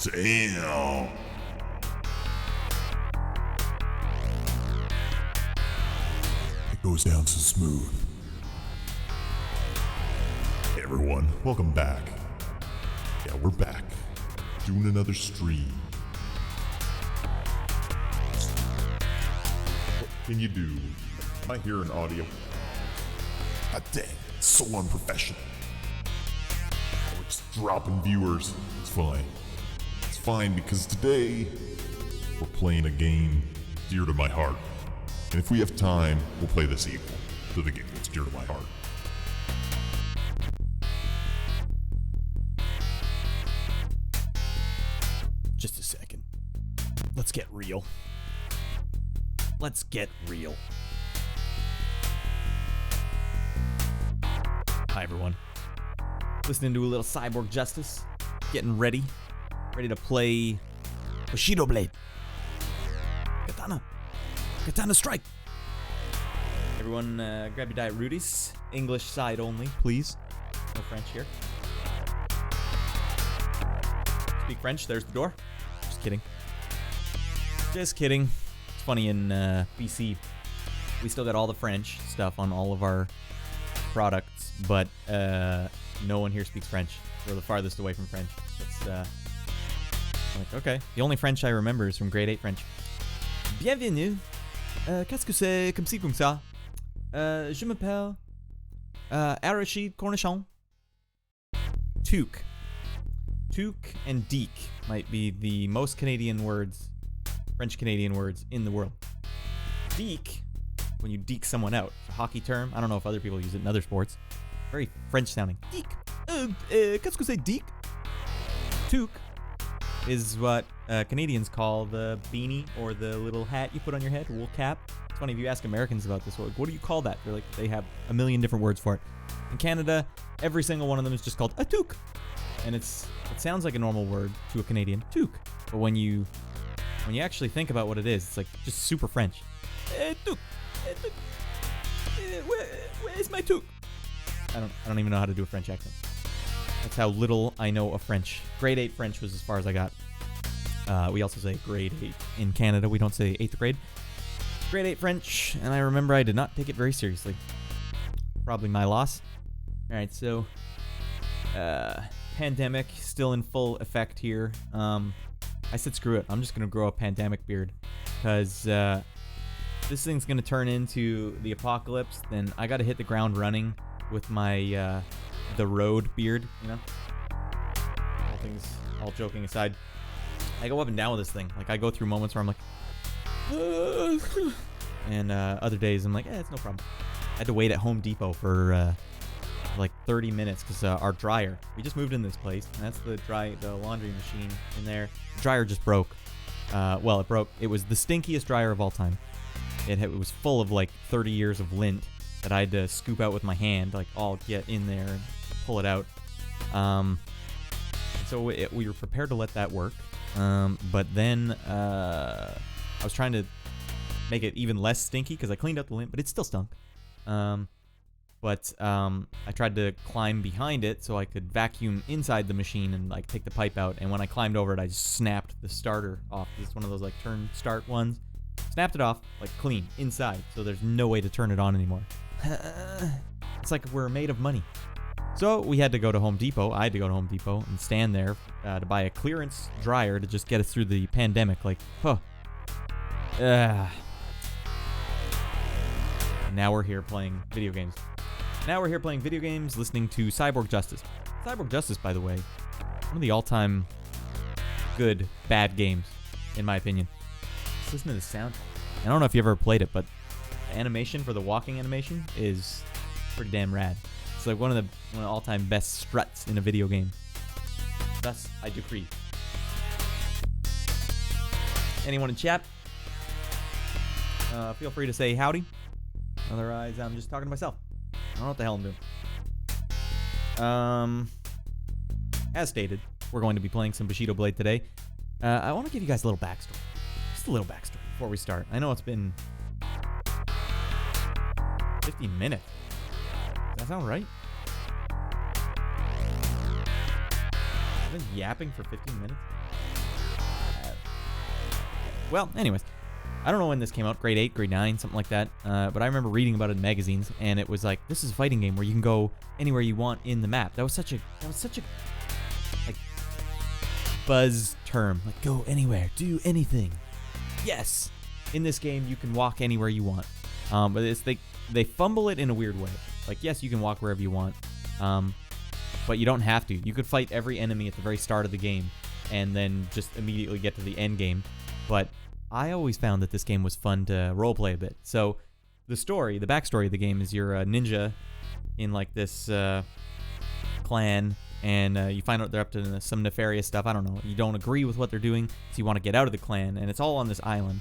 Damn. It goes down so smooth. Hey everyone, welcome back. Yeah, we're back. Doing another stream. What can you do? Am I hearing audio? God dang, it's so unprofessional. We're just dropping viewers. It's fine. It's fine because today we're playing a game dear to my heart. And if we have time, we'll play the sequel to the game that's dear to my heart. Just a second. Let's get real. Let's get real. Hi, everyone. Listening to a little Cyborg Justice. Getting ready. Ready to play Bushido Blade. Katana strike. Everyone, grab your diet rooties. English side only, please. No French here. Speak French, there's the door. Just kidding. Just kidding. It's funny, in BC, we still got all the French stuff on all of our products, but no one here speaks French. We're the farthest away from French. It's like, okay. The only French I remember is from grade 8 French. Bienvenue. Qu'est-ce que c'est comme ci, comme ça? Je m'appelle arachide cornichon. Toque. Toque and deek might be the most Canadian words, French Canadian words in the world. Deek, when you deke someone out, it's a hockey term. I don't know if other people use it in other sports. Very French sounding. Deek. Qu'est-ce que c'est deek? Toque is what Canadians call the beanie or the little hat you put on your head, wool cap. It's funny if you ask Americans about this. What do you call that? They're like, they have a million different words for it. In Canada, every single one of them is just called a toque. And it sounds like a normal word to a Canadian, toque. But when you actually think about what it is, it's like just super French. Toque. Where's my toque? I don't even know how to do a French accent. That's how little I know of French. Grade 8 French was as far as I got. We also say grade 8 in Canada. We don't say 8th grade. Grade 8 French, and I remember I did not take it very seriously. Probably my loss. Alright, so pandemic still in full effect here. I said screw it. I'm just going to grow a pandemic beard. Because this thing's going to turn into the apocalypse. Then I got to hit the ground running with my the road beard, you know? All joking aside. I go up and down with this thing. Like, I go through moments where I'm like, and other days I'm like, it's no problem. I had to wait at Home Depot for like 30 minutes because our dryer, we just moved in this place, and that's the laundry machine in there. The dryer just broke. It broke. It was the stinkiest dryer of all time. It was full of like 30 years of lint that I had to scoop out with my hand, like all get in there and pull it out. So we were prepared to let that work. But then I was trying to make it even less stinky because I cleaned out the lint, but it still stunk. But I tried to climb behind it so I could vacuum inside the machine and like take the pipe out. And when I climbed over it, I just snapped the starter off. It's one of those like turn start ones. Snapped it off like clean inside, so there's no way to turn it on anymore. It's like we're made of money. So we had to go to Home Depot. I had to go to Home Depot and stand there to buy a clearance dryer to just get us through the pandemic. Like, Now we're here playing video games. Listening to Cyborg Justice. Cyborg Justice, by the way, one of the all-time good, bad games, in my opinion. Just listen to the sound. I don't know if you ever played it, but the animation for the walking animation is pretty damn rad. It's like one of the all-time best struts in a video game. Thus, I decree. Anyone in chat? Feel free to say howdy. Otherwise, I'm just talking to myself. I don't know what the hell I'm doing. As stated, we're going to be playing some Bushido Blade today. I want to give you guys a little backstory. Just a little backstory before we start. I know it's been 15 minutes. Does that sound right? I've been yapping for 15 minutes. Well, anyways, I don't know when this came out, grade 8, grade 9, something like that. But I remember reading about it in magazines, and it was like, this is a fighting game where you can go anywhere you want in the map. That was such a like buzz term. Like, go anywhere, do anything. Yes, in this game you can walk anywhere you want. But they fumble it in a weird way. Like, yes, you can walk wherever you want, but you don't have to. You could fight every enemy at the very start of the game, and then just immediately get to the end game. But I always found that this game was fun to roleplay a bit. So the backstory of the game is you're a ninja in like this clan, and you find out they're up to some nefarious stuff. I don't know. You don't agree with what they're doing, so you want to get out of the clan, and it's all on this island.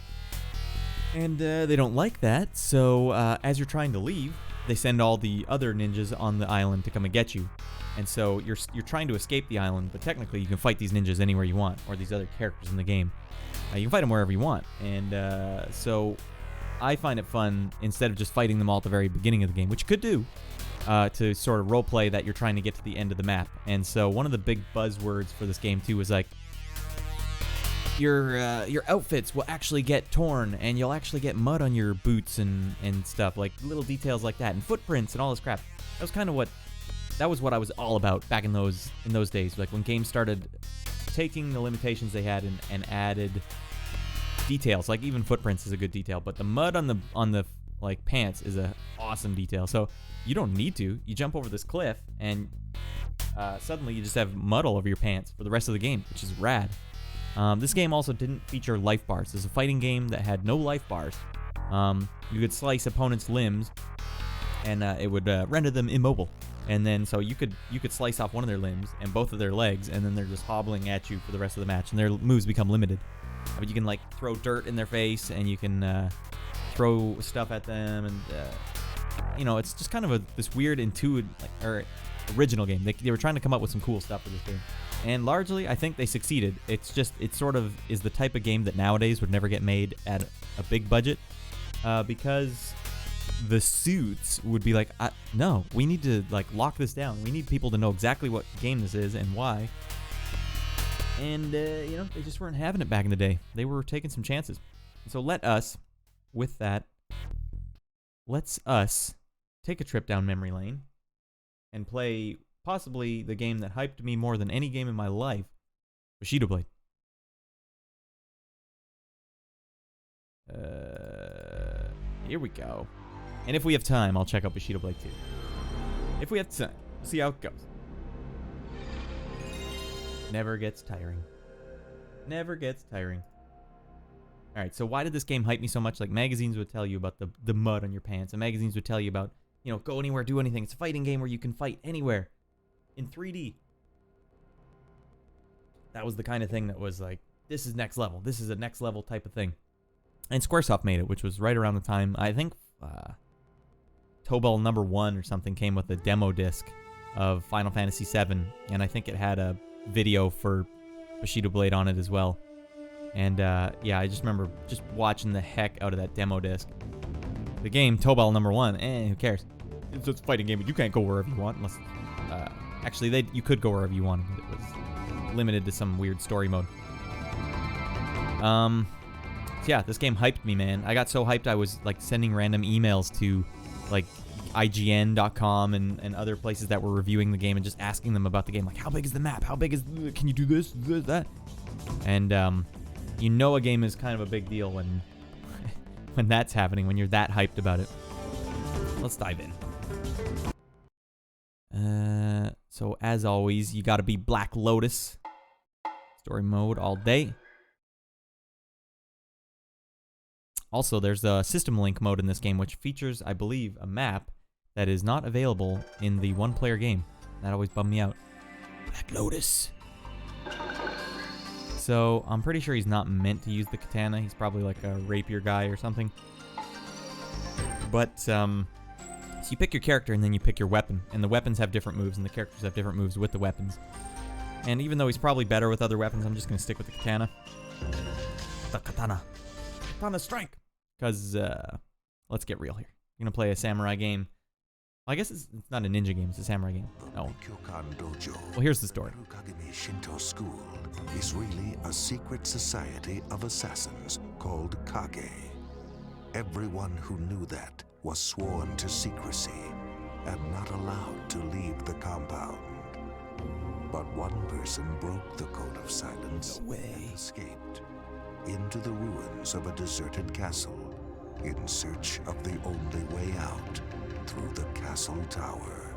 And they don't like that, so as you're trying to leave, they send all the other ninjas on the island to come and get you. And so you're trying to escape the island, but technically you can fight these ninjas anywhere you want, or these other characters in the game. You can fight them wherever you want. And so I find it fun, instead of just fighting them all at the very beginning of the game, which you could do, to sort of roleplay that you're trying to get to the end of the map. And so one of the big buzzwords for this game, too, was like, your outfits will actually get torn, and you'll actually get mud on your boots and stuff, like little details like that, and footprints and all this crap. That was what I was all about back in those days, like when games started taking the limitations they had and added details. Like even footprints is a good detail, but the mud on the like pants is a awesome detail. So you don't need to. You jump over this cliff, and suddenly you just have mud all over your pants for the rest of the game, which is rad. This game also didn't feature life bars. It's a fighting game that had no life bars. You could slice opponents' limbs, and it would render them immobile. And then so you could slice off one of their limbs and both of their legs, and then they're just hobbling at you for the rest of the match, and their moves become limited. But you can like throw dirt in their face, and you can throw stuff at them, and it's just kind of this weird original game. They were trying to come up with some cool stuff for this game. And largely, I think they succeeded. It sort of is the type of game that nowadays would never get made at a big budget, because the suits would be like, no, we need to like lock this down. We need people to know exactly what game this is and why. And they just weren't having it back in the day. They were taking some chances. So let's take a trip down memory lane and play possibly the game that hyped me more than any game in my life, Bushido Blade. Here we go. And if we have time, I'll check out Bushido Blade 2. If we have time, we'll see how it goes. Never gets tiring. Never gets tiring. Alright, so why did this game hype me so much? Like, magazines would tell you about the mud on your pants, and magazines would tell you about, go anywhere, do anything. It's a fighting game where you can fight anywhere in 3D. That was the kind of thing that was like, this is next level. This is a next level type of thing. And Squaresoft made it, which was right around the time, I think, Tobal number 1 or something came with a demo disc of Final Fantasy VII, and I think it had a video for Bushido Blade on it as well. And I just remember just watching the heck out of that demo disc. The game, Tobal number 1, who cares? It's a fighting game, but you can't go wherever you want unless... actually, you could go wherever you wanted, but it was limited to some weird story mode. Yeah, this game hyped me, man. I got so hyped I was like sending random emails to like IGN.com and other places that were reviewing the game and just asking them about the game. Like, how big is the map? How big is... Can you do this, that? And a game is kind of a big deal when when that's happening, when you're that hyped about it. Let's dive in. So as always, you gotta be Black Lotus. Story mode all day. Also, there's a system link mode in this game, which features, I believe, a map that is not available in the one-player game. That always bummed me out. Black Lotus. So, I'm pretty sure he's not meant to use the katana. He's probably like a rapier guy or something. But, so you pick your character and then you pick your weapon. And the weapons have different moves and the characters have different moves with the weapons. And even though he's probably better with other weapons, I'm just going to stick with the katana. The katana. Katana strike! Because, let's get real here. You're going to play a samurai game I guess it's not a ninja game, it's a samurai game. Oh. Well, here's the story. Kagami Shinto School is really a secret society of assassins called Kage. Everyone who knew that was sworn to secrecy and not allowed to leave the compound. But one person broke the code of silence and escaped into the ruins of a deserted castle in search of the only way out through the castle tower.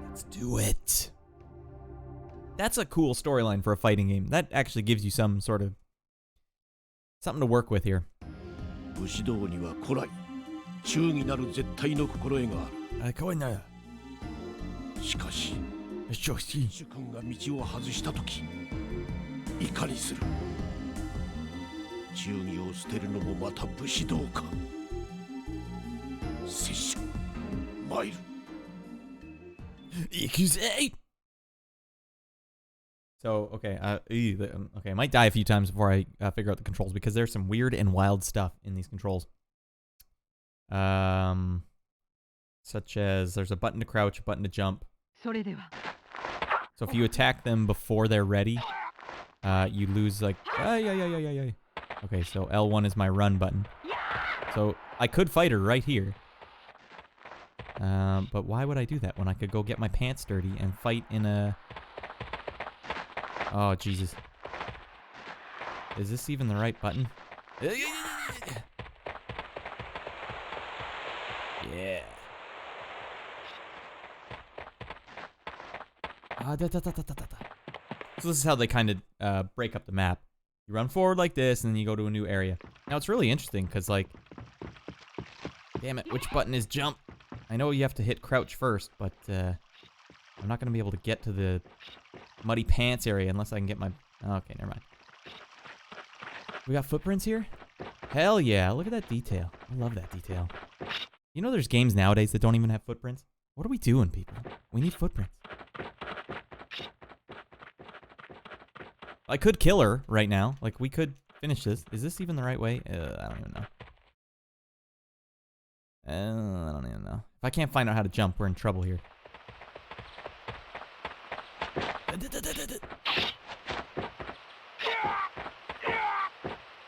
Let's do it. That's a cool storyline for a fighting game. That actually gives you some sort of something to work with here. Bushidoには古来忠義なる絶対の心得がある。しかし主君が道を外したときいかにする。忠義を捨てるのもまた武士道か。拙者参る。行くぜ。So, okay, okay, I might die a few times before I figure out the controls because there's some weird and wild stuff in these controls. Such as there's a button to crouch, a button to jump. So if you attack them before they're ready, you lose like, Okay, so L1 is my run button. So I could fight her right here. But why would I do that when I could go get my pants dirty and fight in a... Oh, Jesus. Is this even the right button? Yeah. So this is how they kind of break up the map. You run forward like this, and then you go to a new area. Now, it's really interesting, because, like... Damn it, which button is jump? I know you have to hit crouch first, but I'm not going to be able to get to the muddy pants area unless I can get my... Okay, never mind. We got footprints here? Hell yeah, look at that detail. I love that detail. You know there's games nowadays that don't even have footprints? What are we doing, people? We need footprints. I could kill her right now. Like, we could finish this. Is this even the right way? I don't even know. I don't even know. If I can't find out how to jump, we're in trouble here.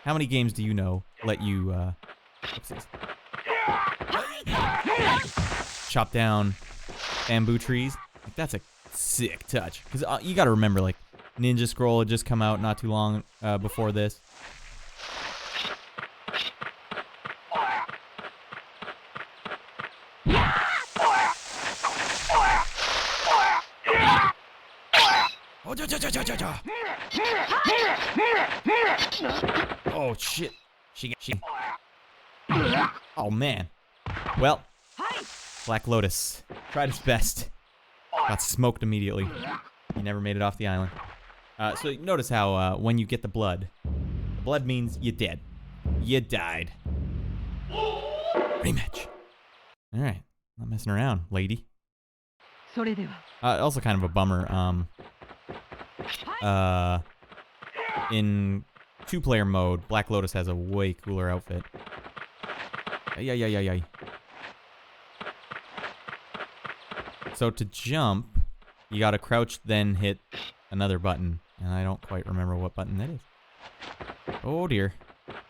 How many games do you know let you, chop down bamboo trees? Like, that's a sick touch. Because you gotta remember, like, Ninja Scroll had just come out not too long before this. Oh shit. She. Oh man. Well, Black Lotus tried his best. Got smoked immediately. He never made it off the island. So notice how when you get the blood means you're dead. You died. Rematch. All right, not messing around, lady. Also kind of a bummer. In two-player mode, Black Lotus has a way cooler outfit. Yeah. So to jump, you gotta crouch, then hit another button. And I don't quite remember what button that is. Oh dear.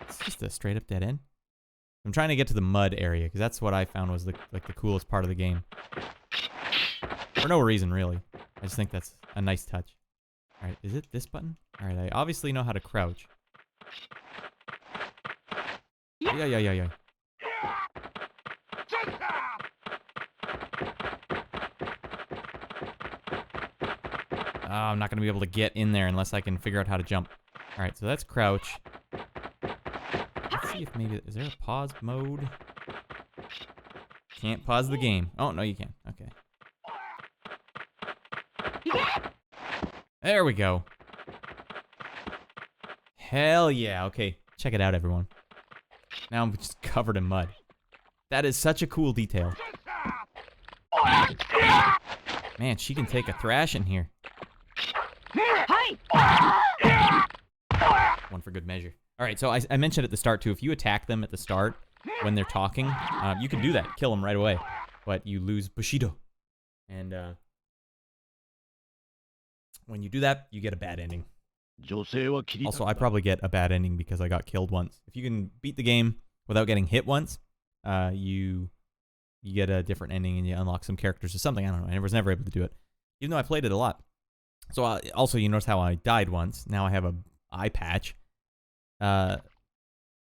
It's just a straight-up dead end. I'm trying to get to the mud area, because that's what I found was the coolest part of the game. For no reason, really. I just think that's a nice touch. Alright, is it this button? Alright, I obviously know how to crouch. Yeah. Oh, I'm not going to be able to get in there unless I can figure out how to jump. Alright, so that's crouch. Let's see if maybe... Is there a pause mode? Can't pause the game. Oh, no, you can. Okay. There we go. Hell yeah. Okay, check it out, everyone. Now I'm just covered in mud. That is such a cool detail. Man, she can take a thrash in here. One for good measure. Alright, so I mentioned at the start, too, if you attack them at the start when they're talking, you can do that. Kill them right away. but you lose Bushido. And when you do that, you get a bad ending. 女性は切りたく Also, ない I probably get a bad ending because I got killed once. If you can beat the game without getting hit once, you get a different ending and you unlock some characters or something. I don't know. I was never able to do it, even though I played it a lot. So also, you notice how I died once. Now I have a eye patch.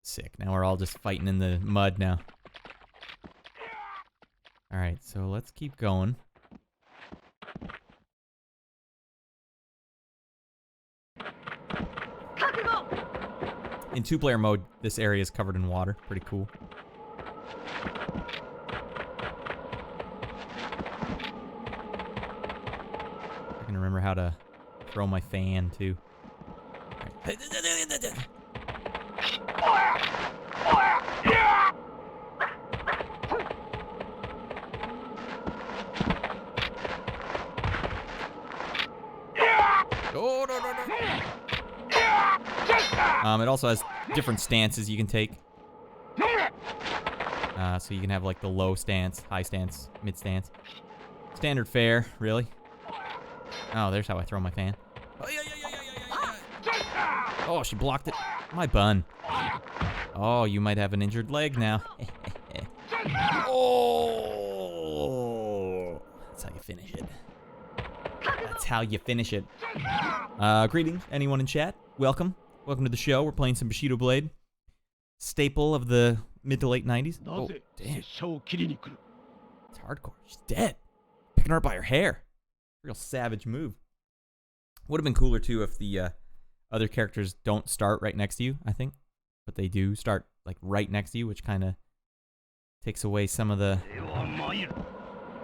Sick. Now we're all just fighting in the mud now. All right, so let's keep going. In 2-player mode, this area is covered in water. Pretty cool. I can remember how to throw my fan, too. Right. Oh, no, no, no. It also has different stances you can take. So you can have like the low stance, high stance, mid stance. Standard fare, really. Oh, there's how I throw my fan. Oh, yeah. Oh, she blocked it. My bun. Oh, you might have an injured leg now. Oh, that's how you finish it. That's how you finish it. Greetings, anyone in chat. Welcome. Welcome to the show. We're playing some Bushido Blade. Staple of the mid to late 90s. Oh, damn. It's hardcore. She's dead. Picking her up by her hair. Real savage move. Would have been cooler, too, if the other characters don't start right next to you, I think. But they do start, like, right next to you, which kind of takes away some of the...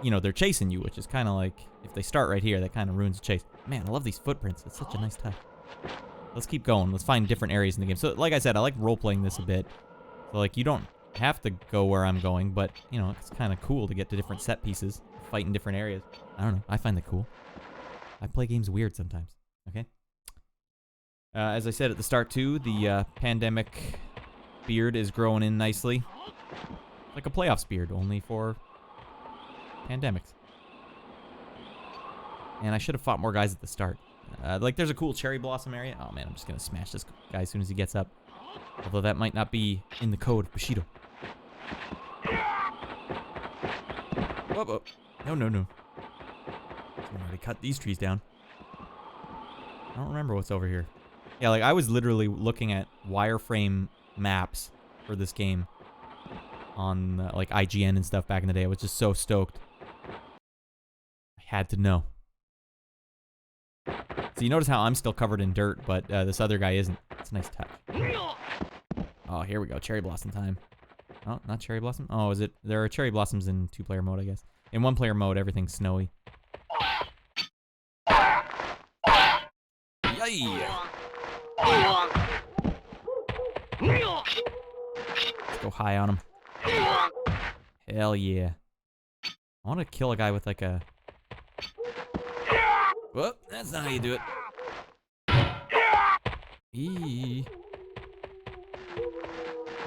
You know, they're chasing you, which is kind of like... If they start right here, that kind of ruins the chase. Man, I love these footprints. It's such a nice touch. Let's keep going. Let's find different areas in the game. So, like I said, I like role-playing this a bit. So, like, you don't have to go where I'm going, but, you know, it's kind of cool to get to different set pieces, fight in different areas. I don't know. I find that cool. I play games weird sometimes, okay? As I said at the start, too, the pandemic beard is growing in nicely. Like a playoffs beard, only for pandemics. And I should have fought more guys at the start. Like, there's a cool cherry blossom area. Oh, man, I'm just going to smash this guy as soon as he gets up. Although that might not be in the code of Bushido. Whoa, whoa. No, no, no. I'm already cut these trees down. I don't remember what's over here. Yeah, like, I was literally looking at wireframe maps for this game on, like, IGN and stuff back in the day. I was just so stoked. I had to know. So you notice how I'm still covered in dirt, but this other guy isn't. It's a nice touch. Oh, here we go. Cherry blossom time. Oh, not cherry blossom? Oh, is it? There are cherry blossoms in 2-player mode, I guess. In 1-player mode, everything's snowy. Yay! Let's go high on him. Hell yeah. I want to kill a guy with like a... Whoop, that's not how you do it. Eee.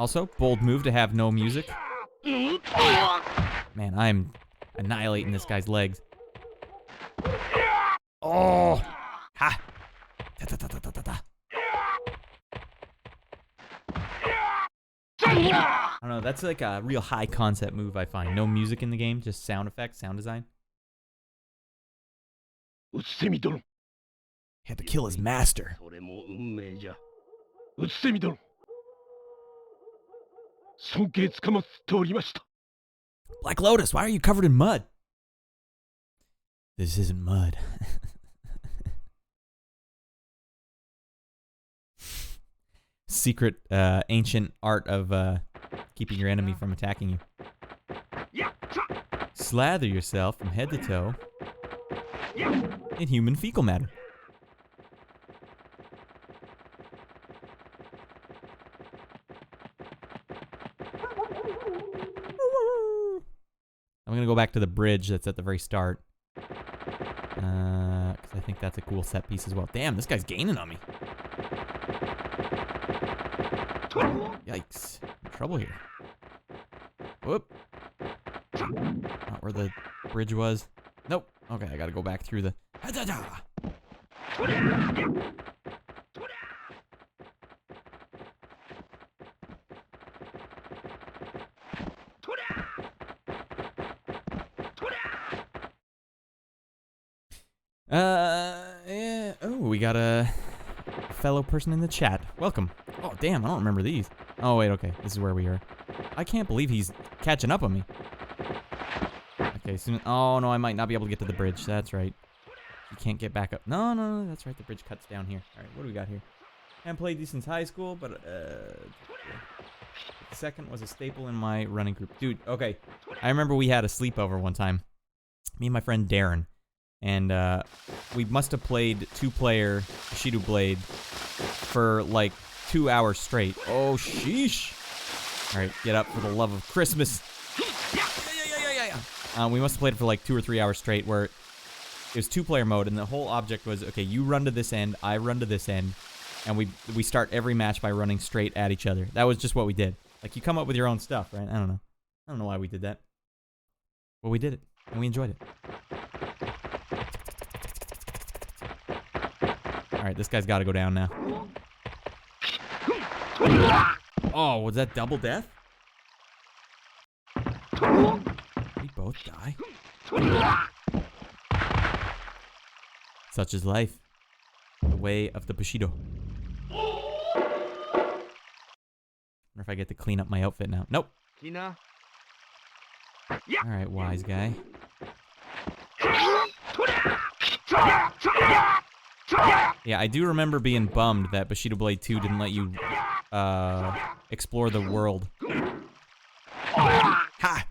Also, bold move to have no music. Man, I'm annihilating this guy's legs. Oh! Ha! Ta ta ta ta ta ta ta. I don't know, that's like a real high concept move, I find. No music in the game, just sound effects, sound design. He had to kill his master. Black Lotus, why are you covered in mud? This isn't mud. Secret, ancient art of keeping your enemy from attacking you. Slather yourself from head to toe in human fecal matter. I'm gonna go back to the bridge that's at the very start. Because I think that's a cool set piece as well. Damn, this guy's gaining on me. Yikes. I'm in trouble here. Whoop. Not where the bridge was. Nope. Okay, I gotta go back through the... Yeah. Oh, we got a fellow person in the chat. Welcome. Oh, damn, I don't remember these. Oh, wait, okay. This is where we are. I can't believe he's catching up on me. Okay, soon. Oh, no, I might not be able to get to the bridge. That's right. You can't get back up. No, that's right. The bridge cuts down here. All right, what do we got here? I haven't played these since high school, but second was a staple in my running group. Dude, okay. I remember we had a sleepover one time. Me and my friend Darren. And we must have played 2-player Bushido Blade for like 2 hours straight. Oh, sheesh. All right, get up for the love of Christmas. We must have played it for like 2 or 3 hours straight where it was 2-player mode. And the whole object was, okay, you run to this end, I run to this end. And we start every match by running straight at each other. That was just what we did. Like, you come up with your own stuff, right? I don't know. I don't know why we did that. But we did it, and we enjoyed it. Alright, this guy's gotta go down now. Oh, was that double death? We both die? Such is life. The way of the Bushido. Wonder if I get to clean up my outfit now. Nope. Alright, wise guy. Yeah, I do remember being bummed that Bushido Blade 2 didn't let you explore the world. Ha!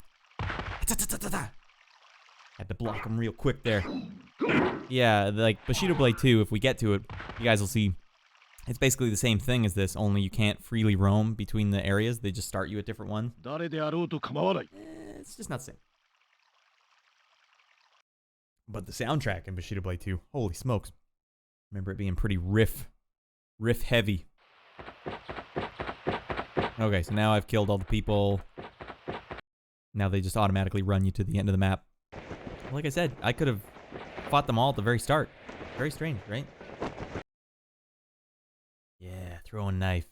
Had to block him real quick there. Yeah, like Bushido Blade 2, if we get to it, you guys will see it's basically the same thing as this, only you can't freely roam between the areas. They just start you at different ones. It's just not the same. But the soundtrack in Bushido Blade 2, holy smokes. Remember it being pretty riff heavy. Okay, so now I've killed all the people. Now they just automatically run you to the end of the map. Like I said, I could have fought them all at the very start. Very strange, right? Yeah, throwing knife.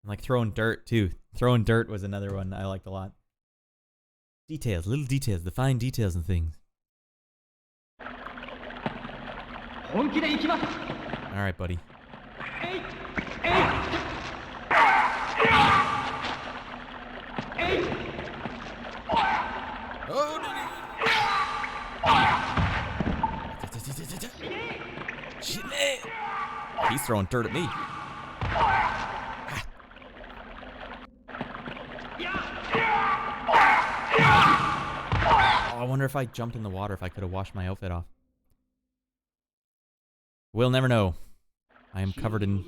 And like throwing dirt too. Throwing dirt was another one I liked a lot. Details, little details, the fine details and things. Alright, buddy. He's throwing dirt at me. Oh, I wonder if I jumped in the water if I could have washed my outfit off. We'll never know. I am covered in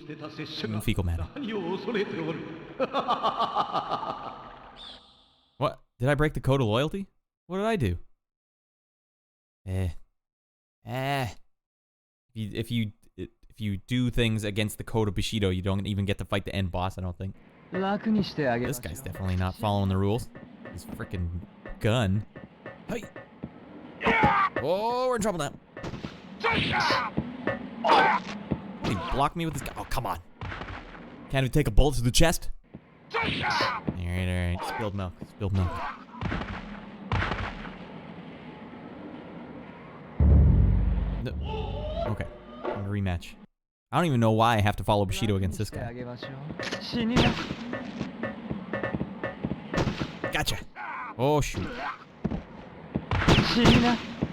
fecal matter. What? Did I break the code of loyalty? What did I do? If you do things against the code of Bushido, you don't even get to fight the end boss, I don't think. This guy's definitely not following the rules. His freaking gun. Hey! Oh, we're in trouble now. He blocked me with this guy. Oh, come on. Can't even take a bullet to the chest? Alright. Spilled milk. No. Okay. I'm gonna rematch. I don't even know why I have to follow Bushido against this guy. Gotcha. Oh, shoot.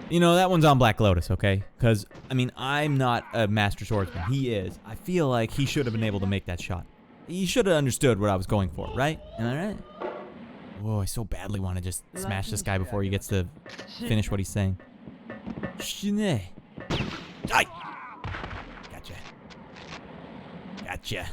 You know, that one's on Black Lotus, okay? Because, I mean, I'm not a master swordsman. He is. I feel like he should have been able to make that shot. He should have understood what I was going for, right? Am I right? Whoa, I so badly want to just smash this guy before he gets to finish what he's saying. Shine. Die! Gotcha.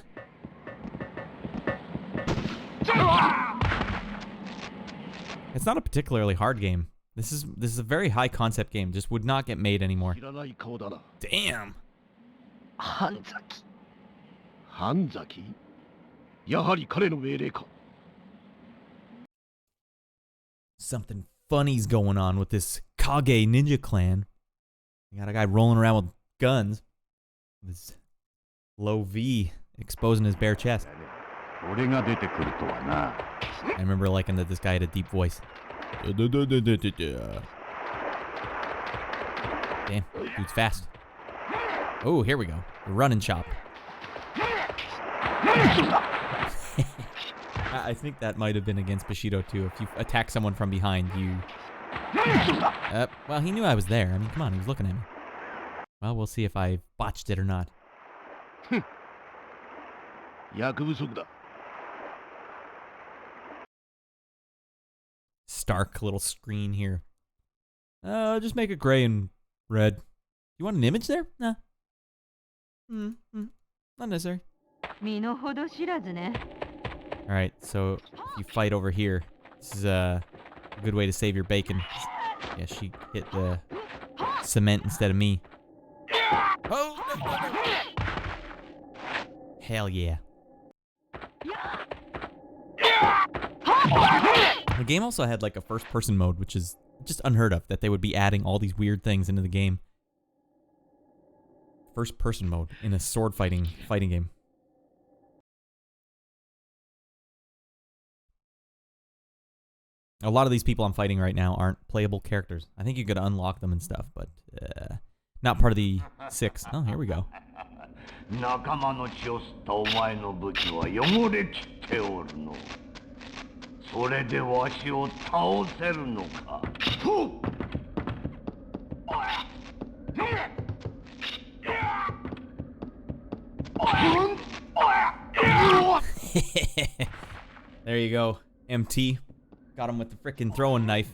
It's not a particularly hard game. This is a very high concept game. Just would not get made anymore. Damn. Hanzaki? Something funnies going on with this Kage ninja clan. You got a guy rolling around with guns. With his low V exposing his bare chest. I remember liking that this guy had a deep voice. Damn, dude's fast. Oh, here we go. The run and chop. I think that might have been against Bushido too. If you attack someone from behind, you... well, he knew I was there. I mean, come on, he was looking at me. Well, we'll see if I botched it or not. Stark little screen here. Just make it gray and red. You want an image there? Nah. Not necessary. Alright, so if you fight over here, this is a good way to save your bacon. Yeah, she hit the cement instead of me. Oh! Hell yeah. The game also had like a first-person mode, which is just unheard of, that they would be adding all these weird things into the game. First-person mode in a sword fighting game. A lot of these people I'm fighting right now aren't playable characters. I think you could unlock them and stuff, but not part of the 6. Oh, here we go. There you go. MT. Got him with the frickin' throwing knife.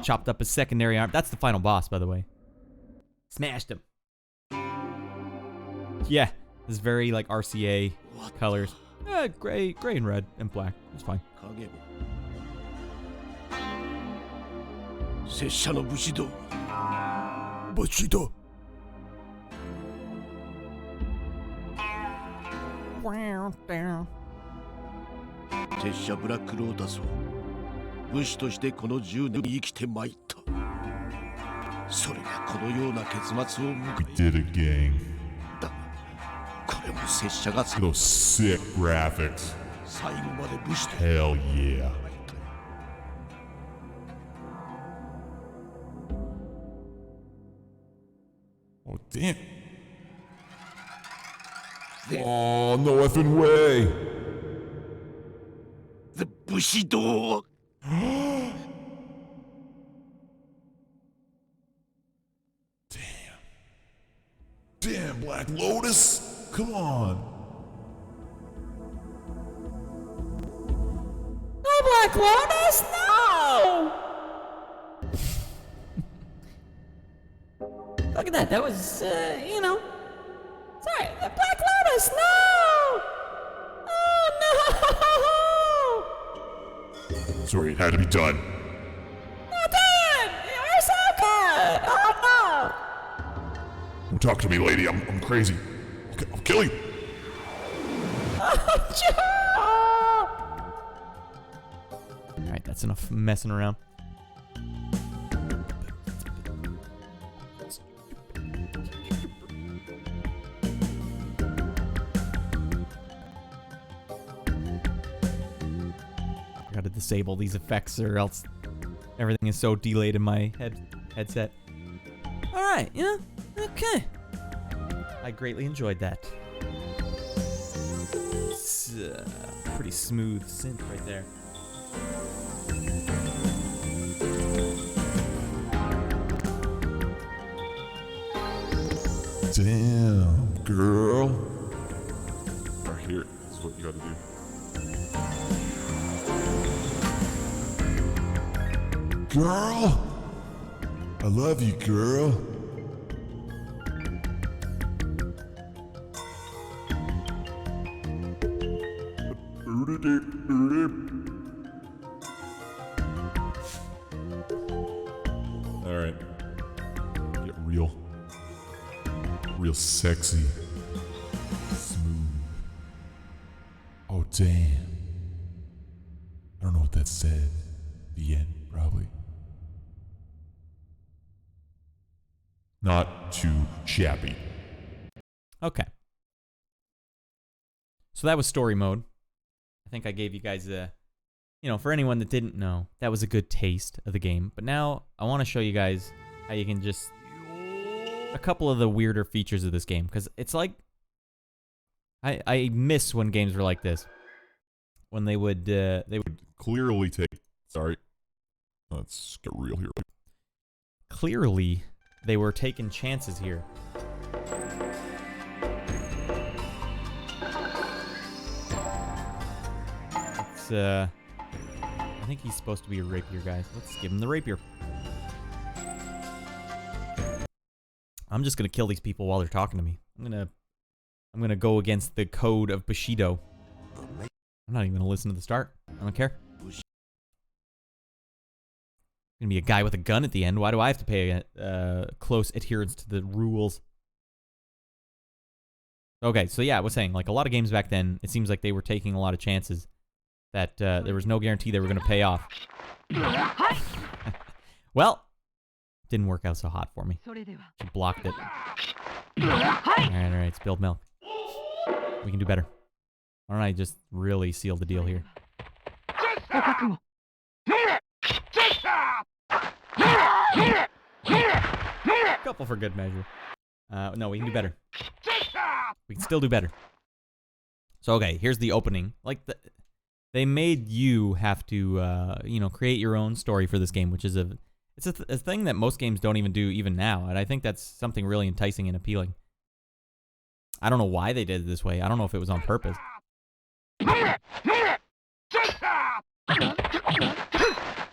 Chopped up his secondary arm. That's the final boss, by the way. Smashed him. Yeah, this is very like RCA colors. Gray and red and black. It's fine. Bushido. Down. 拙者ブラックロータスは武士としてこの10年生きてまいった。それがこのような結末を迎 We did it, gang. だがこれも拙者が Those sick graphics. 最後まで武士と Hell yeah. Oh, damn. Oh, no effing way. The Bushido. Damn, Black Lotus. Come on. No, Black Lotus, no! Look at that. That was, you know. Sorry, Black Lotus, no! Oh, no! Sorry, it had to be done. Oh, damn! You're so good! Oh, Don't talk to me, lady. I'm crazy. I'll kill you. no! Alright, that's enough messing around. Gotta disable these effects or else everything is so delayed in my headset. Alright, yeah, okay. I greatly enjoyed that. It's pretty smooth synth right there. Damn, girl. Right here. This is what you gotta do. Girl! I love you, girl. Alright. Get real sexy. Smooth. Oh, damn. I don't know what that said. The end. not too shabby. Okay. So that was story mode. I think I gave you guys a, for anyone that didn't know, that was a good taste of the game. But now I want to show you guys how you can just, a couple of the weirder features of this game. Because it's like, I miss when games were like this. When they would Clearly take... Sorry. Let's get real here. Clearly, they were taking chances here. It's, I think he's supposed to be a rapier, guys. Let's give him the rapier. I'm just gonna kill these people while they're talking to me. I'm gonna go against the code of Bushido. I'm not even gonna listen to the start. I don't care. Gonna be a guy with a gun at the end. Why do I have to pay close adherence to the rules? Okay, so yeah, I was saying, like, a lot of games back then, it seems like they were taking a lot of chances that there was no guarantee they were gonna pay off. Well, didn't work out so hot for me. She blocked it. Alright, spilled milk. We can do better. Why don't I just really seal the deal here? Couple for good measure. No, we can do better. We can still do better. So, okay, here's the opening. Like, they made you have to, create your own story for this game, which is a thing that most games don't even do even now, and I think that's something really enticing and appealing. I don't know why they did it this way. I don't know if it was on purpose.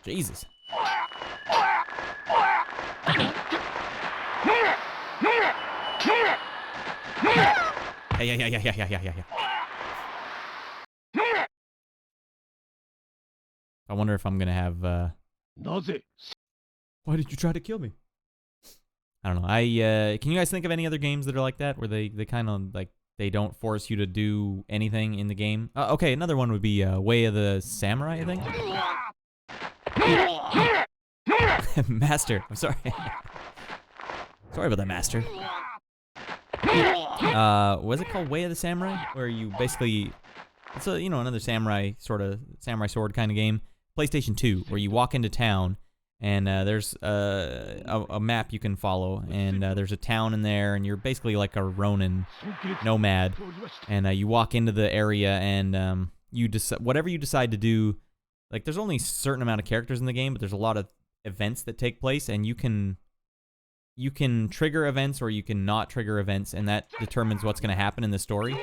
Jesus. Yeah. I wonder if I'm gonna have, Why did you try to kill me? I don't know. Can you guys think of any other games that are like that, where they kind of, like, they don't force you to do anything in the game? Okay, another one would be Way of the Samurai, I think. Master, I'm sorry. Sorry about that, Master. Was it called Way of the Samurai? Where you basically, it's a, another samurai sword kind of game. PlayStation 2, where you walk into town, and there's a map you can follow, and there's a town in there, and you're basically like a Ronin nomad, and you walk into the area, and whatever you decide to do, like, there's only a certain amount of characters in the game, but there's a lot of events that take place, and you can trigger events or you can not trigger events, and that determines what's going to happen in the story.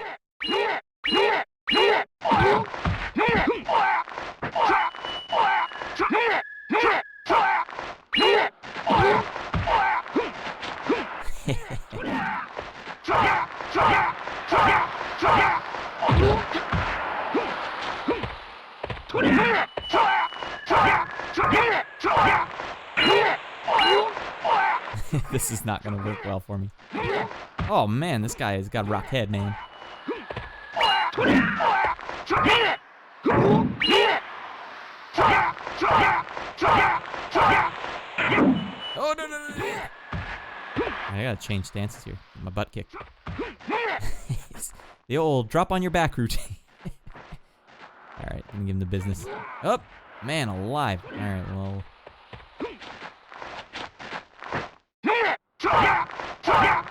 This is not gonna work well for me. Oh man, this guy has got a rock head, man. Oh no. I gotta change stances here. My butt kicked. The old drop on your back routine. Alright, let me give him the business. Oh, man alive. Alright, well.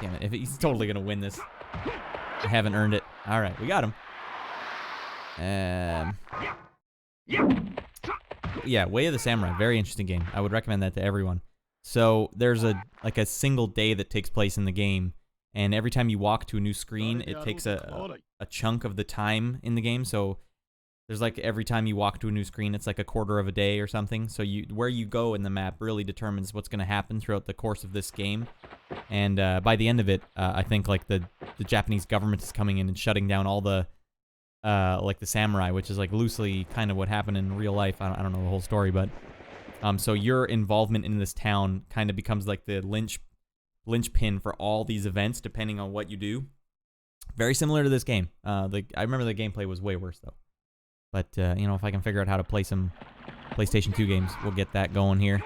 Damn it, he's totally gonna win this. I haven't earned it. Alright, we got him. Yeah, Way of the Samurai, very interesting game. I would recommend that to everyone. So there's a single day that takes place in the game, and every time you walk to a new screen, it takes a chunk of the time in the game. So there's like every time you walk to a new screen, it's like a quarter of a day or something. So where you go in the map really determines what's going to happen throughout the course of this game. And by the end of it, I think like the Japanese government is coming in and shutting down all the like the samurai, which is like loosely kind of what happened in real life. I don't know the whole story, but so your involvement in this town kind of becomes like the linchpin for all these events, depending on what you do. Very similar to this game. I remember the gameplay was way worse though. But, if I can figure out how to play some PlayStation 2 games, we'll get that going here.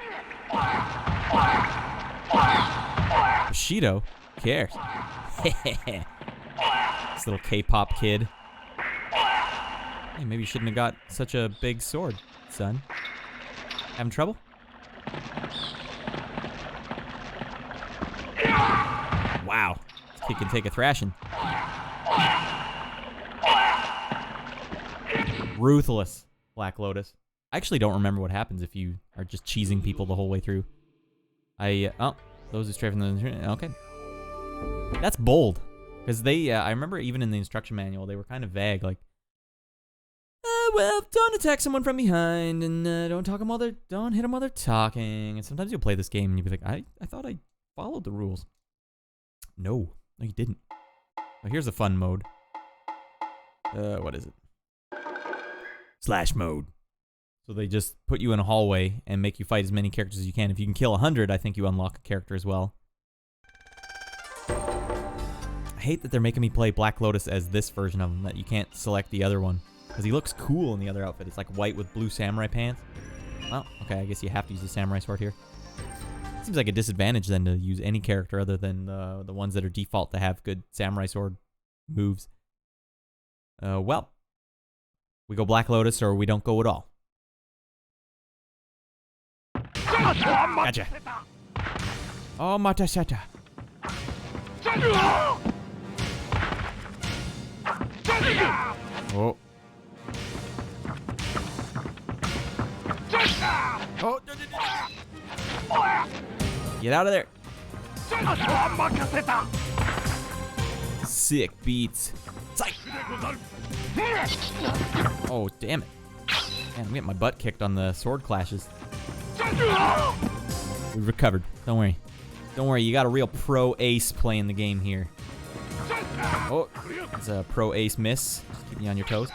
Bushido? Who cares? This little K-pop kid. Hey, maybe you shouldn't have got such a big sword, son. Having trouble? Wow. This kid can take a thrashing. Ruthless, Black Lotus. I actually don't remember what happens if you are just cheesing people the whole way through. Oh, those who stray from the... Okay. That's bold. Because they, I remember even in the instruction manual, they were kind of vague, like, well, don't attack someone from behind, and don't hit them while they're talking. And sometimes you'll play this game and you'll be like, I thought I followed the rules. No, you didn't. Well, here's a fun mode. What is it? Slash mode. So they just put you in a hallway and make you fight as many characters as you can. If you can kill 100, I think you unlock a character as well. I hate that they're making me play Black Lotus as this version of him, that you can't select the other one. Because he looks cool in the other outfit. It's like white with blue samurai pants. Well, okay, I guess you have to use the samurai sword here. Seems like a disadvantage then to use any character other than the ones that are default to have good samurai sword moves. Well, we go Black Lotus or we don't go at all. Gotcha. Oh, Mataseta. Oh. Oh. Get out of there. Sick beats. Psych. Oh, damn it. Man, I'm getting my butt kicked on the sword clashes. We recovered. Don't worry. Don't worry, you got a real pro ace playing the game here. Oh, it's a pro ace miss. Just keeping you on your toes.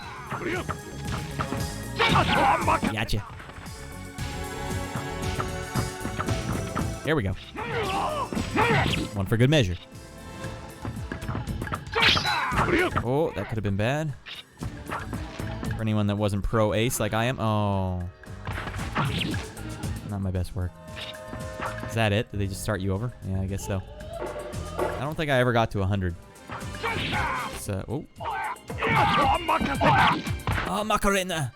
Gotcha. There we go. One for good measure. Oh, that could have been bad. For anyone that wasn't pro ace like I am. Oh. Not my best work. Is that it? Did they just start you over? Yeah, I guess so. I don't think I ever got to 100. So, oh. Oh, Macarena.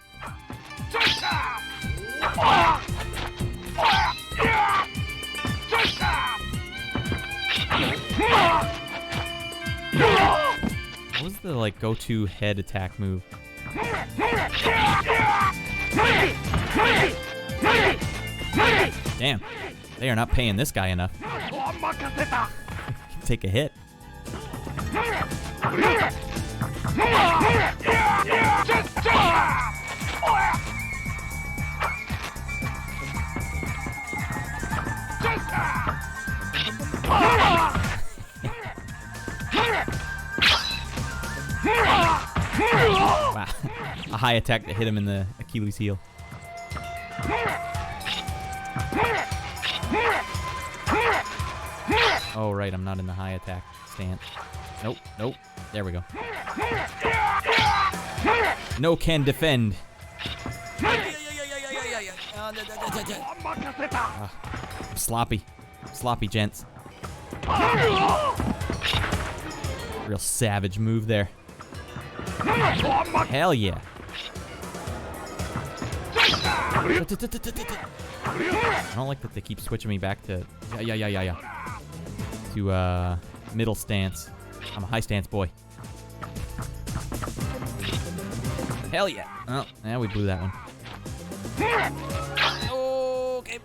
What was the, like, go-to head attack move? Damn. They are not paying this guy enough. Take a hit. Wow. A high attack that hit him in the Achilles heel. Oh, right, I'm not in the high attack stance. Nope, nope. There we go. No can defend. Sloppy. Sloppy, gents. Real savage move there. Hell yeah. I don't like that they keep switching me back to to middle stance. I'm a high stance boy. Hell yeah. Oh, yeah, we blew that one. Okay.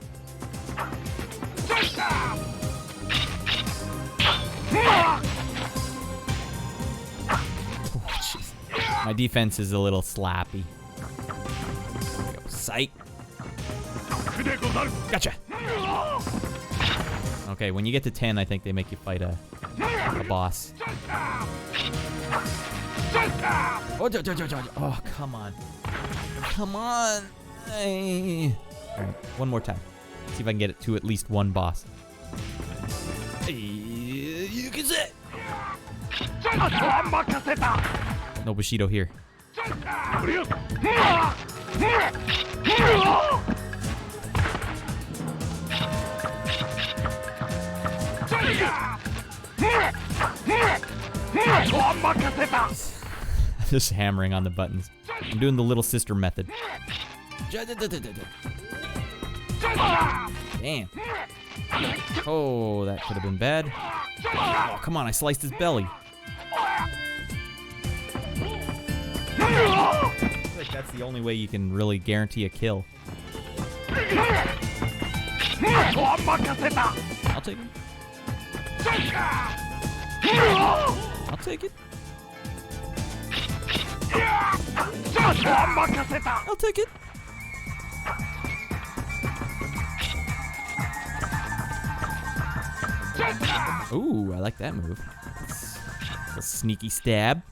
Oh, jeez. My defense is a little slappy. There we go. Psych. Gotcha. Okay, when you get to 10, I think they make you fight a boss. Oh, come on. Come on. Hey. All right, one more time. See if I can get it to at least one boss. You can say. No Bushido here. Just hammering on the buttons. I'm doing the little sister method. Damn. Oh, that could have been bad. Oh, come on, I sliced his belly. I feel like that's the only way you can really guarantee a kill. I'll take it. I'll take it. I'll take it. Ooh, I like that move. A sneaky stab.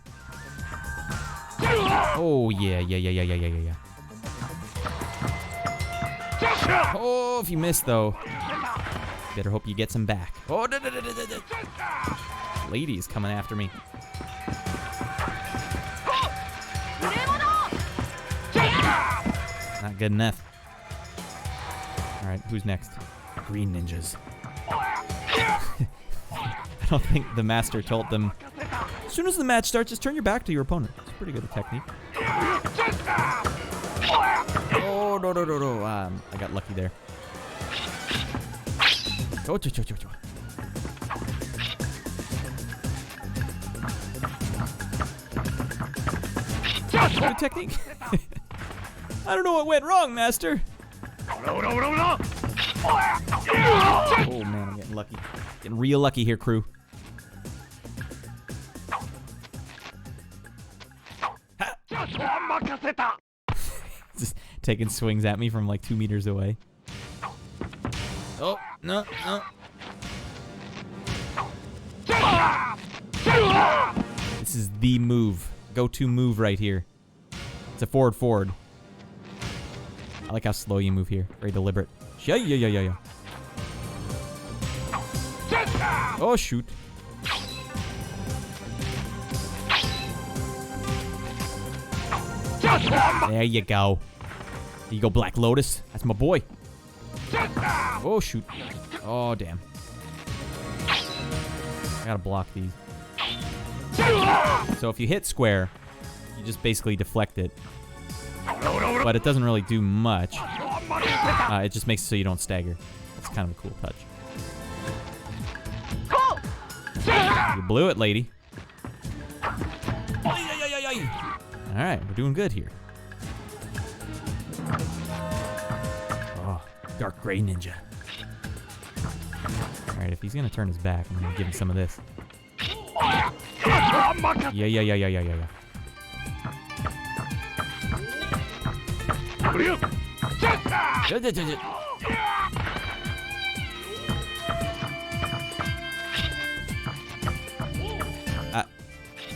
Oh, yeah. Oh, if you miss, though, better hope you get some back. Oh, lady's coming after me. Not good enough. All right, who's next? Green ninjas. I don't think the master told them, as soon as the match starts, just turn your back to your opponent. It's pretty good technique. Oh, no. I got lucky there. Oh, good technique. I don't know what went wrong, master. Oh, man, I'm getting lucky. Getting real lucky here, crew. Just taking swings at me from like 2 meters away. Oh, no. This is the move. Go-to move right here. It's a forward. I like how slow you move here. Very deliberate. Yeah. Oh, shoot. There you go. There you go, Black Lotus. That's my boy. Oh, shoot. Oh, damn. I gotta block these. So if you hit square, you just basically deflect it. But it doesn't really do much. It just makes it so you don't stagger. It's kind of a cool touch. You blew it, lady. Alright, we're doing good here. Oh, dark gray ninja. Alright, if he's gonna turn his back, I'm gonna give him some of this. Yeah.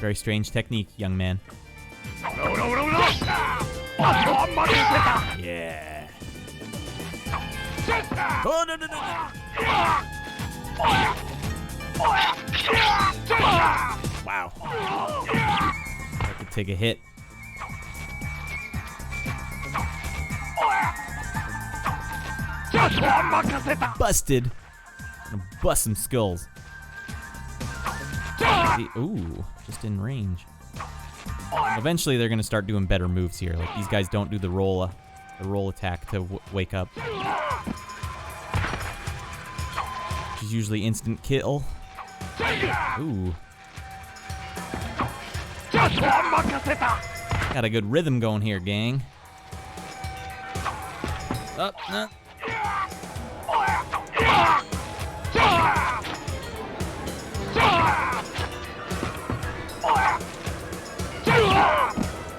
Very strange technique, young man. Yeah. Oh, no. Wow. I could take a hit. Busted. I'm gonna bust some skulls. Ooh, just in range. Eventually, they're gonna start doing better moves here. Like these guys don't do the roll attack to wake up, which is usually instant kill. Ooh. Got a good rhythm going here, gang. Up, no.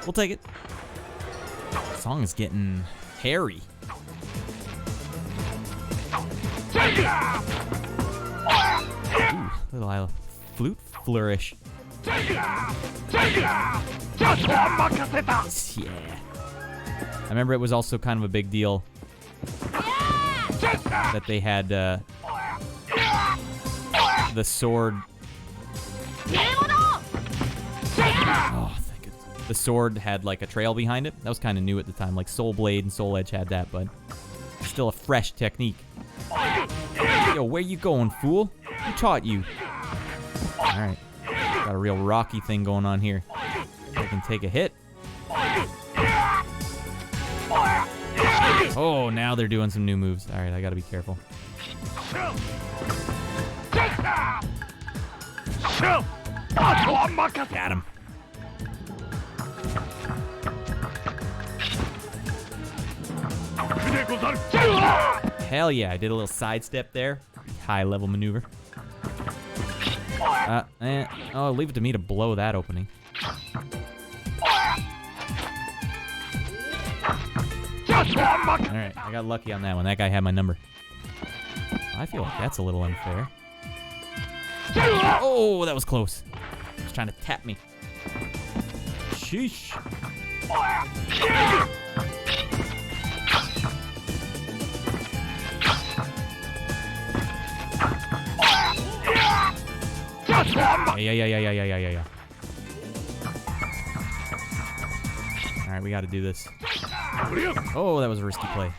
We'll take it. The song is getting hairy. Ooh, little flute flourish. Yeah. I remember it was also kind of a big deal that they had the sword. Oh, thank goodness. The sword had like a trail behind it. That was kind of new at the time. Like Soul Blade and Soul Edge had that, but still a fresh technique. Yo, where you going, fool? Who taught you? All right. Got a real Rocky thing going on here. I can take a hit. Oh, now they're doing some new moves. All right, I gotta be careful. Got him. Hell yeah, I did a little sidestep there. High level maneuver. Oh, leave it to me to blow that opening. Alright, I got lucky on that one. That guy had my number. I feel like that's a little unfair. Oh, that was close. He was trying to tap me. Sheesh. Yeah. Alright, we gotta do this. Oh, that was a risky play.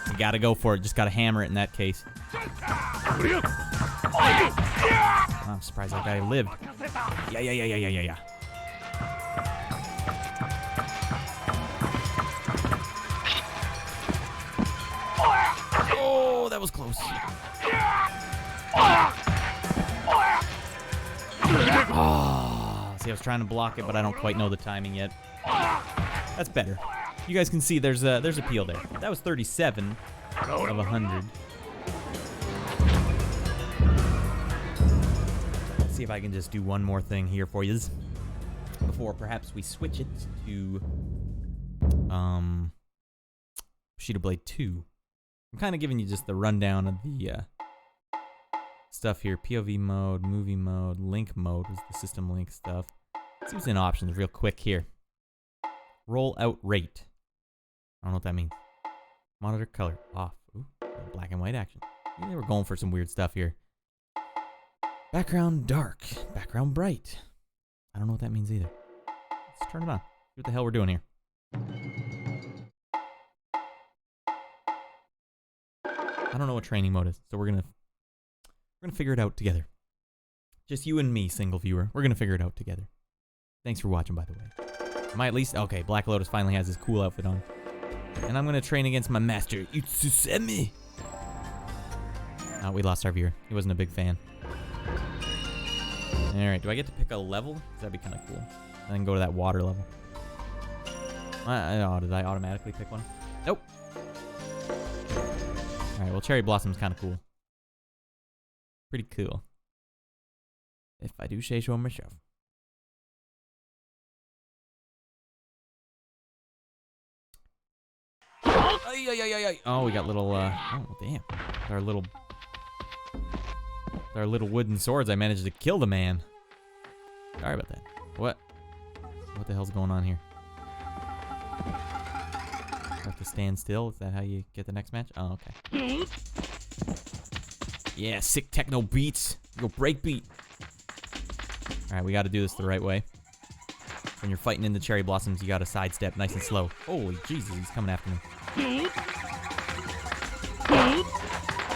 You gotta go for it. Just gotta hammer it in that case. Oh, I'm surprised that guy lived. Yeah. Oh, that was close. Oh, see, I was trying to block it, but I don't quite know the timing yet. That's better. You guys can see there's appeal there. That was 37 of 100. Let's see if I can just do one more thing here for you before perhaps we switch it to Bushido Blade 2. I'm kind of giving you just the rundown of the stuff here. POV mode, movie mode, link mode was the system link stuff. Let's see what's in options real quick here. Roll out rate. I don't know what that means. Monitor color off. Ooh, black and white action. They were going for some weird stuff here. Background dark. Background bright. I don't know what that means either. Let's turn it on. See what the hell we're doing here. I don't know what training mode is, so we're gonna figure it out together. Just you and me, single viewer. We're gonna figure it out together. Thanks for watching, by the way. Am I at least okay? Black Lotus finally has his cool outfit on, and I'm gonna train against my master, Utsusemi. We lost our viewer. He wasn't a big fan. All right, do I get to pick a level? That'd be kind of cool. And then go to that water level. Oh, did I automatically pick one? Nope. Alright, well, Cherry Blossom's kind of cool. Pretty cool. If I do say so myself. Oh, we got little, oh, damn. Our little wooden swords, I managed to kill the man. Sorry about that. What the hell's going on here? Have to stand still? Is that how you get the next match? Oh, okay. Yeah, sick techno beats. Go break beat. Alright, we gotta do this the right way. When you're fighting in the cherry blossoms, you gotta sidestep nice and slow. Holy Jesus, he's coming after me.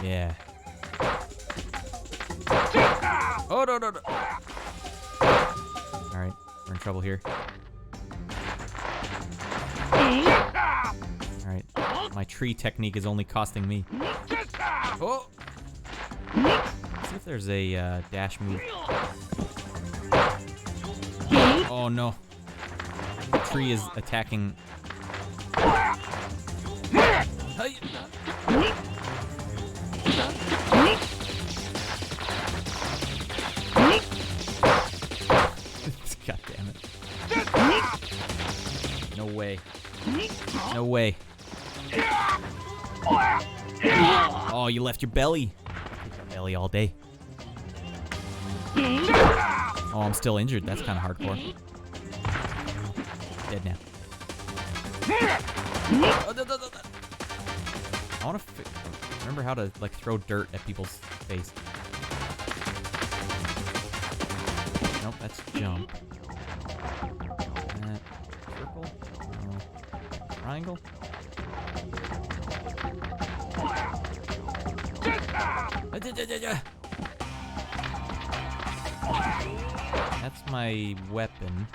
Yeah. Oh, no. Alright, we're in trouble here. Alright, my tree technique is only costing me. Oh! Let's see if there's a dash move. Oh no. The tree is attacking. God damn it. No way. No way. Oh, you left your belly. Belly all day. Oh, I'm still injured. That's kind of hardcore. Dead now. I want to remember how to like throw dirt at people's face. Nope, that's jump. Circle? No. Triangle? That's my weapon.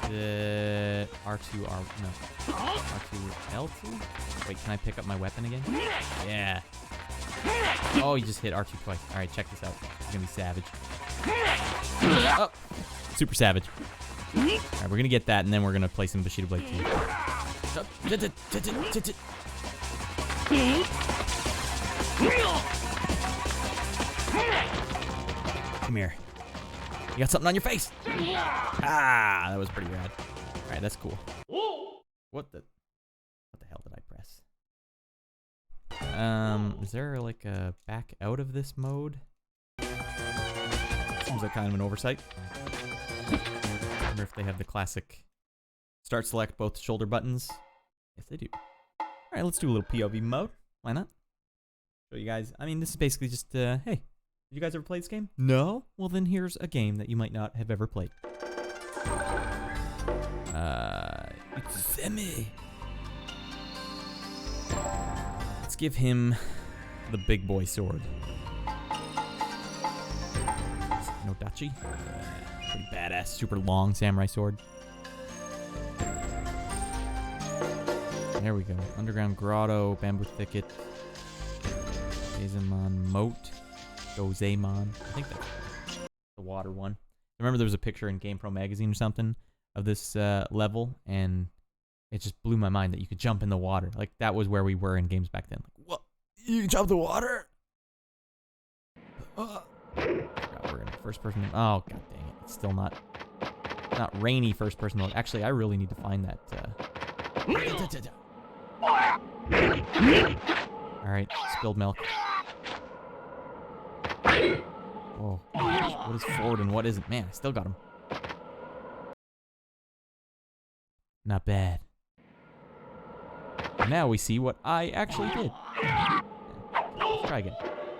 The R2, R2, L2? Wait, can I pick up my weapon again? Yeah. Oh, you just hit R2 twice. Alright, check this out. It's gonna be savage. Oh! Super savage. Alright, we're gonna get that, and then we're gonna play some Bushido Blade 2. Come here. You got something on your face! Ah, that was pretty rad. Alright, that's cool. What the hell did I press? Is there like a back out of this mode? Seems like kind of an oversight. I wonder if they have the classic start select both shoulder buttons. Yes, they do. Alright, let's do a little POV mode. Why not? Show you guys. I mean, this is basically just, hey, did you guys ever play this game? No? Well, then here's a game that you might not have ever played. It's Semi. Let's give him the big boy sword. No dachi. Pretty badass, super long samurai sword. There we go. Underground grotto, bamboo thicket, Gozemon moat, Gozemon. I think that's the water one. I remember there was a picture in GamePro magazine or something of this level, and it just blew my mind that you could jump in the water. Like, that was where we were in games back then. Like, what? You can jump in the water? God, we're in first person. Oh, god dang it. It's still not rainy first person mode. Actually, I really need to find that. Alright, spilled milk. Whoa. What is forward and what isn't? Man, I still got him. Not bad. Now we see what I actually did. Let's try again.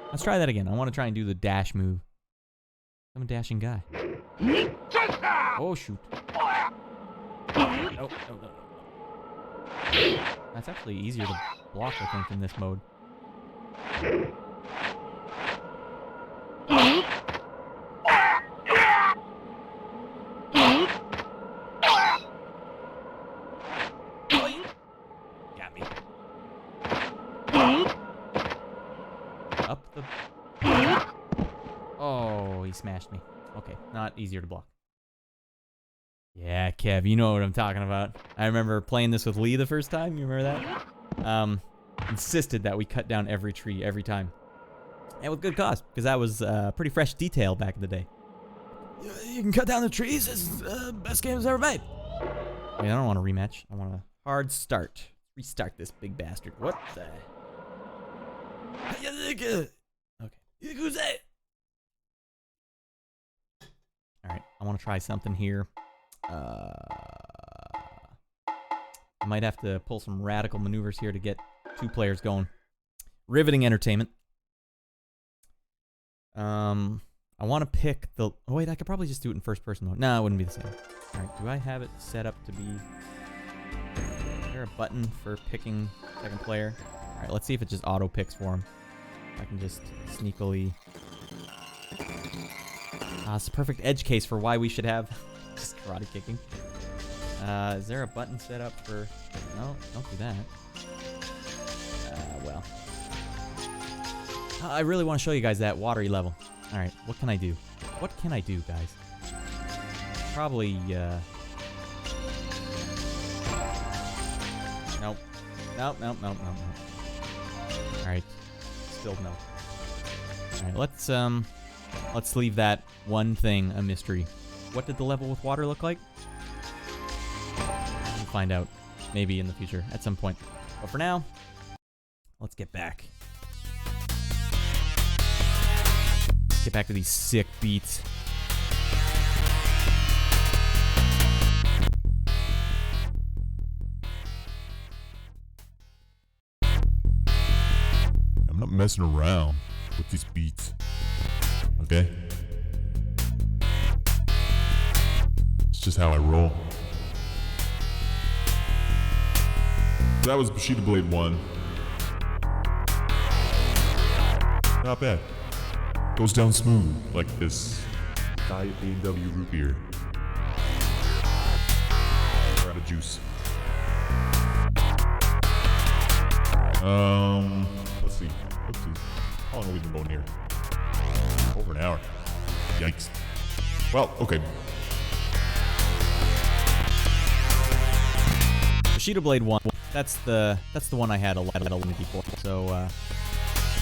Let's try that again. I want to try and do the dash move. I'm a dashing guy. Oh, shoot. No. That's actually easier to block, I think, in this mode. Got me. Up the... Oh, he smashed me. Okay, not easier to block. Yeah, Kev, you know what I'm talking about. I remember playing this with Lee the first time. You remember that? Insisted that we cut down every tree every time. And with good cause, because that was pretty fresh detail back in the day. You can cut down the trees. It's the best game ever made. Wait, I don't want a rematch. I want a hard start. Restart this big bastard. What the? Okay. Who's that? Alright, I want to try something here. I might have to pull some radical maneuvers here to get two players going. Riveting entertainment. I want to pick the... Oh, wait, I could probably just do it in first person mode. No, it wouldn't be the same. Alright, do I have it set up to be... Is there a button for picking second player? Alright, let's see if it just auto picks for him. I can just sneakily... it's a perfect edge case for why we should have just karate kicking. Is there a button set up for... No, don't do that. Well. I really want to show you guys that watery level. Alright, what can I do? What can I do, guys? Probably, Nope. Nope. Alright. Spilled milk. Alright, let's leave that one thing a mystery. What did the level with water look like? We'll find out. Maybe in the future, at some point. But for now, let's get back. Get back to these sick beats. I'm not messing around with these beats. Okay? It's just how I roll. That was Bushido Blade 1. Not bad. Goes down smooth, like this Diet A&W root beer. We're out of juice. Let's see. How long have we been going here? Over an hour. Yikes. Well, okay. Bushido Blade 1. That's the one I had a lot of before. So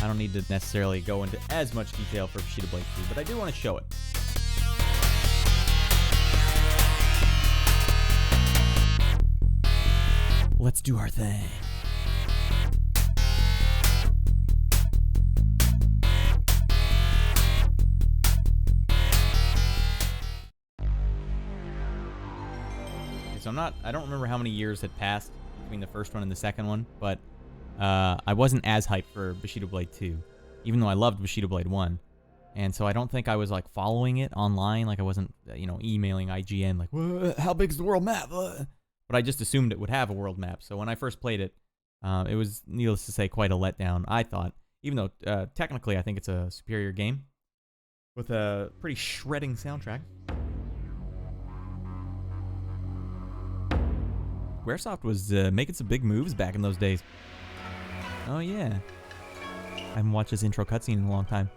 I don't need to necessarily go into as much detail for Bushido Blade 2, but I do want to show it. Let's do our thing. So I don't remember how many years had passed between the first one and the second one, but I wasn't as hyped for Bushido Blade 2, even though I loved Bushido Blade 1. And so I don't think I was like following it online, like I wasn't, emailing IGN like, how big's the world map? But I just assumed it would have a world map. So when I first played it, it was, needless to say, quite a letdown, I thought, even though technically I think it's a superior game with a pretty shredding soundtrack. Squaresoft was making some big moves back in those days. Oh yeah. I haven't watched this intro cutscene in a long time.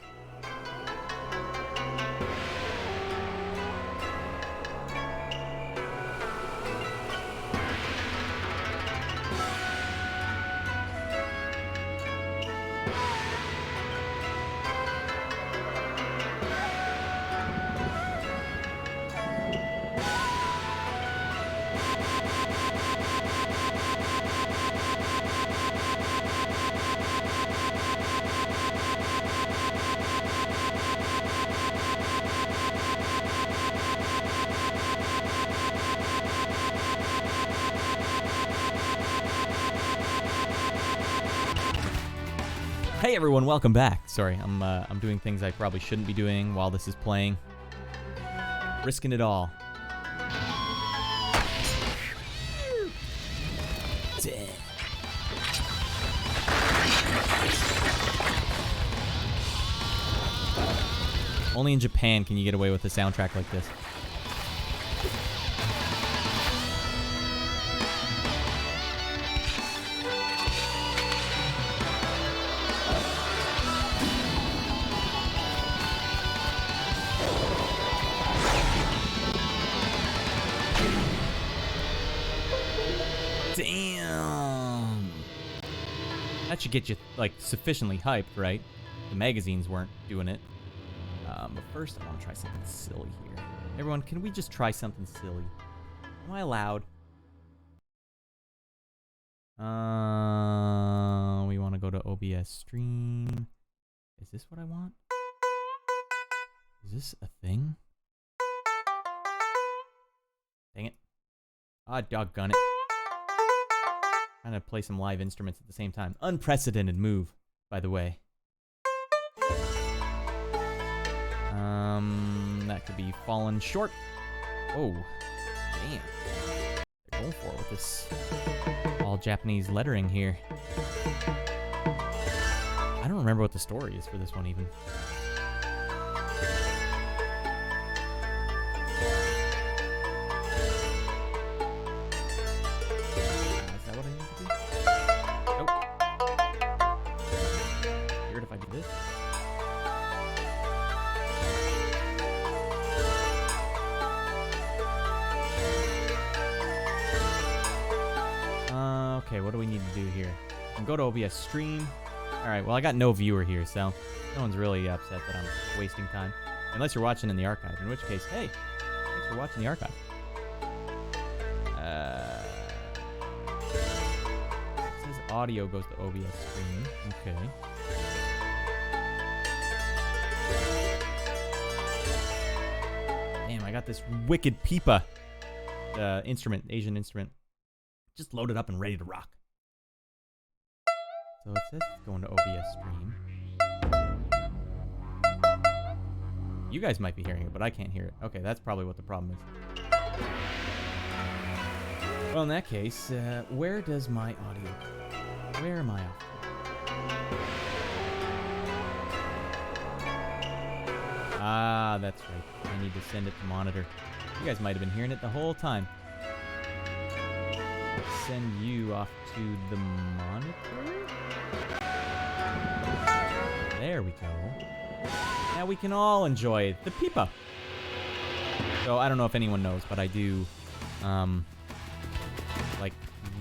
Hey everyone, welcome back. Sorry, I'm doing things I probably shouldn't be doing while this is playing. Risking it all. Only in Japan can you get away with a soundtrack like this. Damn. That should get you, like, sufficiently hyped, right? The magazines weren't doing it. But first, I want to try something silly here. Everyone, can we just try something silly? Am I allowed? We want to go to OBS stream. Is this what I want? Is this a thing? Dang it. Ah, doggone it. Trying to play some live instruments at the same time. Unprecedented move, by the way. That could be fallen short. Oh, damn. They're going for it with this all Japanese lettering here. I don't remember what the story is for this one even. Is that what I need to do? Nope. Weird if I do this. Okay, what do we need to do here? I can go to OBS stream. Alright, well I got no viewer here, so no one's really upset that I'm wasting time. Unless you're watching in the archive, in which case, hey, thanks for watching the archive. It says audio goes to OBS stream. Okay. Damn, I got this wicked pipa instrument, Asian instrument. Just loaded up and ready to rock. So it says it's going to OBS stream. You guys might be hearing it, but I can't hear it. Okay, that's probably what the problem is. Well, in that case, where does my audio go? Where am I off? Ah, that's right. I need to send it to monitor. You guys might have been hearing it the whole time. Send you off to the monitor. There we go. Now we can all enjoy the Peepa. So I don't know if anyone knows, but I do like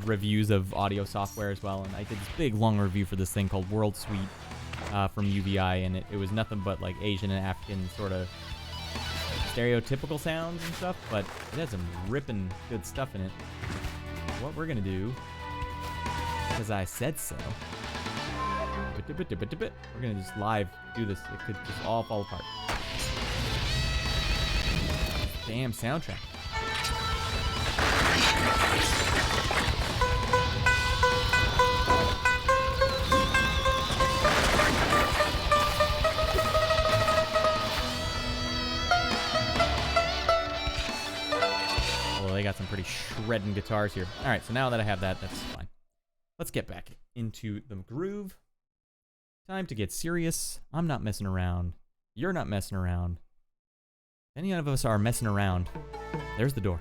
reviews of audio software as well, and I did this big long review for this thing called World Suite from UVI, and it was nothing but like Asian and African sort of stereotypical sounds and stuff, but it had some ripping good stuff in it. What we're gonna do, because I said so, we're gonna just live do this. It could just all fall apart. Damn soundtrack. Well, they got some pretty shredding guitars here. All right, so now that I have that, that's fine. Let's get back into the groove. Time to get serious. I'm not messing around. You're not messing around. If any of us are messing around, there's the door.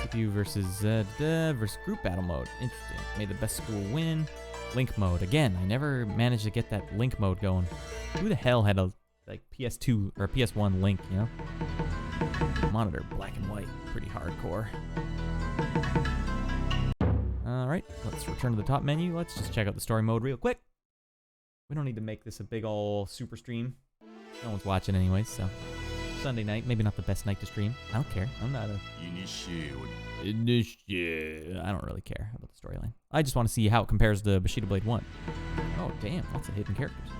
CPU versus group battle mode. Interesting. May the best school win. Link mode. Again, I never managed to get that link mode going. Who the hell had a like PS2 or PS1 link, you know? Monitor, black and white. Pretty hardcore. Alright, let's return to the top menu. Let's just check out the story mode real quick. We don't need to make this a big ol' super stream. No one's watching anyways, so. Sunday night, maybe not the best night to stream. I don't care. I'm not a... Initiate. I don't really care about the storyline. I just want to see how it compares to Bushido Blade 1. Oh, damn. Lots of hidden characters.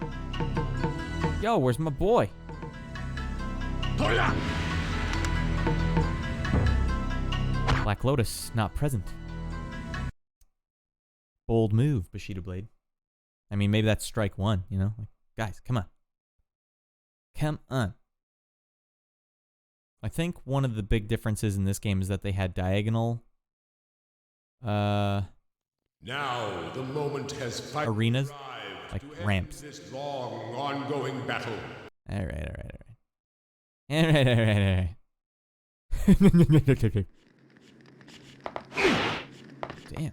Yo, where's my boy? Black Lotus, not present. Bold move, Bushido Blade. I mean, maybe that's strike one, you know? Like, guys, come on. Come on. I think one of the big differences in this game is that they had diagonal now the moment has finally arenas, arrived like to end ramps. this long ongoing battle. All right. Damn.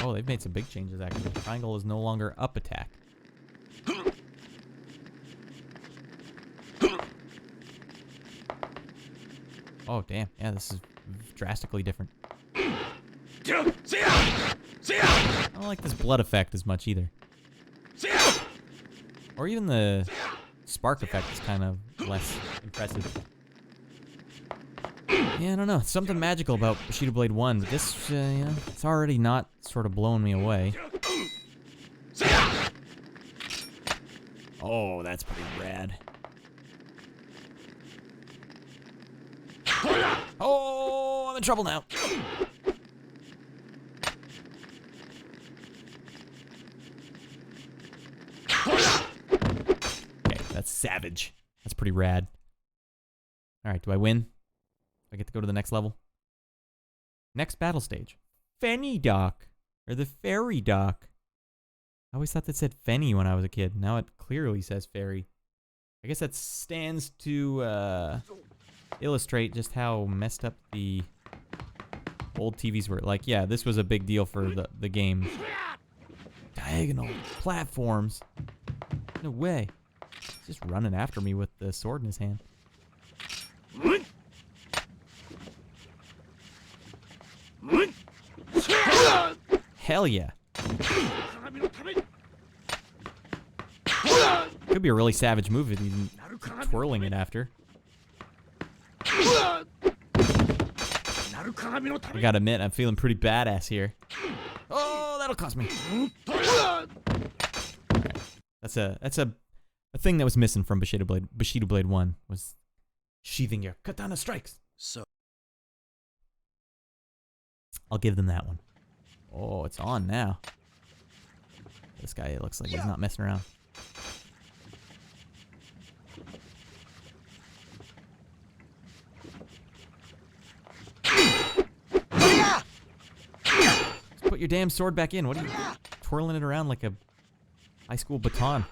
Oh, they've made some big changes, actually. Triangle is no longer up attack. Oh, damn. Yeah, this is drastically different. I don't like this blood effect as much either. Or even the spark effect is kind of less impressive. Yeah, I don't know. Something magical about Bushido Blade 1, but this, you know, it's already not sort of blowing me away. Oh, that's pretty rad. Oh, I'm in trouble now. Okay, that's savage. That's pretty rad. All right, do I win? I get to go to the next level. Next battle stage. Fenny Dock. Or the Fairy Dock. I always thought that said Fenny when I was a kid. Now it clearly says Fairy. I guess that stands to illustrate just how messed up the old TVs were. Like, yeah, this was a big deal for the game. Diagonal platforms. No way. He's just running after me with the sword in his hand. Hell yeah. Could be a really savage move if you didn't keep twirling it after. I gotta admit, I'm feeling pretty badass here. Oh, that'll cost me. Alright. That's a thing that was missing from Bushido Blade 1 was sheathing your katana strikes. So I'll give them that one. Oh, it's on now. This guy looks like he's not messing around. your damn sword back in. What are you twirling it around like a high school baton?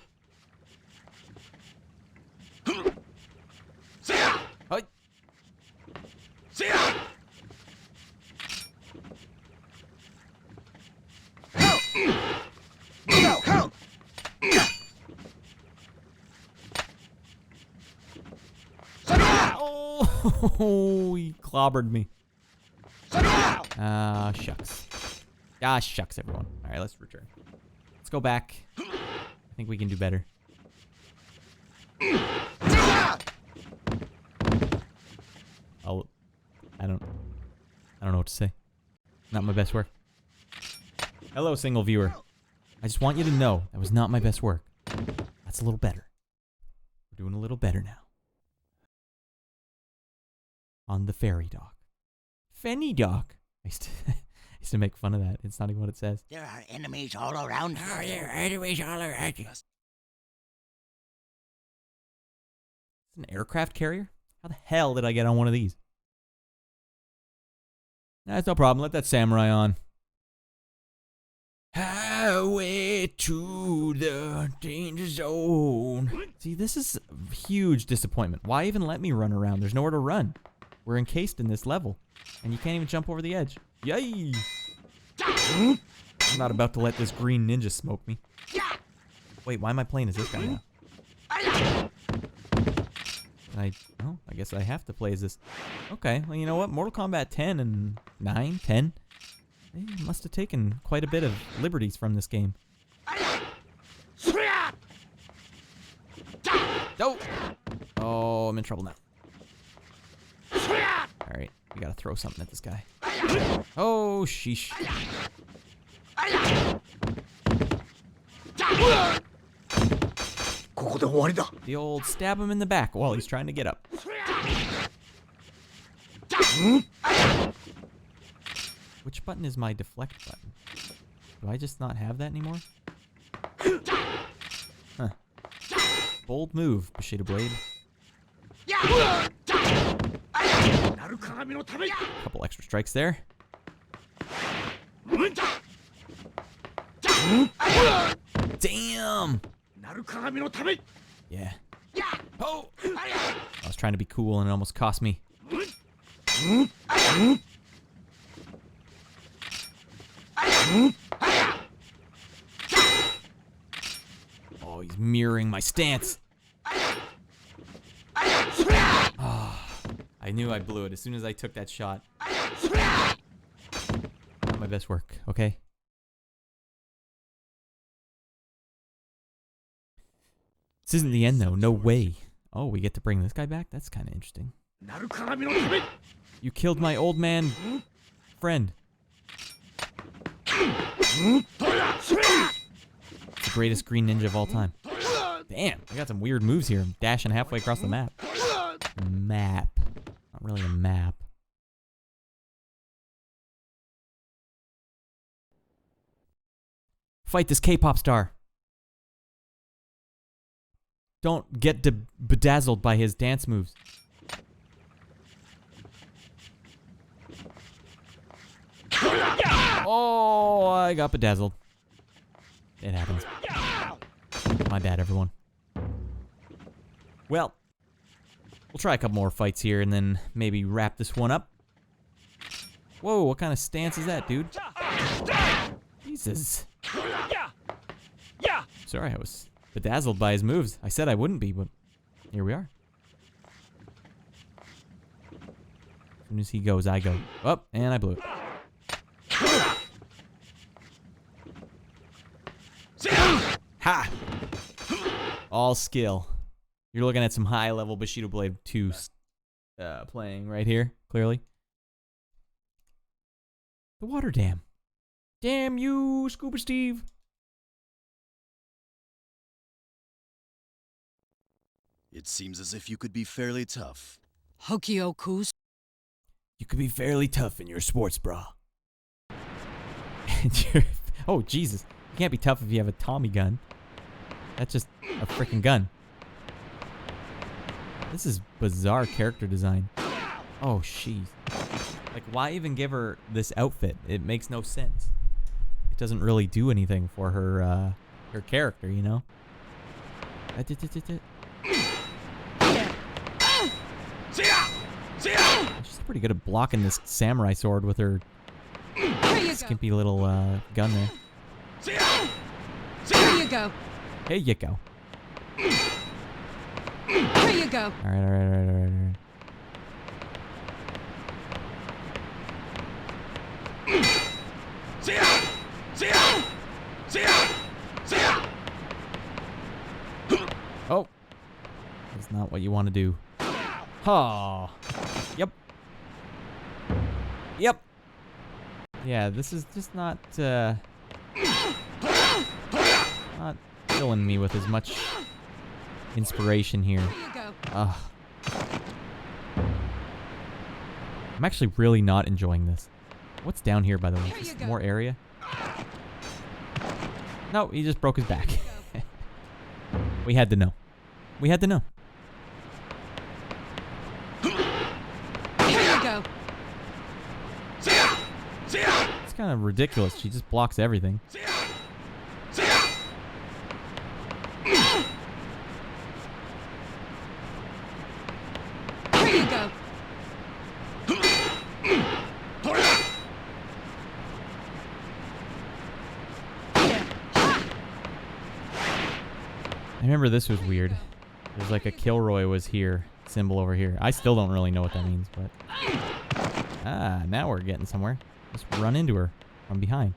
Hi. Oh, he clobbered me. Ah, shucks. Ah, shucks, everyone. All right, let's return. Let's go back. I think we can do better. I don't know what to say. Not my best work. Hello, single viewer. I just want you to know that was not my best work. That's a little better. We're doing a little better now. On the ferry dock. Fenny dock. I used to make fun of that. It's not even what it says. There are enemies all around. Oh, there are enemies all around you. It's an aircraft carrier? How the hell did I get on one of these? That's no problem. Let that samurai on. Highway to the danger zone. See, this is a huge disappointment. Why even let me run around? There's nowhere to run. We're encased in this level, and you can't even jump over the edge. Yay! I'm not about to let this green ninja smoke me. Wait, why am I playing as this guy now? Oh, I guess I have to play as this. Okay, well, you know what? Mortal Kombat 10 and 9, 10. They must have taken quite a bit of liberties from this game. No! Oh, I'm in trouble now. Alright, we gotta throw something at this guy. Oh, sheesh. The old stab him in the back while he's trying to get up. Which button is my deflect button? Do I just not have that anymore? Huh. Bold move, Bushido Blade. Couple extra strikes there. Damn! Yeah. Oh! I was trying to be cool and it almost cost me. Oh, he's mirroring my stance. Oh, I knew I blew it as soon as I took that shot. Not my best work, okay? This isn't the end, though. No way. Oh, we get to bring this guy back? That's kind of interesting. You killed my old man friend. The greatest green ninja of all time. Damn, I got some weird moves here. I'm dashing halfway across the map. Map. Not really a map. Fight this K-pop star. Don't get bedazzled by his dance moves. Oh, I got bedazzled. It happens. My bad, everyone. Well, we'll try a couple more fights here and then maybe wrap this one up. Whoa, what kind of stance is that, dude? Jesus. Sorry, I was bedazzled by his moves. I said I wouldn't be, but here we are. As soon as he goes, I go. Oh, and I blew it. Ha! All skill. You're looking at some high-level Bushido Blade 2 playing right here, clearly. The water dam. Damn you, Scuba Steve. It seems as if you could be fairly tough. Hokyokus. You could be fairly tough in your sports bra. Oh, Jesus. You can't be tough if you have a Tommy gun. That's just a freaking gun. This is bizarre character design. Oh, jeez. Like, why even give her this outfit? It makes no sense. doesn't really do anything for her her character, you know? She's pretty good at blocking this samurai sword with her skimpy little gun there. Here you go. Here you go. Here you go. Alright. Oh. That's not what you want to do. Oh. Yep. Yeah, this is just not filling me with as much inspiration here. Here you go. Ugh. I'm actually really not enjoying this. What's down here, by the way? Here you Just go. more area? No, he just broke his back. We had to know. Here you go. It's kind of ridiculous. She just blocks everything. Here you go. I remember this was weird. There's like a Kilroy was here symbol over here. I still don't really know what that means, but... Ah, now we're getting somewhere. Just run into her from behind.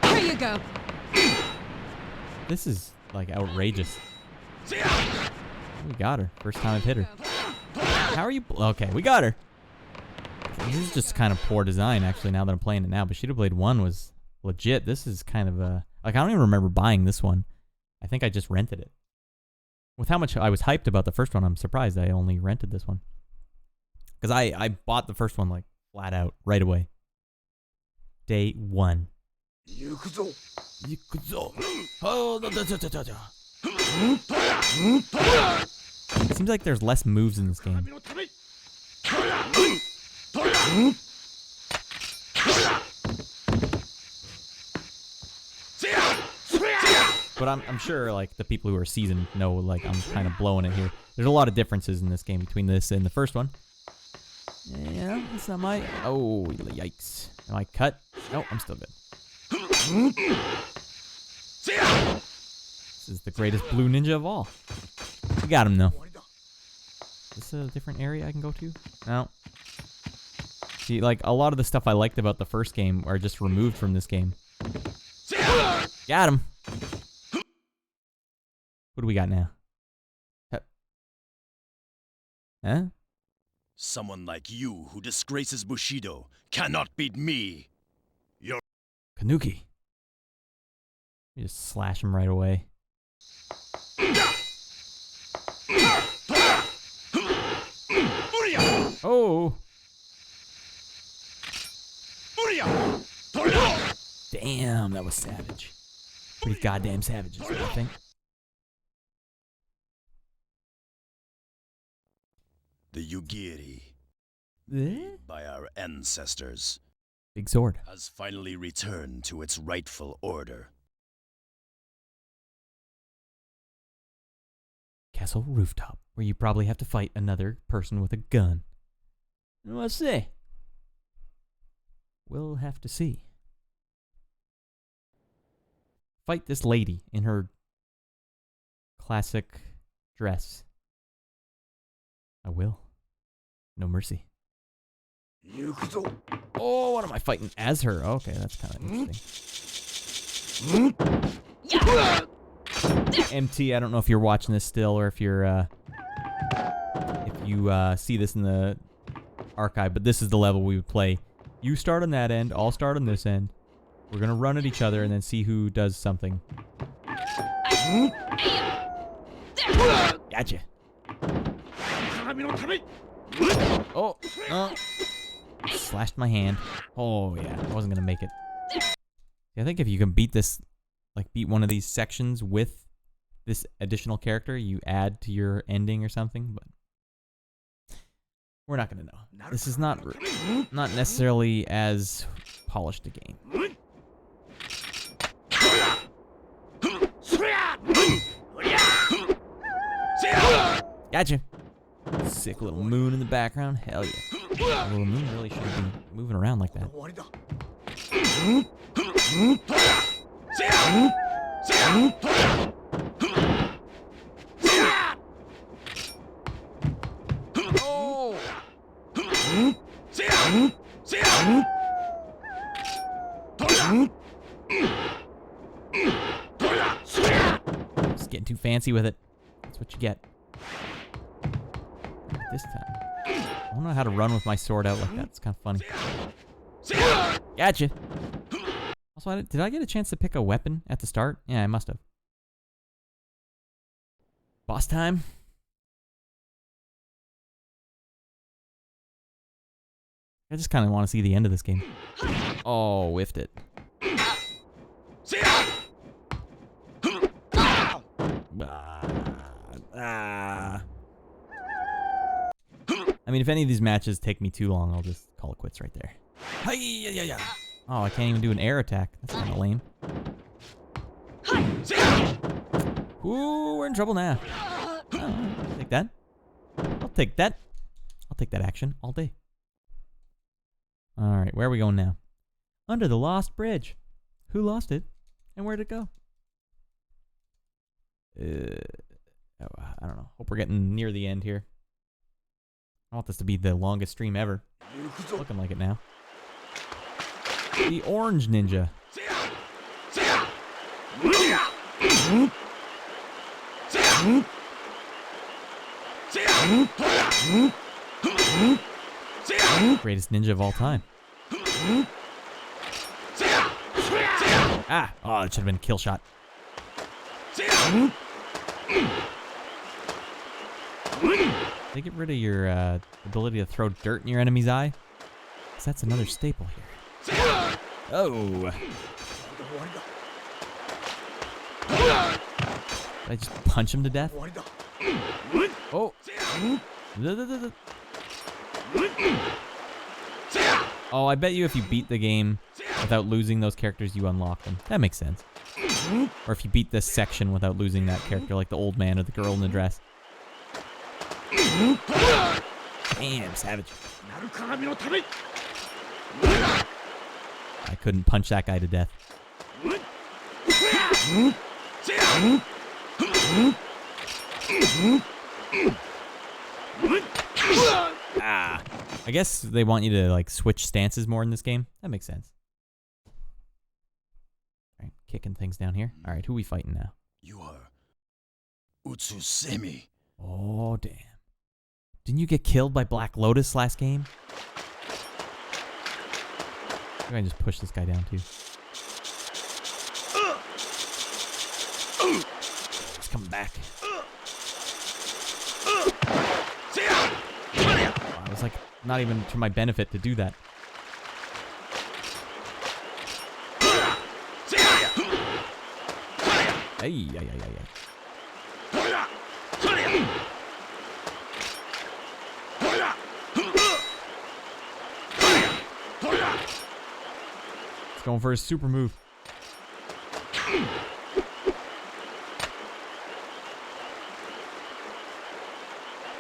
Here you go. This is like outrageous. We got her. First time I've hit her. How are you? Okay, we got her. This is just kind of poor design, actually, now that I'm playing it now. Bushido Blade 1 was legit. This is kind of a... Like, I don't even remember buying this one. I think I just rented it. With how much I was hyped about the first one, I'm surprised I only rented this one. Because I bought the first one, like, flat out, right away. Day 1. Seems like there's less moves in this game. But I'm sure, like, the people who are seasoned know, like, I'm kind of blowing it here. There's a lot of differences in this game between this and the first one. Yeah, that's not my... Oh, yikes. Am I cut? No, I'm still good. This is the greatest blue ninja of all. We got him, though. Is this a different area I can go to? No. See, like, a lot of the stuff I liked about the first game are just removed from this game. Got him. What do we got now? Huh? Someone like you who disgraces Bushido cannot beat me. Kanuki. You just slash him right away. Oh! Damn, that was savage. Pretty goddamn savages, I think. The Yugiri, Eh? by our ancestors, Big sword. has finally returned to its rightful order. Castle rooftop, where you probably have to fight another person with a gun. Let's see. We'll have to see. Fight this lady in her classic dress. I will. No mercy. Oh, what am I fighting as her? Okay, that's kind of interesting. MT, I don't know if you're watching this still or if you're see this in the archive, but this is the level we would play. You start on that end, I'll start on this end. We're gonna run at each other and then see who does something. Gotcha. Oh, slashed my hand. Oh yeah, I wasn't gonna make it. I think if you can beat this, like beat one of these sections with this additional character, you add to your ending or something, but We're not gonna know. This is not necessarily as polished a game. Gotcha. Sick little moon in the background. Hell yeah. The little moon really shouldn't be moving around like that. Just getting too fancy with it. That's what you get. This time. I don't know how to run with my sword out like that. It's kind of funny. Gotcha. Also, did I get a chance to pick a weapon at the start? Yeah, I must have. Boss time. I just kind of want to see the end of this game. Oh, whiffed it. I mean, if any of these matches take me too long, I'll just call it quits right there. Hi-ya-ya-ya. Oh, I can't even do an air attack. That's kind of lame. Ooh, we're in trouble now. Oh, I'll take that. I'll take that. I'll take that action all day. All right, where are we going now? Under the Lost Bridge. Who lost it? And where'd it go? I don't know. Hope we're getting near the end here. I want this to be the longest stream ever. It's looking like it now. The Orange Ninja. Greatest ninja of all time. Ah! Oh, it should have been a kill shot. They get rid of your ability to throw dirt in your enemy's eye? 'Cause that's another staple here. Oh! Did I just punch him to death? Oh! Oh, I bet you if you beat the game without losing those characters, you unlock them. That makes sense. Or if you beat this section without losing that character, like the old man or the girl in the dress. Damn, savage. I couldn't punch that guy to death. Ah. I guess they want you to like switch stances more in this game. That makes sense. Alright, kicking things down here. Alright, who are we fighting now? You are Utsusemi. Oh, damn. Didn't you get killed by Black Lotus last game? Maybe I can just push this guy down too. He's coming back. Wow, it was like not even to my benefit to do that. Hey, ay, ay, ay, ay. He's going for his super move.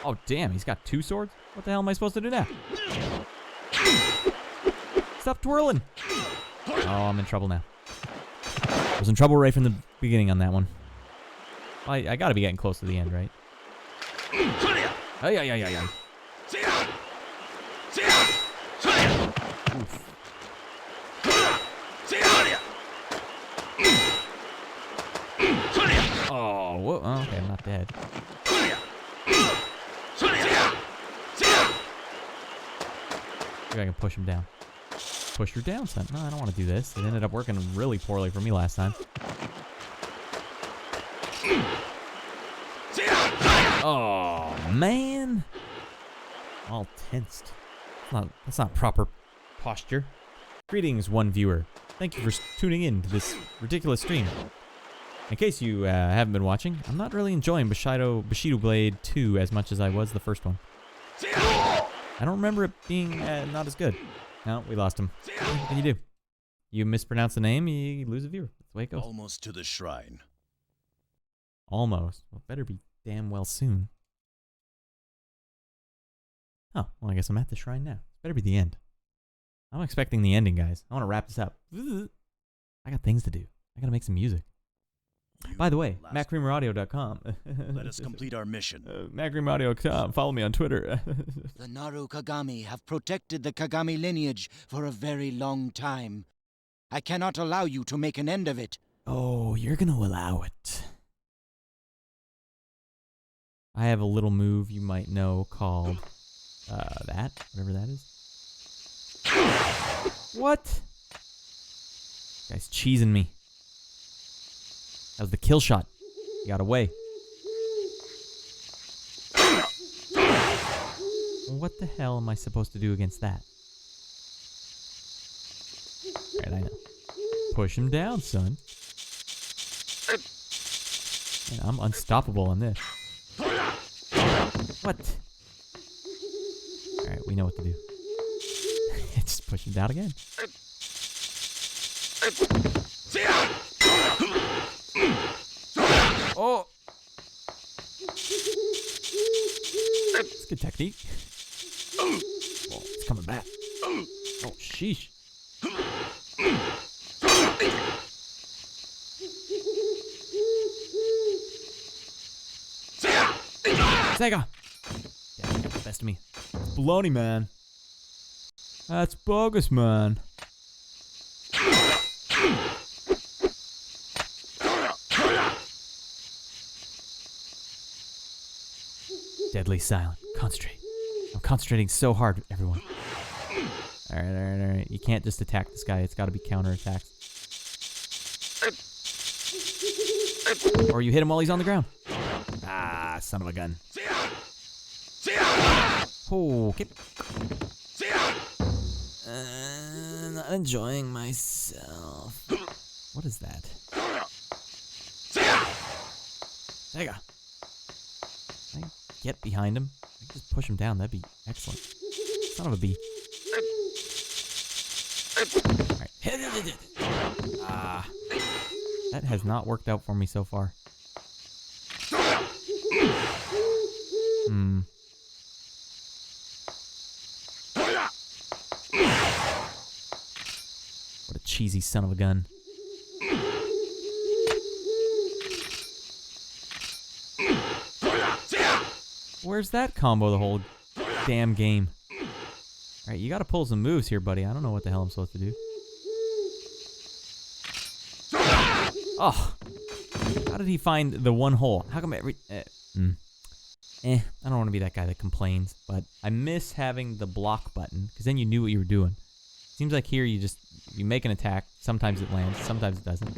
Oh, damn, he's got two swords? What the hell am I supposed to do now? Stop twirling! Oh, I'm in trouble now. I was in trouble right from the beginning on that one. I gotta be getting close to the end, right? Ay, ay, ay, ay, ay. Oof. Oh, whoa. Oh, okay, I'm not dead. Maybe I can push him down. Push her down, son. No, I don't want to do this. It ended up working really poorly for me last time. Oh, man. All tensed. That's not proper posture. Greetings, one viewer. Thank you for tuning in to this ridiculous stream. In case you haven't been watching, I'm not really enjoying Bushido Blade 2 as much as I was the first one. I don't remember it being not as good. No, we lost him. What can you do? You mispronounce the name, you lose a viewer. That's the way it goes. Almost to the shrine. Almost. Well, better be damn well soon. Oh, well, I guess I'm at the shrine now. It better be the end. I'm expecting the ending, guys. I want to wrap this up. I got things to do. I got to make some music. By the way, MattCreamerAudio.com. Let us complete our mission. MattCreamerAudio.com. Follow me on Twitter. The Naru Kagami have protected the Kagami lineage for a very long time. I cannot allow you to make an end of it. Oh, you're going to allow it. I have a little move you might know called that, whatever that is. What? This guy's cheesing me. That was the kill shot. He got away. What the hell am I supposed to do against that? Alright, I know. Push him down, son. Man, I'm unstoppable on this. What? Alright, we know what to do. Just push him down again. Oh! It's good technique. Oh, it's coming back. Oh, sheesh. Sega! Yeah, you got the best of me. Baloney, man. That's bogus, man. Deadly silent. Concentrate. I'm concentrating so hard, everyone. Alright. You can't just attack this guy. It's got to be counterattacks. Or you hit him while he's on the ground. Ah, son of a gun. Oh, okay. Not enjoying myself. What is that? Sega. Can I get behind him? I can just push him down. That'd be excellent. Son of a bee. Alright. Ah. That has not worked out for me so far. What a cheesy son of a gun. Where's that combo the whole damn game? Alright, you gotta pull some moves here, buddy. I don't know what the hell I'm supposed to do. Oh! How did he find the one hole? How come every... I don't want to be that guy that complains, but I miss having the block button, because then you knew what you were doing. Seems like here you make an attack, sometimes it lands, sometimes it doesn't.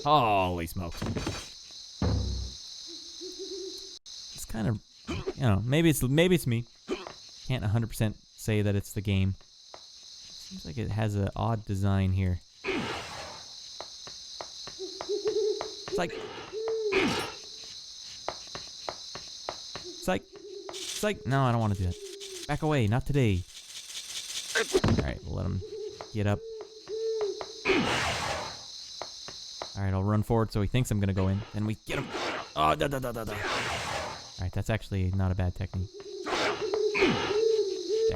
Holy smokes. It's kind of, maybe it's me. Can't 100% say that it's the game. Seems like it has an odd design here. It's like, no, I don't want to do that. Back away, not today. Alright, we'll let him get up. Alright, I'll run forward so he thinks I'm going to go in. Then we get him. Oh, da. Alright, that's actually not a bad technique.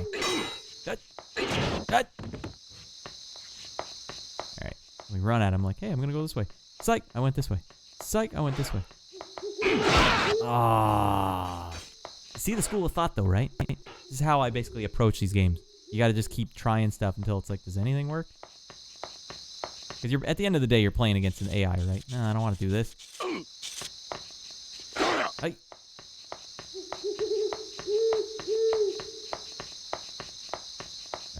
Okay. Cut. Alright, we run at him like, hey, I'm going to go this way. Psych, I went this way. Psych, I went this way. Ah. See the school of thought, though, right? This is how I basically approach these games. You got to just keep trying stuff until it's like, does anything work? Because you're at the end of the day, you're playing against an AI, right? No, I don't want to do this. Hey.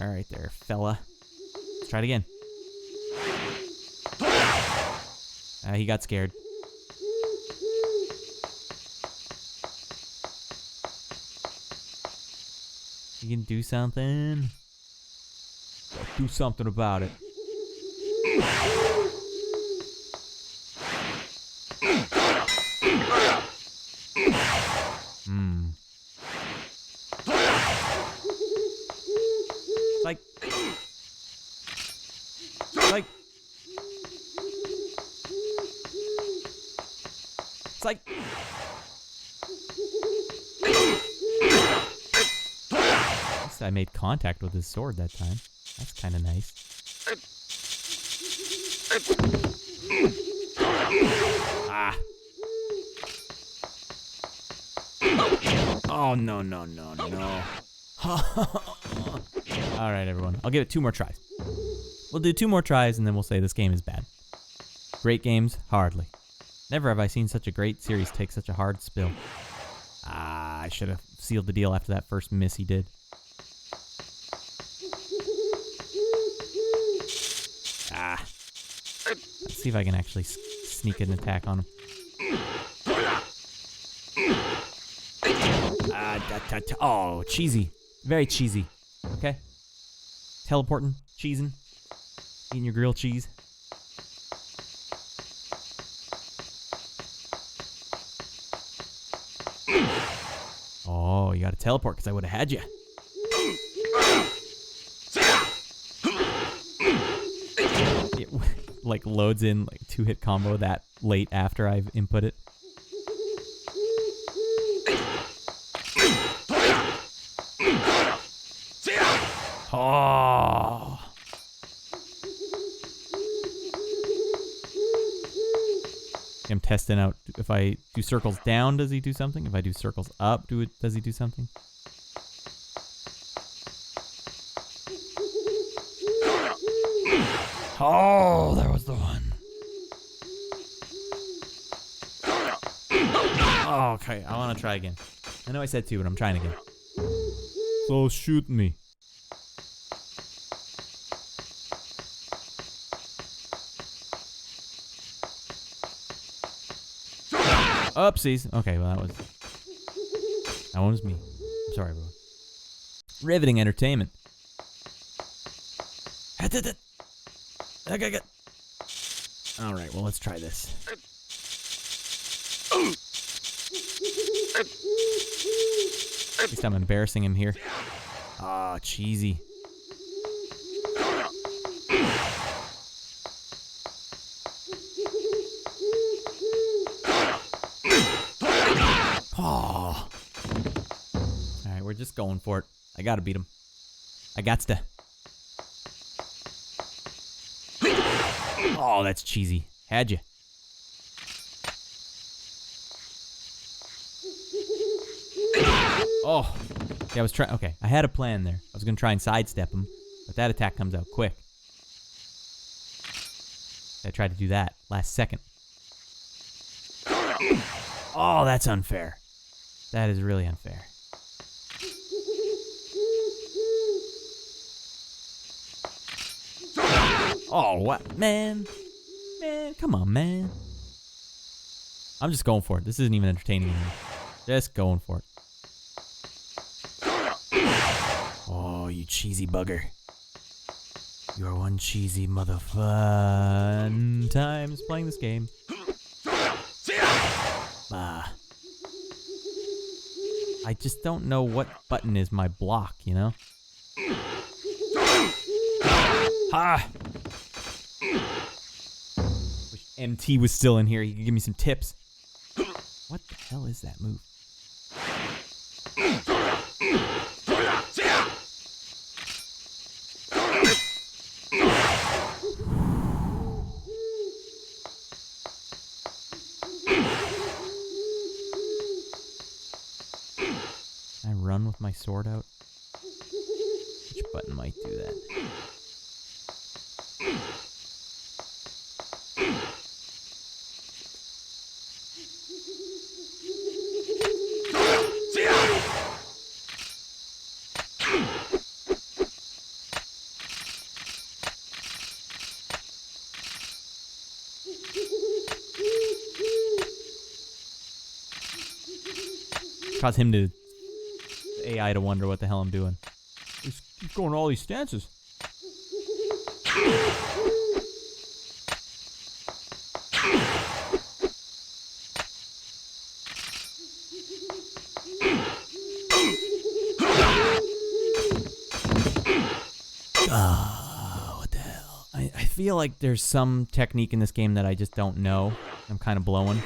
All right, there, fella. Let's try it again. He got scared. You can do something. Do something about it. Like. Like. It's like. At least I made contact with his sword that time. That's kind of nice. Ah. Oh, no, no, no, no. Alright, everyone. I'll give it 2 more tries. We'll do 2 more tries, and then we'll say this game is bad. Great games? Hardly. Never have I seen such a great series take such a hard spill. Ah, I should have sealed the deal after that first miss he did. Ah. Let's see if I can actually sneak an attack on him. Oh, cheesy. Very cheesy. Okay? Teleporting, cheesing, eating your grilled cheese. Oh, you gotta teleport because I would have had you. It like loads in like 2-hit combo that late after I've input it. Oh. I'm testing out if I do circles down, does he do something? If I do circles up, does he do something? Oh, there was the one. Oh, okay, I want to try again. I know I said 2, but I'm trying again. So shoot me. Oopsies. Okay, well that one was me. I'm sorry, everyone. Riveting entertainment. All right, well let's try this. At least I'm embarrassing him here. Ah, cheesy. Oh. Alright, we're just going for it. I gotta beat him. I gots to. Oh, that's cheesy. Had you. Oh. Yeah, I was trying. Okay, I had a plan there. I was gonna try and sidestep him, but that attack comes out quick. I tried to do that last second. Oh, that's unfair. That is really unfair. Oh, what? Man, come on, man. I'm just going for it. This isn't even entertaining anymore. Just going for it. Oh, you cheesy bugger. You are one cheesy mother fun times playing this game. I just don't know what button is my block, you know? Ha! Wish MT was still in here. He could give me some tips. What the hell is that move? Can I run with my sword out? Which button might do that? Cause him to AI to wonder what the hell I'm doing. Just keep going all these stances. What the hell? I feel like there's some technique in this game that I just don't know. I'm kind of blowing.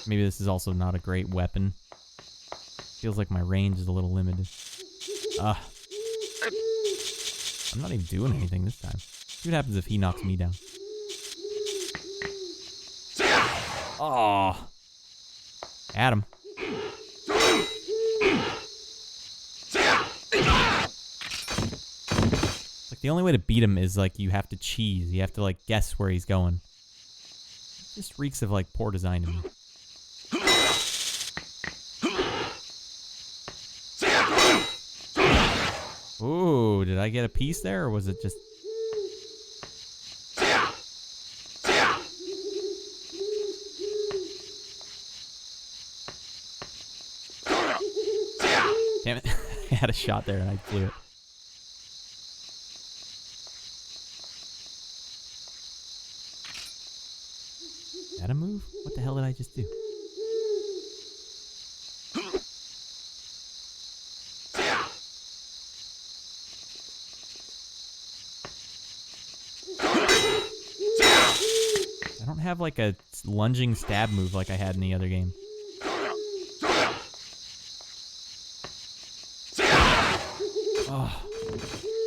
Maybe this is also not a great weapon. Feels like my range is a little limited. I'm not even doing anything this time. See what happens if he knocks me down. Oh. Adam. Like the only way to beat him is like you have to cheese. You have to like guess where he's going. This reeks of like poor design to me. Ooh, did I get a piece there or was it just... Damn it. I had a shot there and I blew it. Is that a move? What the hell did I just do? I don't have like a lunging stab move like I had in the other game. Oh,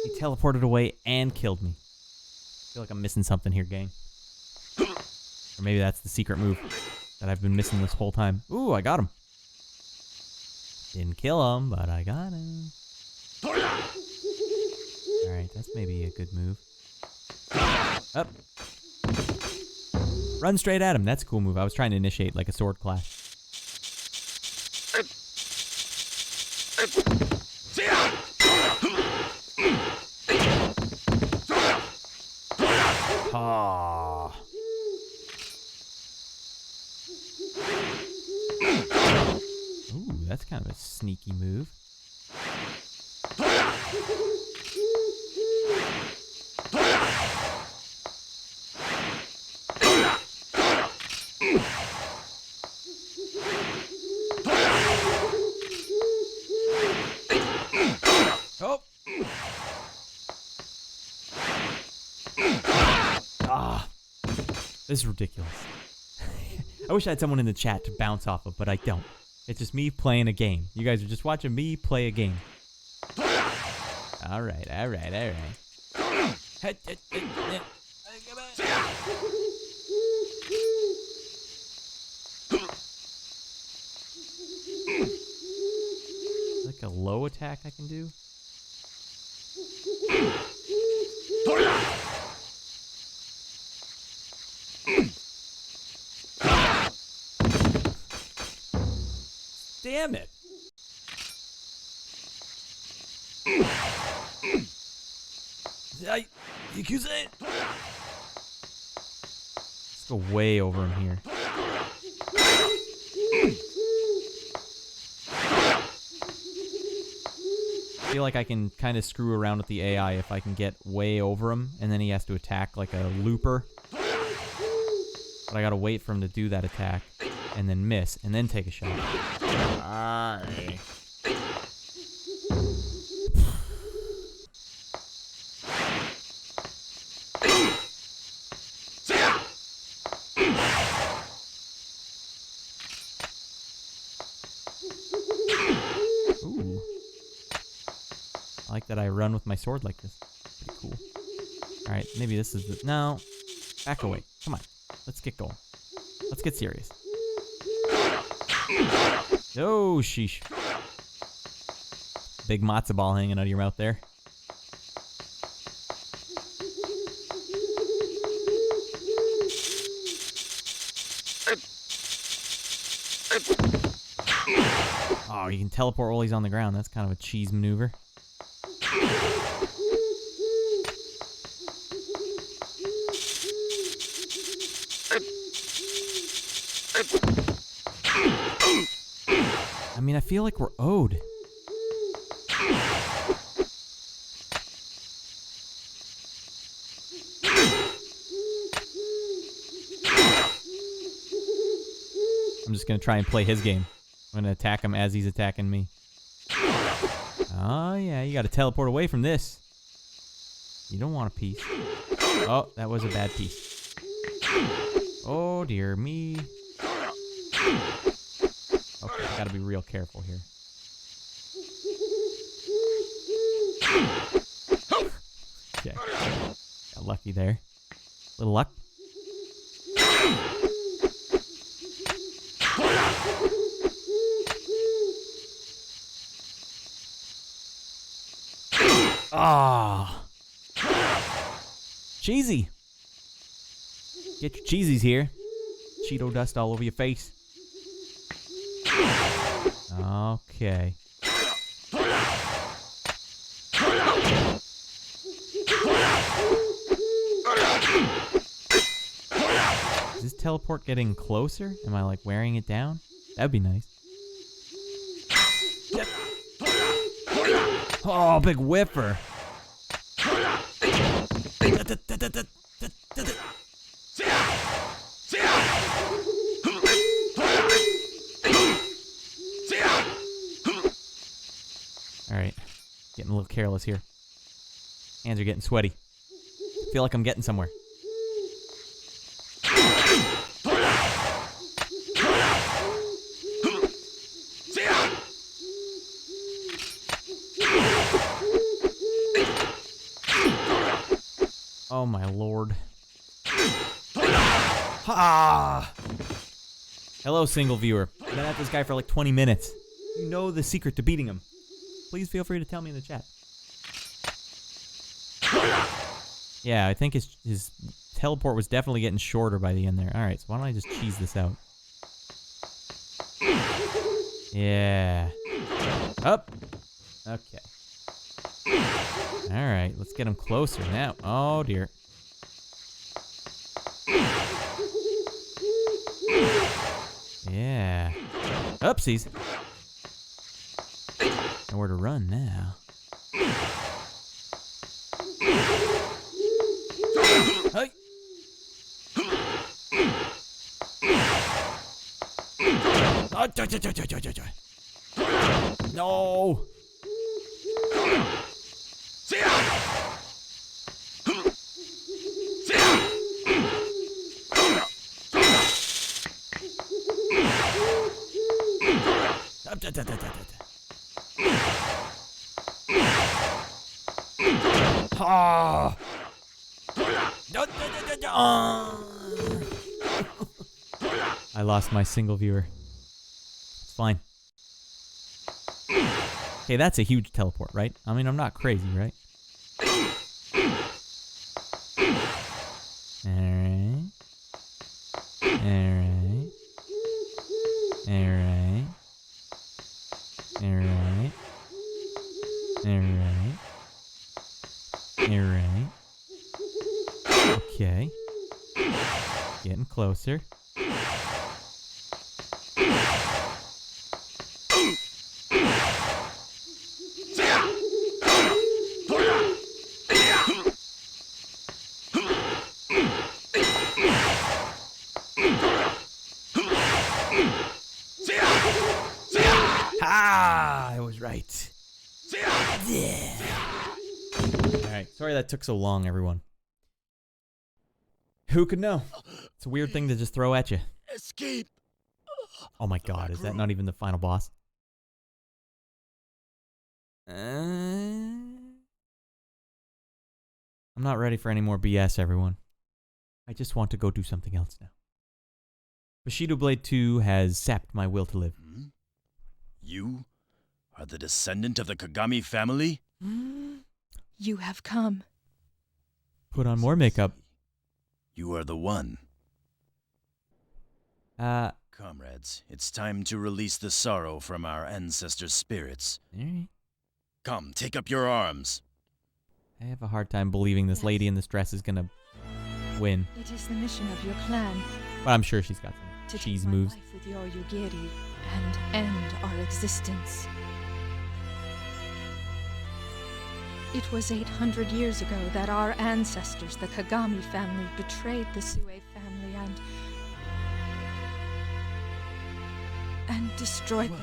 he teleported away and killed me. I feel like I'm missing something here, gang. Or maybe that's the secret move that I've been missing this whole time. Ooh, I got him. Didn't kill him, but I got him. Alright, that's maybe a good move. Up. Run straight at him. That's a cool move. I was trying to initiate like a sword clash. Ah. Ooh, that's kind of a sneaky move. Oh. Ah. This is ridiculous. I wish I had someone in the chat to bounce off of, but I don't. It's just me playing a game. You guys are just watching me play a game. Alright, alright, alright. Like a low attack I can do? Damn it. Let's go way over him here. I feel like I can kind of screw around with the AI if I can get way over him, and then he has to attack like a looper. But I gotta wait for him to do that attack, and then miss, and then take a shot. Alright. Ooh. I like that I run with my sword like this. Pretty cool. Alright, maybe this is the... No. Back away. Come on. Let's get going. Let's get serious. Oh, sheesh. Big matzo ball hanging out of your mouth there. Oh, you can teleport while he's on the ground. That's kind of a cheese maneuver. I mean, I feel like we're owed. I'm just gonna try and play his game. I'm gonna attack him as he's attacking me. Oh, yeah, you gotta teleport away from this. You don't want a piece. Oh, that was a bad piece. Oh, dear me. Okay, I gotta be real careful here. Okay. Got lucky there. Little luck. Ah. Cheesy. Get your cheesies here. Cheeto dust all over your face. Okay. Is this teleport getting closer? Am I like wearing it down? That'd be nice. Oh, big whiffer. Alright. Getting a little careless here. Hands are getting sweaty. I feel like I'm getting somewhere. Oh my lord. Ha! Hello, single viewer. I've been at this guy for like 20 minutes. You know the secret to beating him. Please feel free to tell me in the chat. Yeah, I think his teleport was definitely getting shorter by the end there. Alright, so why don't I just cheese this out? Yeah. Up. Okay. Alright, let's get him closer now. Oh, dear. Yeah. Oopsies. Nowhere to run now. Hey. No. Ah. I lost my single viewer. It's fine. Okay, that's a huge teleport, right? I mean, I'm not crazy, right? Alright. Alright. Alright. Alright. Alright. Alright. Okay. Getting closer. Ah, I was right. Yeah. Alright, sorry that took so long, everyone. Who could know? It's a weird thing to just throw at you. Escape! Oh my god, is that not even the final boss? I'm not ready for any more BS, everyone. I just want to go do something else now. Bushido Blade 2 has sapped my will to live. Hmm? You are the descendant of the Kagami family? You have come. Put on more makeup. You are the one. Comrades, it's time to release the sorrow from our ancestors' spirits. Alright. Come, take up your arms. I have a hard time believing this lady in this dress is gonna win. It is the mission of your clan But I'm sure she's got to some cheese take my moves. life with your Yugiri and end our existence. It was 800 years ago that our ancestors, the Kagami family, betrayed the Sue family and destroyed them.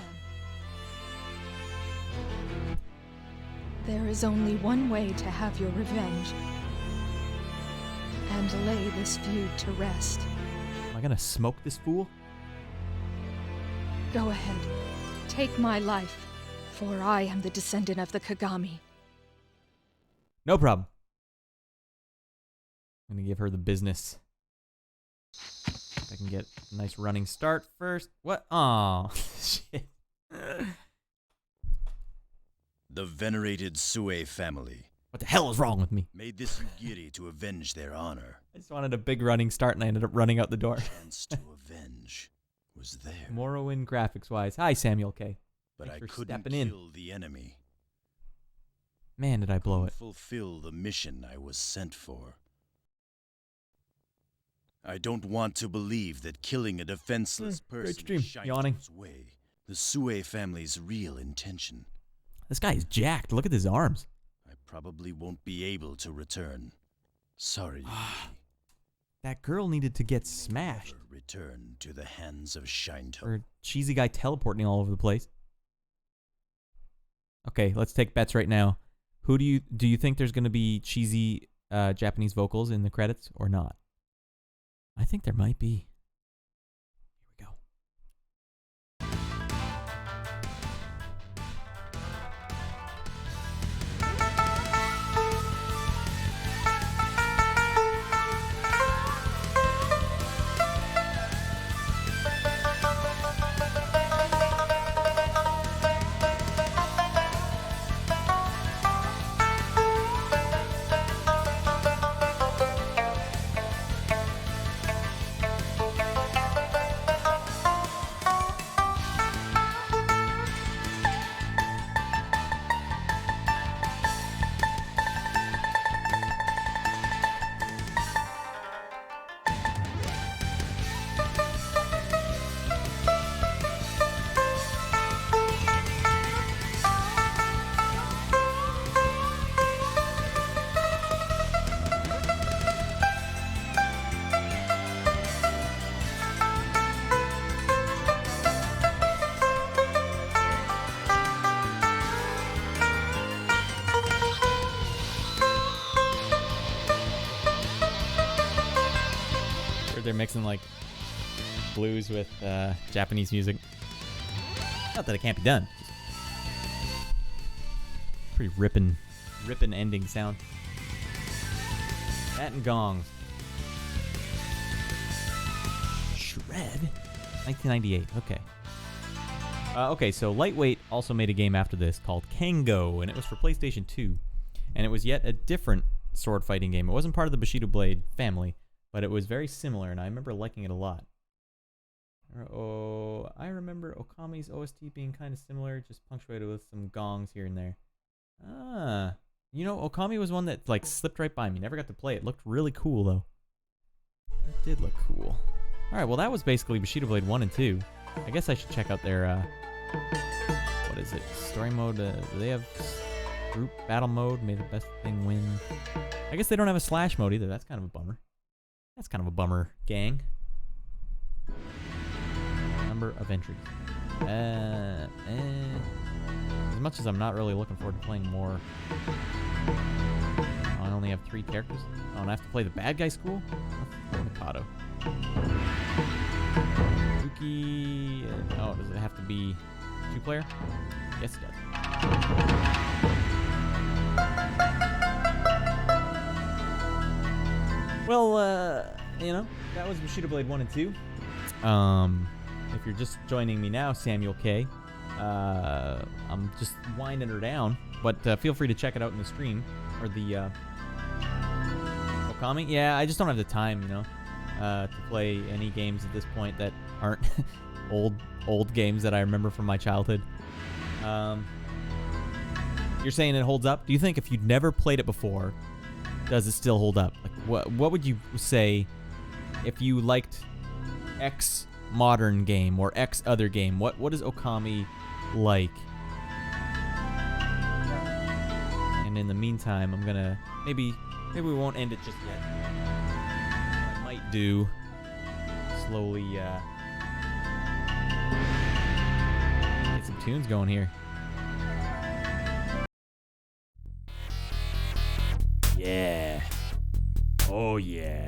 There is only one way to have your revenge. And lay this feud to rest. Am I gonna smoke this fool? Go ahead. Take my life, for I am the descendant of the Kagami. No problem. I'm gonna give her the business. If I can get a nice running start first. What? Oh, shit. The venerated Sue family What the hell is wrong with me? made this Yugiri to avenge their honor. I just wanted a big running start and I ended up running out the door. Chance to avenge was there, Morrowind graphics-wise. Hi, Samuel K. but Thanks I for couldn't stepping in. kill the enemy. Man, did I blow it. Fulfill the mission I was sent for. I don't want to believe that killing a defenseless great person stream. is Yawning. Shaito's way, the Sue family's real intention. This guy is jacked. Look at his arms. I probably won't be able to return. Sorry, Yugiri. That girl needed to get smashed. Never return to the hands of Shinto. Or cheesy guy teleporting all over the place. Okay, let's take bets right now. Who do you think there's going to be cheesy Japanese vocals in the credits or not? I think there might be. Here we go. They're mixing like blues with Japanese music. Not that it can't be done. Pretty rippin' ending sound. That and gongs. Shred? 1998. Okay. Okay, so Lightweight also made a game after this called Kango, and it was for PlayStation 2. And it was yet a different sword fighting game. It wasn't part of the Bushido Blade family, but it was very similar, and I remember liking it a lot. Oh, I remember Okami's OST being kind of similar, just punctuated with some gongs here and there. Ah, you know, Okami was one that like slipped right by me. Never got to play it. Looked really cool though. It did look cool. All right, well that was basically Bushido Blade 1 and 2. I guess I should check out their what is it? Story mode. Do they have group battle mode? May the best thing win. I guess they don't have a slash mode either. That's kind of a bummer. That's kind of a bummer, gang. Number of entries. As much as I'm not really looking forward to playing more. Oh, I only have 3 characters. Oh, and I have to play the bad guy school? That's Mikado. Yuki. Oh, does it have to be 2-player? Yes, it does. Well, you know, that was Bushido Blade 1 and 2. If you're just joining me now, Samuel K, I'm just winding her down, but feel free to check it out in the stream, or the Okami. Yeah, I just don't have the time, you know, to play any games at this point that aren't old games that I remember from my childhood. You're saying it holds up? Do you think if you'd never played it before, does it still hold up? Like, what would you say if you liked X modern game or X other game? What is Okami like? And in the meantime, I'm gonna maybe we won't end it just yet. I might do slowly get some tunes going here. Yeah. Oh, yeah.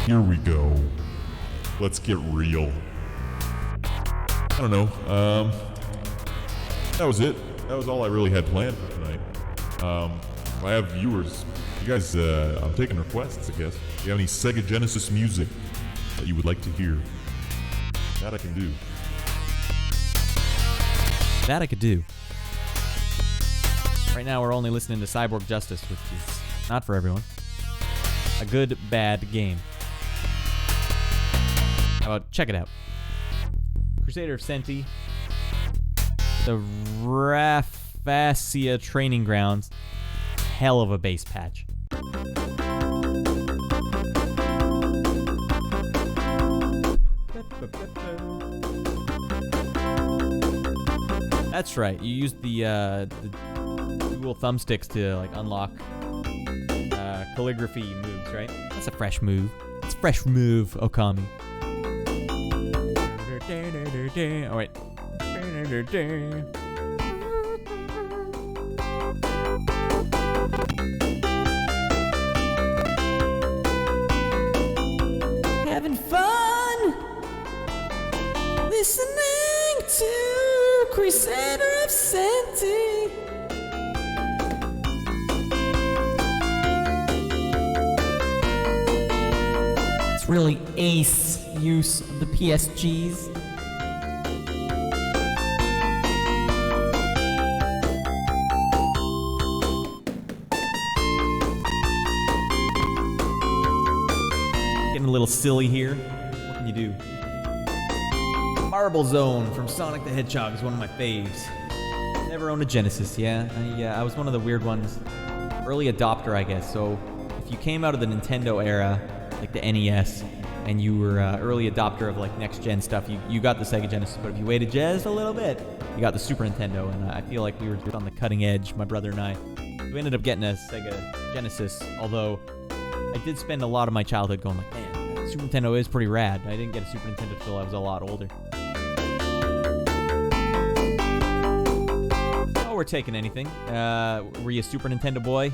Here we go. Let's get real. I don't know. That was it. That was all I really had planned for tonight. If I have viewers, you guys, I'm taking requests, I guess. If you have any Sega Genesis music that you would like to hear, that I can do. That I could do. Right now, we're only listening to Cyborg Justice, which is not for everyone. A good, bad game. How about, check it out. Crusader of Senti. The Rafasia Training Grounds. Hell of a bass patch. That's right. You use the dual thumbsticks to like unlock calligraphy moves, right? That's a fresh move. It's a fresh move, Okami. Oh wait. Having fun listening to Crusader of Senti. It's really ace use of the PSGs. Getting a little silly here. What can you do? Marble Zone from Sonic the Hedgehog is one of my faves. Never owned a Genesis, yeah. I was one of the weird ones. Early adopter, I guess. So if you came out of the Nintendo era, like the NES, and you were early adopter of like next-gen stuff, you got the Sega Genesis. But if you waited just a little bit, you got the Super Nintendo. And I feel like we were just on the cutting edge, my brother and I. We ended up getting a Sega Genesis, although I did spend a lot of my childhood going like, man, Super Nintendo is pretty rad. I didn't get a Super Nintendo until I was a lot older. Oh, we're taking anything. Were you a Super Nintendo boy?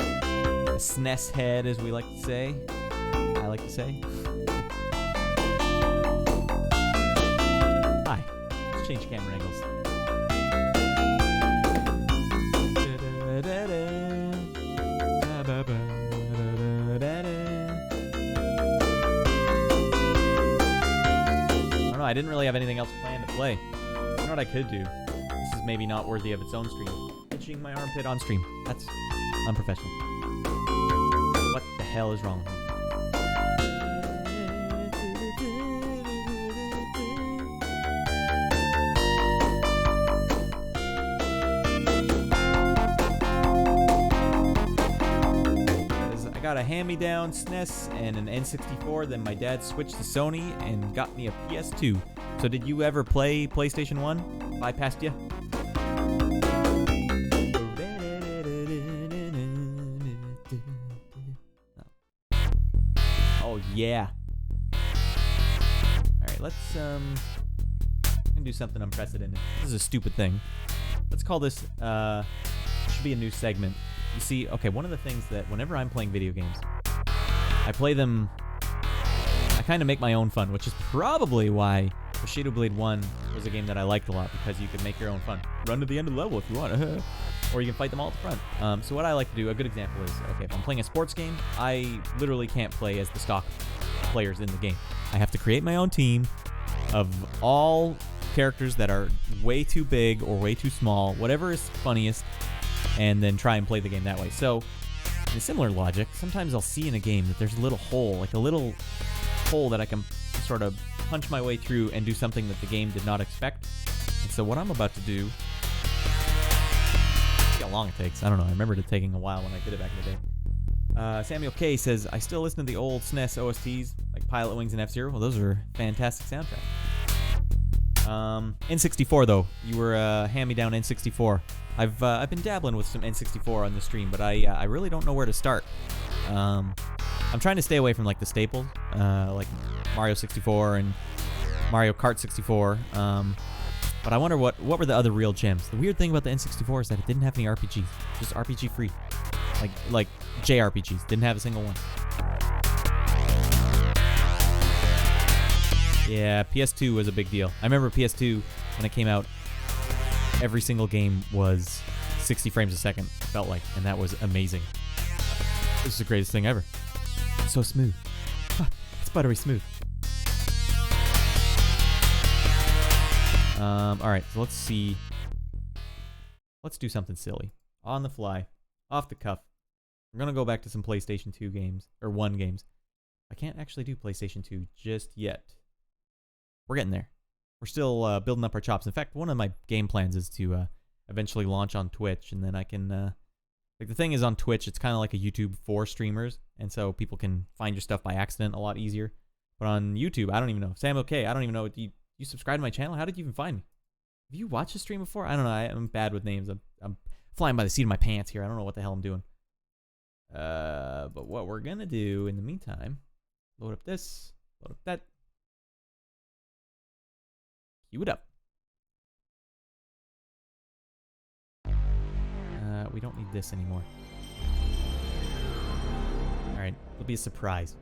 A SNES head, as we like to say. I like to say. Hi. Let's change camera angles. I don't know, I didn't really have anything else planned to play. You know what I could do? This is maybe not worthy of its own stream. Itching my armpit on stream. That's unprofessional. What the hell is wrong with me? I got a hand-me-down SNES and an N64, then my dad switched to Sony and got me a PS2. So did you ever play PlayStation 1? Bypassed you? Oh yeah. Alright, let's I'm gonna do something unprecedented. This is a stupid thing. Let's call this should be a new segment. You see, okay, one of the things that whenever I'm playing video games, I play them, I kind of make my own fun, which is probably why Bushido Blade 1 was a game that I liked a lot, because you could make your own fun. Run to the end of the level if you want, or you can fight them all at the front. So what I like to do, a good example is, okay, if I'm playing a sports game, I literally can't play as the stock players in the game. I have to create my own team of all characters that are way too big or way too small, whatever is funniest, and then try and play the game that way. So, in a similar logic, sometimes I'll see in a game that there's a little hole, like a little hole that I can sort of punch my way through and do something that the game did not expect. And so what I'm about to do, see how long it takes. I don't know. I remembered it taking a while when I did it back in the day. Samuel K says, I still listen to the old SNES OSTs, like Pilot Wings and F-Zero. Well, those are fantastic soundtracks. N64 though, you were hand-me-down N64. I've been dabbling with some N64 on the stream, but I really don't know where to start. I'm trying to stay away from like the staples, like Mario 64 and Mario Kart 64. But I wonder what were the other real gems. The weird thing about the N64 is that it didn't have any RPGs, just RPG free, like JRPGs. Didn't have a single one. Yeah, PS2 was a big deal. I remember PS2 when it came out. Every single game was 60 frames a second, felt like, and that was amazing. This is the greatest thing ever. It's so smooth. It's buttery smooth. Alright, so let's see. Let's do something silly. On the fly. Off the cuff. We're going to go back to some PlayStation 2 games. Or 1 games. I can't actually do PlayStation 2 just yet. We're getting there. We're still building up our chops. In fact, one of my game plans is to eventually launch on Twitch, and then I can... like, the thing is, on Twitch, it's kind of like a YouTube for streamers, and so people can find your stuff by accident a lot easier. But on YouTube, I don't even know. Sam, okay, I don't even know. You subscribe to my channel? How did you even find me? Have you watched a stream before? I don't know. I'm bad with names. I'm flying by the seat of my pants here. I don't know what the hell I'm doing. But what we're going to do in the meantime, load up this, load up that. Cue it up. We don't need this anymore. Alright, it'll be a surprise.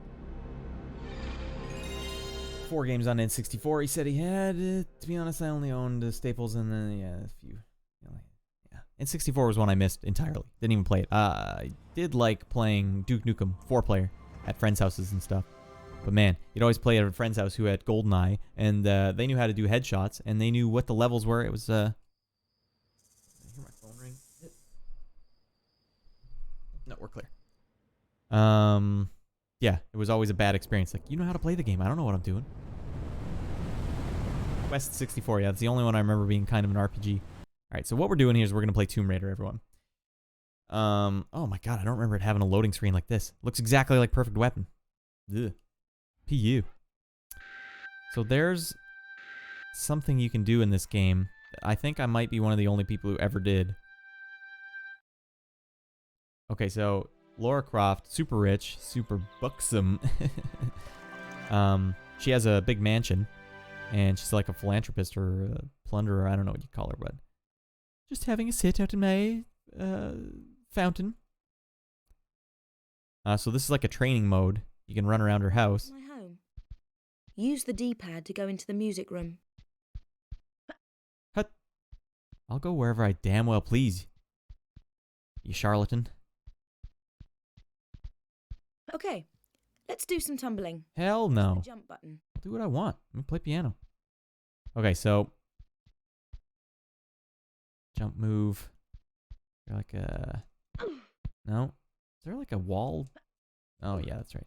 4 games on N64. He said he had, to be honest, I only owned Staples and then, yeah, a few. Yeah. N64 was one I missed entirely. Didn't even play it. I did like playing Duke Nukem 4-player at friends' houses and stuff. But man, you'd always play at a friend's house who had GoldenEye, and they knew how to do headshots, and they knew what the levels were. It was, I hear my phone ring? No, we're clear. Yeah, it was always a bad experience. Like, you know how to play the game. I don't know what I'm doing. Quest 64, yeah, that's the only one I remember being kind of an RPG. Alright, so what we're doing here is we're going to play Tomb Raider, everyone. Oh my god, I don't remember it having a loading screen like this. Looks exactly like Perfect Weapon. Ugh. PU. So there's something you can do in this game. I think I might be one of the only people who ever did. Okay, so Lara Croft, super rich, super buxom. She has a big mansion, and she's like a philanthropist or a plunderer. I don't know what you call her, but just having a sit out in my fountain. So this is like a training mode. You can run around her house. My home. Use the D-pad to go into the music room. Hut. I'll go wherever I damn well please. You charlatan. Okay, let's do some tumbling. Hell no. The jump button. I'll do what I want. Let me play piano. Okay, so jump move. Is there like a no? Is there like a wall? Oh yeah, that's right.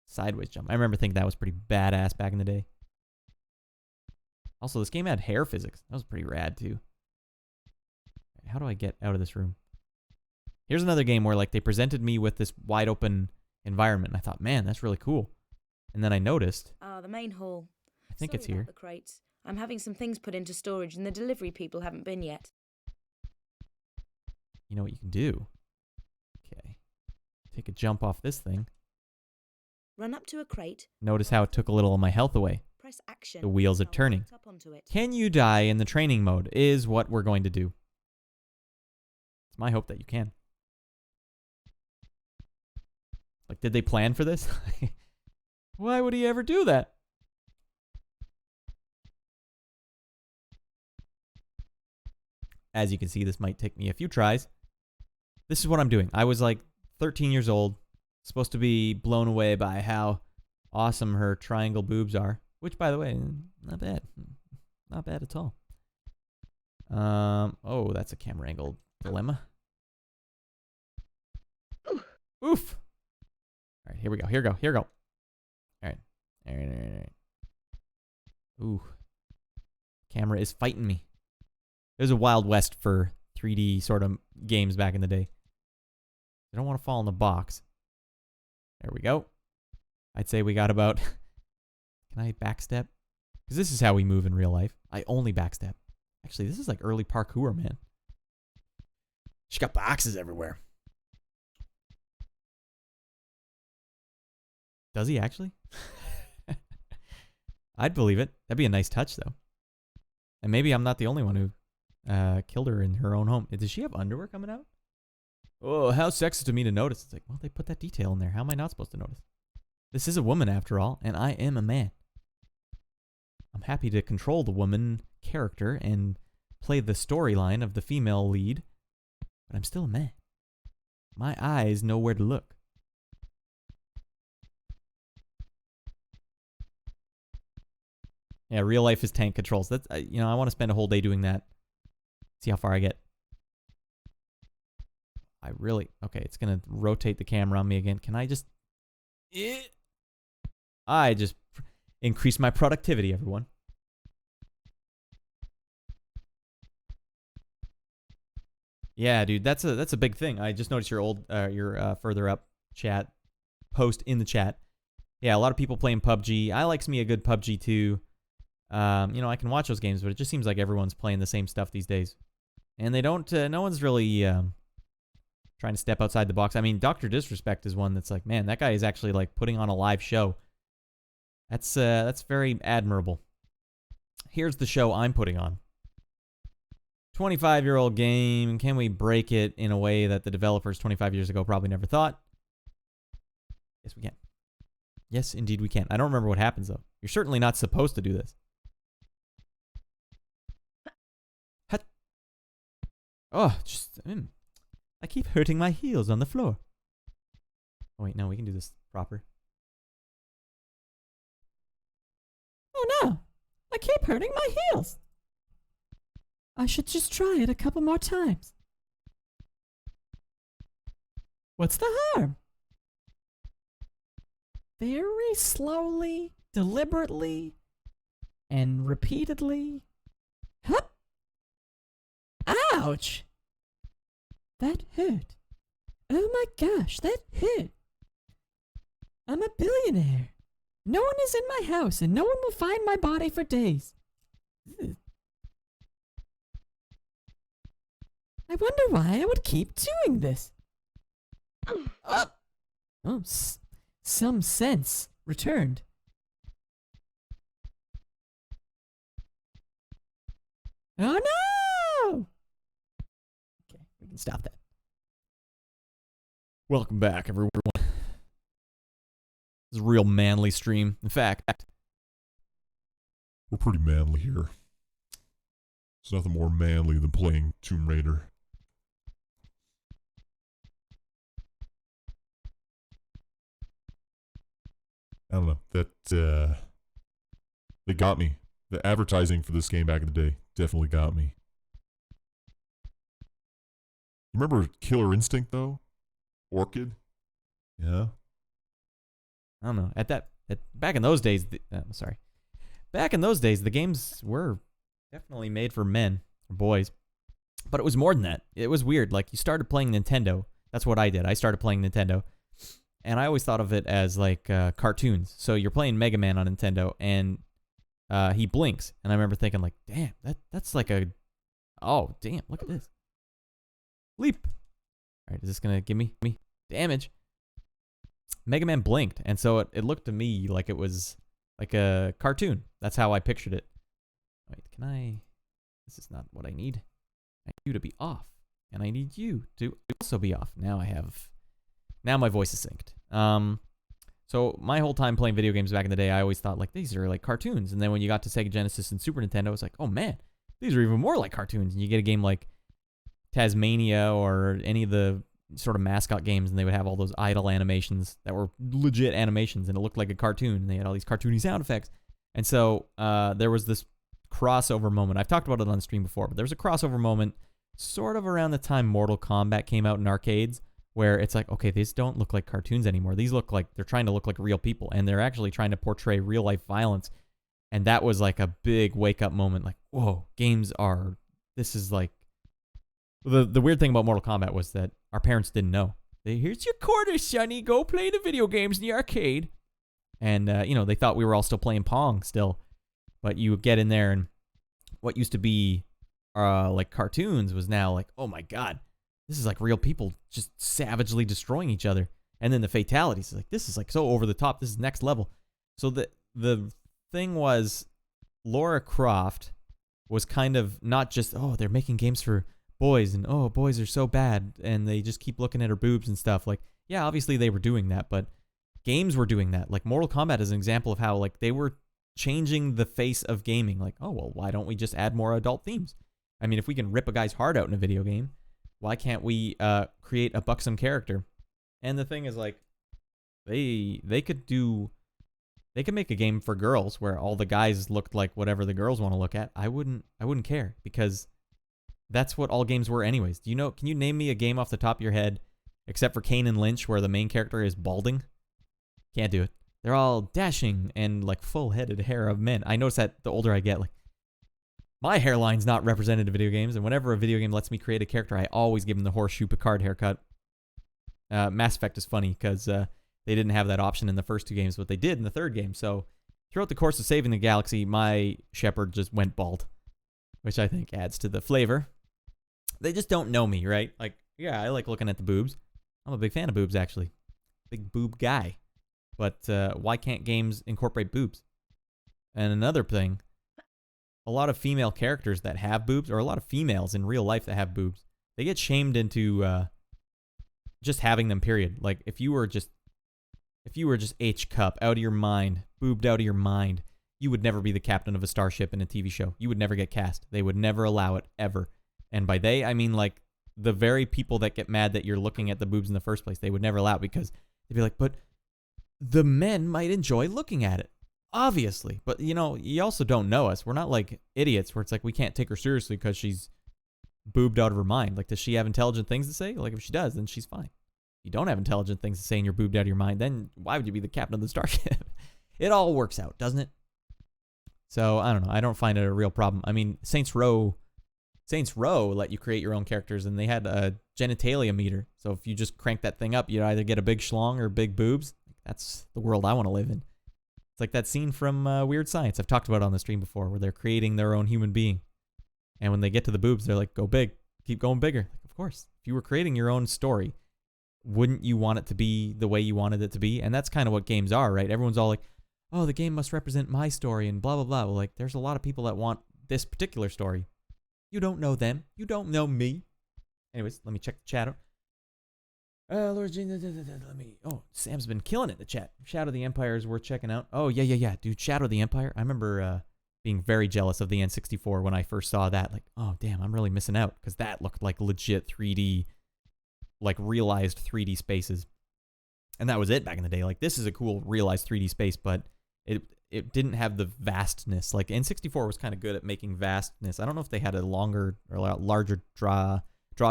Sideways jump. I remember thinking that was pretty badass back in the day. Also, this game had hair physics. That was pretty rad too. How do I get out of this room? Here's another game where like they presented me with this wide open environment, and I thought, man, that's really cool. And then I noticed. The main hall. I think Sorry it's here. about the crates. I'm having some things put into storage, and the delivery people haven't been yet. You know what you can do? Okay. Take a jump off this thing. Run up to a crate. Notice how it took a little of my health away. Press action. The wheels are turning. Up onto it. Can you die in the training mode is what we're going to do. It's my hope that you can. Like, did they plan for this? Why would he ever do that? As you can see, this might take me a few tries. This is what I'm doing. I was like 13 years old, supposed to be blown away by how awesome her triangle boobs are. Which, by the way, not bad. Not bad at all. Oh, that's a camera angle dilemma. Oof. All right, here we go. Here we go. Here we go. All right. All right, all right, all right. Ooh. Camera is fighting me. It was a Wild West for 3D sort of games back in the day. I don't want to fall in the box. There we go. I'd say we got about... Can I backstep? Because this is how we move in real life. I only backstab. Actually, this is like early parkour, man. She got boxes everywhere. Does he actually? I'd believe it. That'd be a nice touch, though. And maybe I'm not the only one who killed her in her own home. Does she have underwear coming out? Oh, how sexist of me to notice. It's like, well, they put that detail in there. How am I not supposed to notice? This is a woman, after all, and I am a man. I'm happy to control the woman character and play the storyline of the female lead, but I'm still a man. My eyes know where to look. Yeah, real life is tank controls. That's I want to spend a whole day doing that. See how far I get. Okay, it's gonna rotate the camera on me again. Can I just? I just increase my productivity, everyone. Yeah, dude, that's a big thing. I just noticed your further up chat post in the chat. Yeah, a lot of people playing PUBG. I likes me a good PUBG too. I can watch those games, but it just seems like everyone's playing the same stuff these days, and they don't. No one's really trying to step outside the box. I mean, Dr. Disrespect is one that's like, man, that guy is actually like putting on a live show. That's very admirable. Here's the show I'm putting on. 25-year-old game. Can we break it in a way that the developers 25 years ago probably never thought? Yes, we can. Yes, indeed we can. I don't remember what happens, though. You're certainly not supposed to do this. Oh, I keep hurting my heels on the floor. Oh, wait, no, we can do this proper. Oh, no. I keep hurting my heels. I should just try it a couple more times. What's the harm? Very slowly, deliberately, and repeatedly. Hup! Ouch! That hurt. Oh my gosh, that hurt. I'm a billionaire. No one is in my house, and no one will find my body for days. Ugh. I wonder why I would keep doing this. Oh, some sense returned. Oh no! Okay, we can stop that. Welcome back, everyone. This is a real manly stream. In fact, we're pretty manly here. There's nothing more manly than playing Tomb Raider. I don't know. They got me. The advertising for this game back in the day definitely got me. You remember Killer Instinct, though? Orchid? Yeah? I don't know. Back in those days, back in those days, the games were definitely made for men, or boys. But it was more than that. It was weird. Like, you started playing Nintendo. That's what I did. I started playing Nintendo. And I always thought of it as like cartoons. So you're playing Mega Man on Nintendo, and he blinks. And I remember thinking like, damn, that's like oh, damn, look at this. Leap. All right, is this going to give me damage? Mega Man blinked, and so it looked to me like it was like a cartoon. That's how I pictured it. Wait, this is not what I need. I need you to be off, and I need you to also be off. Now my voice is synced. So my whole time playing video games back in the day, I always thought like these are like cartoons. And then when you got to Sega Genesis and Super Nintendo, it's like, oh man, these are even more like cartoons. And you get a game like Tasmania or any of the sort of mascot games, and they would have all those idle animations that were legit animations, and it looked like a cartoon, and they had all these cartoony sound effects. And so there was this crossover moment. I've talked about it on stream before, but there was a crossover moment sort of around the time Mortal Kombat came out in arcades, where it's like, okay, these don't look like cartoons anymore. These look like they're trying to look like real people, and they're actually trying to portray real life violence. And that was like a big wake up moment. Like, whoa, this is like, the weird thing about Mortal Kombat was that our parents didn't know. Here's your quarter, sonny. Go play the video games in the arcade. And, they thought we were all still playing Pong still. But you get in there, and what used to be like cartoons was now like, oh my god, this is like real people just savagely destroying each other. And then the fatalities, like, this is like so over the top. This is next level. So the thing was, Lara Croft was kind of not just, oh, they're making games for boys, and oh, boys are so bad, and they just keep looking at her boobs and stuff. Like, yeah, obviously they were doing that, but games were doing that. Like Mortal Kombat is an example of how like they were changing the face of gaming. Like, oh, well, why don't we just add more adult themes? I mean, if we can rip a guy's heart out in a video game, why can't we create a buxom character? And the thing is, like, they could make a game for girls where all the guys looked like whatever the girls want to look at. I wouldn't care, because that's what all games were anyways. Can you name me a game off the top of your head, except for Kane and Lynch, where the main character is balding? Can't do it. They're all dashing and like full-headed hair of men. I notice that the older I get, like, my hairline's not represented in video games, and whenever a video game lets me create a character, I always give him the Horseshoe Picard haircut. Mass Effect is funny because they didn't have that option in the first two games, but they did in the third game. So throughout the course of saving the galaxy, my Shepard just went bald, which I think adds to the flavor. They just don't know me, right? Like, yeah, I like looking at the boobs. I'm a big fan of boobs, actually. Big boob guy. But why can't games incorporate boobs? And another thing, a lot of female characters that have boobs, or a lot of females in real life that have boobs, they get shamed into just having them, period. Like, if you were just H-cup, out of your mind, boobed out of your mind, you would never be the captain of a starship in a TV show. You would never get cast. They would never allow it, ever. And by they, I mean, like, the very people that get mad that you're looking at the boobs in the first place, they would never allow it, because they'd be like, but the men might enjoy looking at it, obviously. But, you also don't know us. We're not like idiots where it's like we can't take her seriously because she's boobed out of her mind. Like, does she have intelligent things to say? Like, if she does, then she's fine. If you don't have intelligent things to say and you're boobed out of your mind, then why would you be the captain of the starship? It all works out, doesn't it? So, I don't know. I don't find it a real problem. I mean, Saints Row let you create your own characters, and they had a genitalia meter. So if you just crank that thing up, you either get a big schlong or big boobs. That's the world I want to live in. It's like that scene from Weird Science. I've talked about it on the stream before, where they're creating their own human being. And when they get to the boobs, they're like, go big. Keep going bigger. Like, of course. If you were creating your own story, wouldn't you want it to be the way you wanted it to be? And that's kind of what games are, right? Everyone's all like, oh, the game must represent my story and blah, blah, blah. Well, like, there's a lot of people that want this particular story. You don't know them. You don't know me. Anyways, let me check the chat out. Lord Gene, oh, Sam's been killing it in the chat. Shadow of the Empire is worth checking out. Oh, yeah. Dude, Shadow of the Empire. I remember being very jealous of the N64 when I first saw that. Like, oh, damn, I'm really missing out, because that looked like legit 3D, like realized 3D spaces. And that was it back in the day. Like, this is a cool realized 3D space, but it didn't have the vastness. Like, N64 was kind of good at making vastness. I don't know if they had a longer or larger draw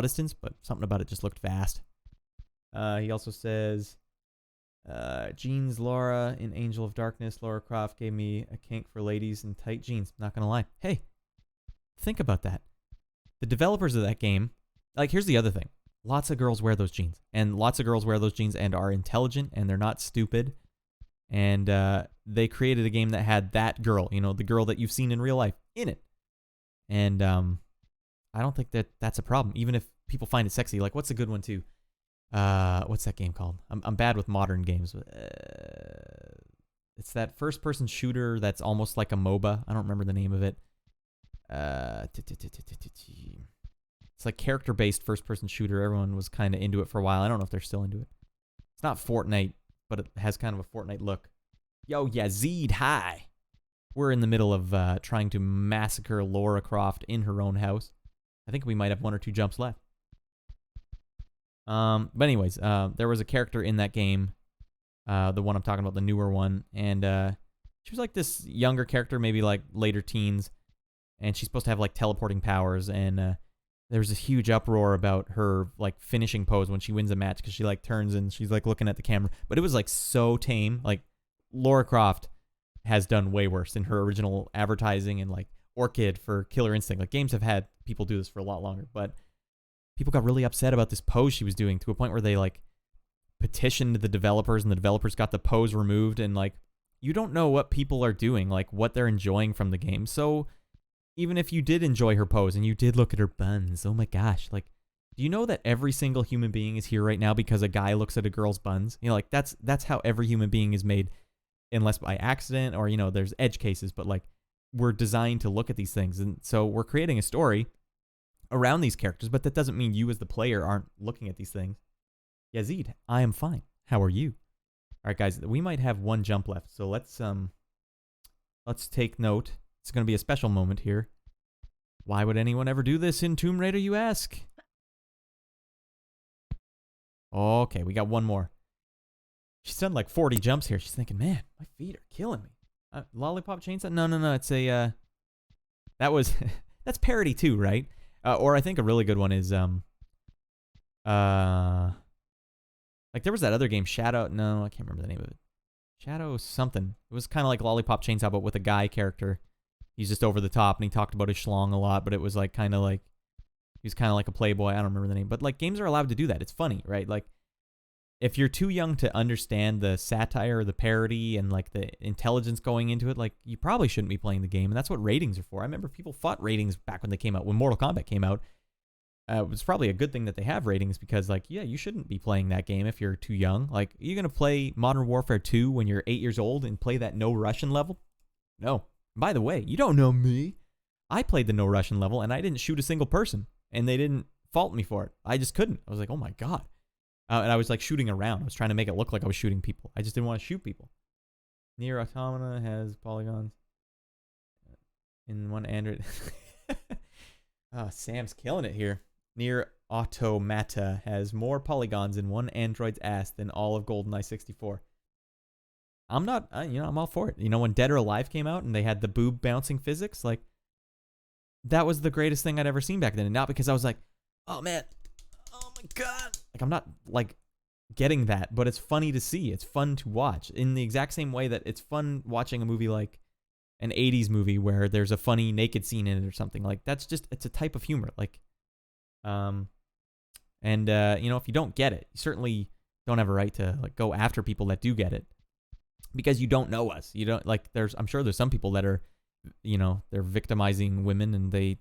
distance, but something about it just looked vast. He also says, jeans Laura in Angel of Darkness. Lara Croft gave me a kink for ladies in tight jeans. Not gonna lie. Hey, think about that. The developers of that game, like, here's the other thing. Lots of girls wear those jeans. And lots of girls wear those jeans and are intelligent, and they're not stupid. And they created a game that had that girl, the girl that you've seen in real life, in it. And I don't think that's a problem, even if people find it sexy. Like, what's a good one, too? What's that game called? I'm bad with modern games. It's that first-person shooter that's almost like a MOBA. I don't remember the name of it. It's like character-based first-person shooter. Everyone was kind of into it for a while. I don't know if they're still into it. It's not Fortnite, but it has kind of a Fortnite look. Yo, Yazid, hi. We're in the middle of trying to massacre Lara Croft in her own house. I think we might have 1 or 2 jumps left. But anyways, there was a character in that game, the one I'm talking about, the newer one, and she was like this younger character, maybe like later teens, and she's supposed to have like teleporting powers, and there was this huge uproar about her like finishing pose when she wins a match, because she like turns and she's like looking at the camera, but it was like so tame. Like, Lara Croft has done way worse in her original advertising, and like Orchid for Killer Instinct. Like, games have had people do this for a lot longer, but people got really upset about this pose she was doing, to a point where they like petitioned the developers, and the developers got the pose removed, and like you don't know what people are doing, like what they're enjoying from the game. So even if you did enjoy her pose and you did look at her buns, oh my gosh, like, do you know that every single human being is here right now because a guy looks at a girl's buns? You know, like that's how every human being is made, unless by accident or, you know, there's edge cases, but like we're designed to look at these things. And so we're creating a story around these characters, but that doesn't mean you as the player aren't looking at these things. Yazid, I am fine. How are you? All right, guys, we might have one jump left, so let's take note. It's going to be a special moment here. Why would anyone ever do this in Tomb Raider, you ask? Okay, we got one more. She's done like 40 jumps here. She's thinking, man, my feet are killing me. Lollipop chainsaw? No. It's a, that was, that's parody too, right? Or I think a really good one is, like there was that other game, Shadow. No, I can't remember the name of it. Shadow something. It was kind of like Lollipop Chainsaw, but with a guy character. He's just over the top, and he talked about his schlong a lot, but it was like kind of like, he was kind of like a playboy. I don't remember the name. But like games are allowed to do that. It's funny, right? Like if you're too young to understand the satire, the parody, and like the intelligence going into it, like you probably shouldn't be playing the game. And that's what ratings are for. I remember people fought ratings back when they came out, when Mortal Kombat came out. It was probably a good thing that they have ratings because, like, yeah, you shouldn't be playing that game if you're too young. Like, are you going to play Modern Warfare 2 when you're 8 years old and play that no Russian level? No. By the way, you don't know me. I played the no Russian level, and I didn't shoot a single person, and they didn't fault me for it. I just couldn't. I was like, oh, my God. And I was, like, shooting around. I was trying to make it look like I was shooting people. I just didn't want to shoot people. Nier Automata has polygons in one Android. Sam's killing it here. Nier Automata has more polygons in one android's ass than all of GoldenEye 64. I'm not, I'm all for it. You know, when Dead or Alive came out and they had the boob bouncing physics, like, that was the greatest thing I'd ever seen back then. And not because I was like, oh man, oh my God. Like, I'm not, like, getting that, but it's funny to see. It's fun to watch in the exact same way that it's fun watching a movie like an 80s movie where there's a funny naked scene in it or something. Like, that's just, it's a type of humor. Like, you know, if you don't get it, you certainly don't have a right to like go after people that do get it because you don't know us. You don't like, I'm sure there's some people that are, you know, they're victimizing women and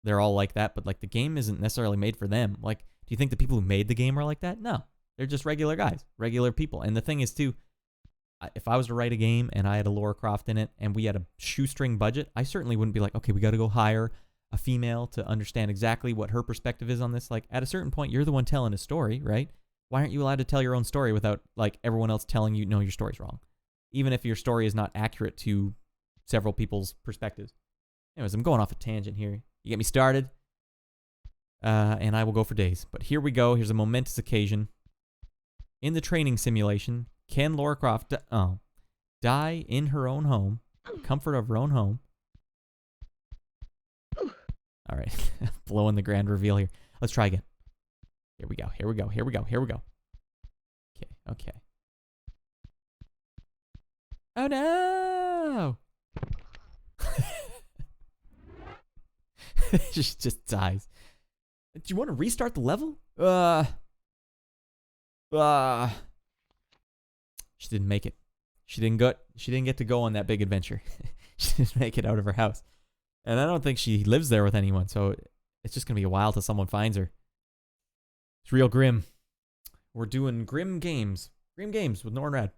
they're all like that, but like the game isn't necessarily made for them. Like, do you think the people who made the game are like that? No, they're just regular guys, regular people. And the thing is too, if I was to write a game and I had a Lara Croft in it and we had a shoestring budget, I certainly wouldn't be like, okay, we got to go hire a female to understand exactly what her perspective is on this. Like, at a certain point, you're the one telling a story, right? Why aren't you allowed to tell your own story without, like, everyone else telling you, no, your story's wrong? Even if your story is not accurate to several people's perspectives. Anyways, I'm going off a tangent here. You get me started, and I will go for days. But here we go. Here's a momentous occasion. In the training simulation, can Lara Croft die in her own home, comfort of her own home? All right, blowing the grand reveal here. Let's try again. Here we go. Okay. Oh no! She just dies. Do you want to restart the level? She didn't make it. She didn't get to go on that big adventure. She didn't make it out of her house. And I don't think she lives there with anyone, so it's just going to be a while till someone finds her. It's real grim. We're doing grim games. Grim games with Norn Radd.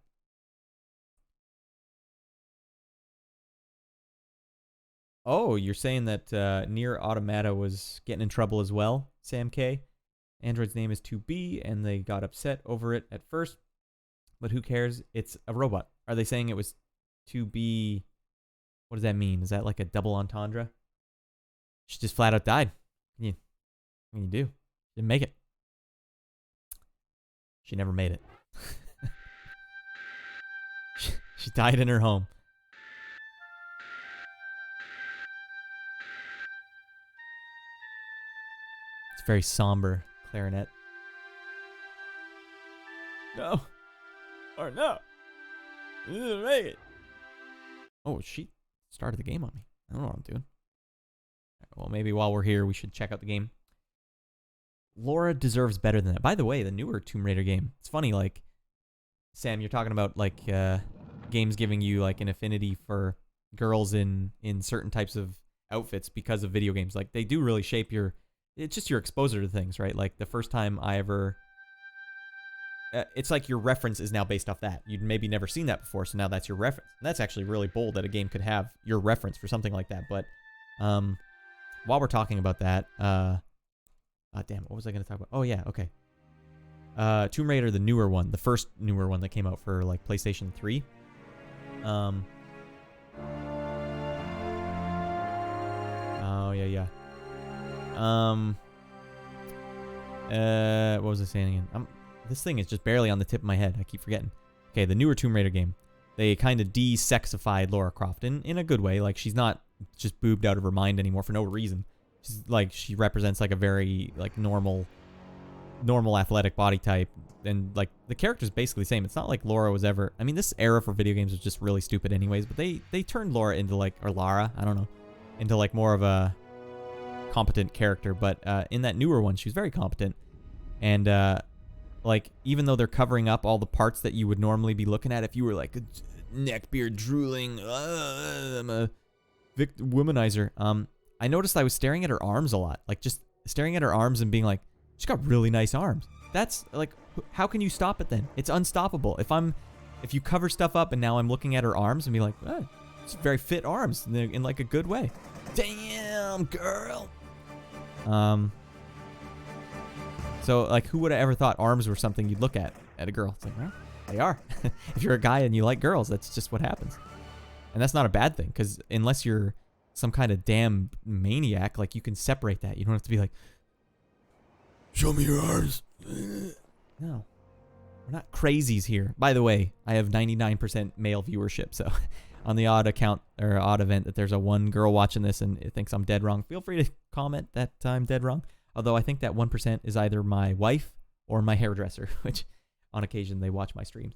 Oh, you're saying that Nier Automata was getting in trouble as well, Sam K. Android's name is 2B, and they got upset over it at first. But who cares? It's a robot. Are they saying it was 2B... What does that mean? Is that like a double entendre? She just flat out died. What can you do? Didn't make it. She never made it. She died in her home. It's very somber clarinet. No. Or no. You didn't make it. Oh, she started the game on me. I don't know what I'm doing. Well, maybe while we're here, we should check out the game. Laura deserves better than that. By the way, the newer Tomb Raider game. It's funny, like, Sam, you're talking about, like, games giving you like an affinity for girls in certain types of outfits because of video games. Like they do really shape it's just your exposure to things, right? Like the first time I ever, it's like your reference is now based off that. You'd maybe never seen that before, so now that's your reference. And that's actually really bold that a game could have your reference for something like that. But while we're talking about that, damn, what was I going to talk about? Oh yeah, okay. Tomb Raider, the newer one, the first newer one that came out for like PlayStation 3. Oh yeah. What was I saying again? This thing is just barely on the tip of my head. I keep forgetting. Okay, the newer Tomb Raider game. They kind of de-sexified Lara Croft in a good way. Like she's not just boobed out of her mind anymore for no reason. She's like, she represents like a very like normal athletic body type, and like the character's basically the same. It's not like Laura was ever, I mean, this era for video games was just really stupid anyways, but they turned Laura into like, or Lara, I don't know, into like more of a competent character. But in that newer one, she was very competent, and like even though they're covering up all the parts that you would normally be looking at if you were like a neckbeard drooling, I'm a womanizer, I noticed I was staring at her arms a lot, like just staring at her arms and being like, she's got really nice arms. That's like, how can you stop it then? It's unstoppable. If you cover stuff up and now I'm looking at her arms and be like, oh, it's very fit arms in like a good way. Damn, girl. So like, who would have ever thought arms were something you'd look at a girl? It's like, well, they are. If you're a guy and you like girls, that's just what happens. And that's not a bad thing, because unless you're some kind of damn maniac, like you can separate that. You don't have to be like, show me your arms. No, we're not crazies here. By the way, I have 99% male viewership, so on the odd account or odd event that there's a one girl watching this and it thinks I'm dead wrong, feel free to comment that I'm dead wrong. Although I think that 1% is either my wife or my hairdresser, which on occasion they watch my streams.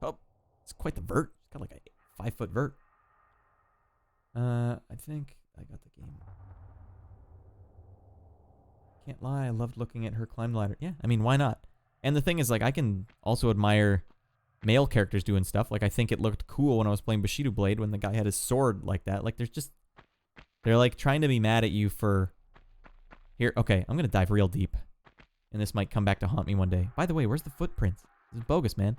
Oh, it's quite the vert. It's got like a 5-foot vert. I think I got the game. Can't lie, I loved looking at her climb the ladder. Yeah, I mean, why not? And the thing is, like, I can also admire male characters doing stuff. Like, I think it looked cool when I was playing Bushido Blade when the guy had his sword like that. Like, they're like trying to be mad at you for... Here, okay, I'm gonna dive real deep. And this might come back to haunt me one day. By the way, where's the footprints? This is bogus, man.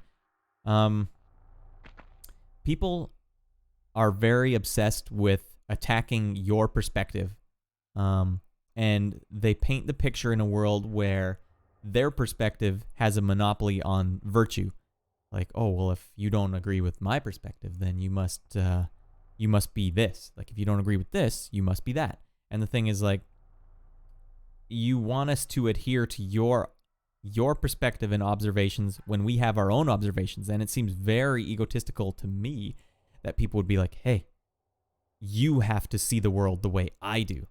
People are very obsessed with attacking your perspective. And they paint the picture in a world where their perspective has a monopoly on virtue. Like, oh, well, if you don't agree with my perspective, then you must be this. Like, if you don't agree with this, you must be that. And the thing is, like, you want us to adhere to your perspective and observations when we have our own observations. And it seems very egotistical to me that people would be like, hey, you have to see the world the way I do.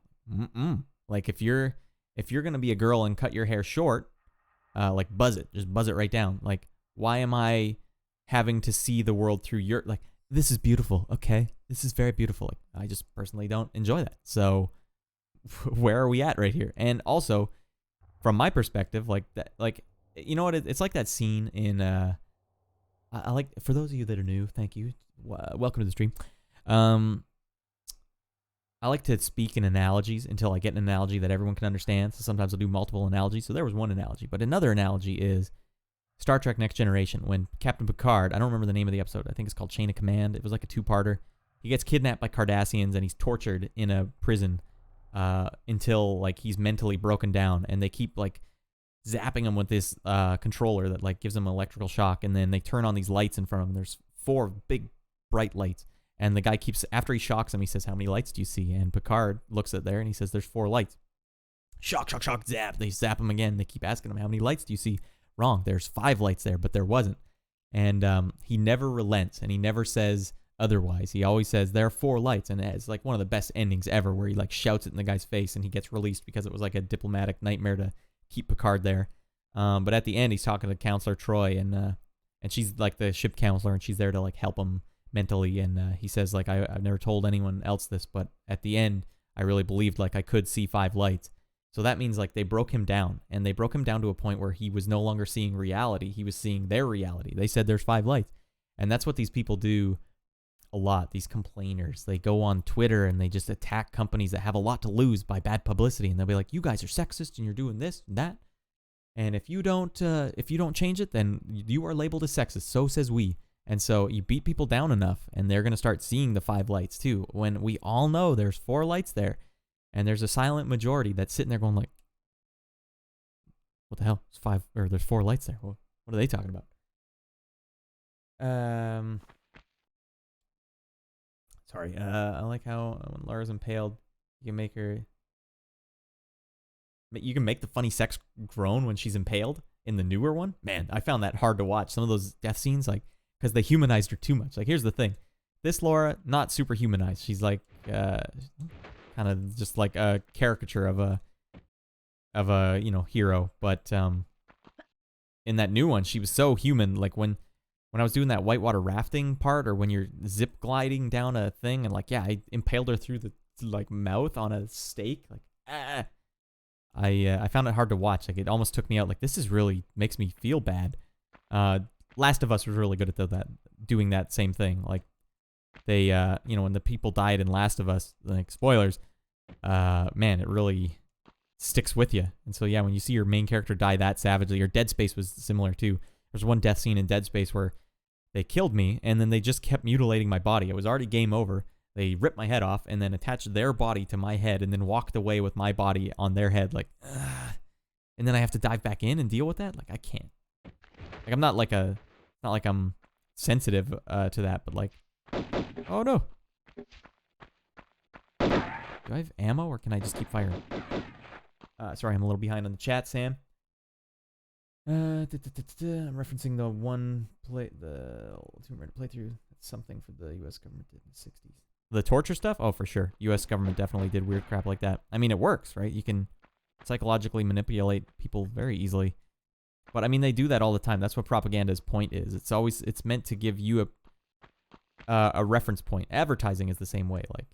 Like, if you're going to be a girl and cut your hair short, like, just buzz it right down. Like, why am I having to see the world through your, like, this is beautiful. Okay. This is very beautiful. Like, I just personally don't enjoy that. So where are we at right here? And also from my perspective, like that, like, you know what? It's like that scene in, I like, for those of you that are new, thank you. Welcome to the stream. I like to speak in analogies until I get an analogy that everyone can understand. So sometimes I'll do multiple analogies. So there was one analogy, but another analogy is Star Trek Next Generation. When Captain Picard, I don't remember the name of the episode. I think it's called Chain of Command. It was like a 2-parter. He gets kidnapped by Cardassians and he's tortured in a prison until like he's mentally broken down, and they keep like zapping him with this controller that like gives him an electrical shock, and then they turn on these lights in front of him. There's 4 big bright lights. And the guy keeps, after he shocks him, he says, how many lights do you see? And Picard looks at there and he says, there's 4 lights. Shock, shock, shock, zap. They zap him again. They keep asking him, how many lights do you see? Wrong. There's 5 lights there, but there wasn't. And he never relents, and he never says otherwise. He always says, there are 4 lights. And it's like one of the best endings ever, where he like shouts it in the guy's face and he gets released because it was like a diplomatic nightmare to keep Picard there. But at the end, he's talking to Counselor Troy, and she's like the ship counselor, and she's there to like help him mentally, and he says like, I've never told anyone else this, but at the end I really believed like I could see 5 lights. So that means like they broke him down, and they broke him down to a point where he was no longer seeing reality. He was seeing their reality. They said there's 5 lights. And that's what these people do a lot, these complainers. They go on Twitter and they just attack companies that have a lot to lose by bad publicity. And they'll be like, you guys are sexist and you're doing this and that. And if you don't change it, then you are labeled as sexist. So says we. And so you beat people down enough and they're going to start seeing the 5 lights too. When we all know there's 4 lights there. And there's a silent majority that's sitting there going like, what the hell? It's 5, or there's 4 lights there. What are they talking about? Sorry. I like how when Laura's impaled, you can make her. You can make the funny sex groan when she's impaled in the newer one. Man, I found that hard to watch. Some of those death scenes, like, because they humanized her too much. Like, here's the thing: this Laura, not super humanized. She's like, kind of just like a caricature of a hero. But in that new one, she was so human. Like when I was doing that whitewater rafting part, or when you're zip gliding down a thing, and like, yeah, I impaled her through the like mouth on a stake. Like, I found it hard to watch. Like, it almost took me out. Like, this is really makes me feel bad. Last of Us was really good at doing that same thing. Like, they, when the people died in Last of Us, like, spoilers, man, it really sticks with you. And so, yeah, when you see your main character die that savagely, or Dead Space was similar too. There's one death scene in Dead Space where they killed me, and then they just kept mutilating my body. It was already game over. They ripped my head off and then attached their body to my head and then walked away with my body on their head. Like, and then I have to dive back in and deal with that? Like, I can't. Like, I'm not like not like I'm sensitive to that, but like, oh no. Do I have ammo, or can I just keep firing? Sorry, I'm a little behind on the chat, Sam. I'm referencing the Tomb Raider playthrough. That's something for the U.S. government did in the 60s. The torture stuff? Oh, for sure. U.S. government definitely did weird crap like that. I mean, it works, right? You can psychologically manipulate people very easily. But I mean, they do that all the time. That's what propaganda's point is. It's meant to give you a reference point. Advertising is the same way. Like,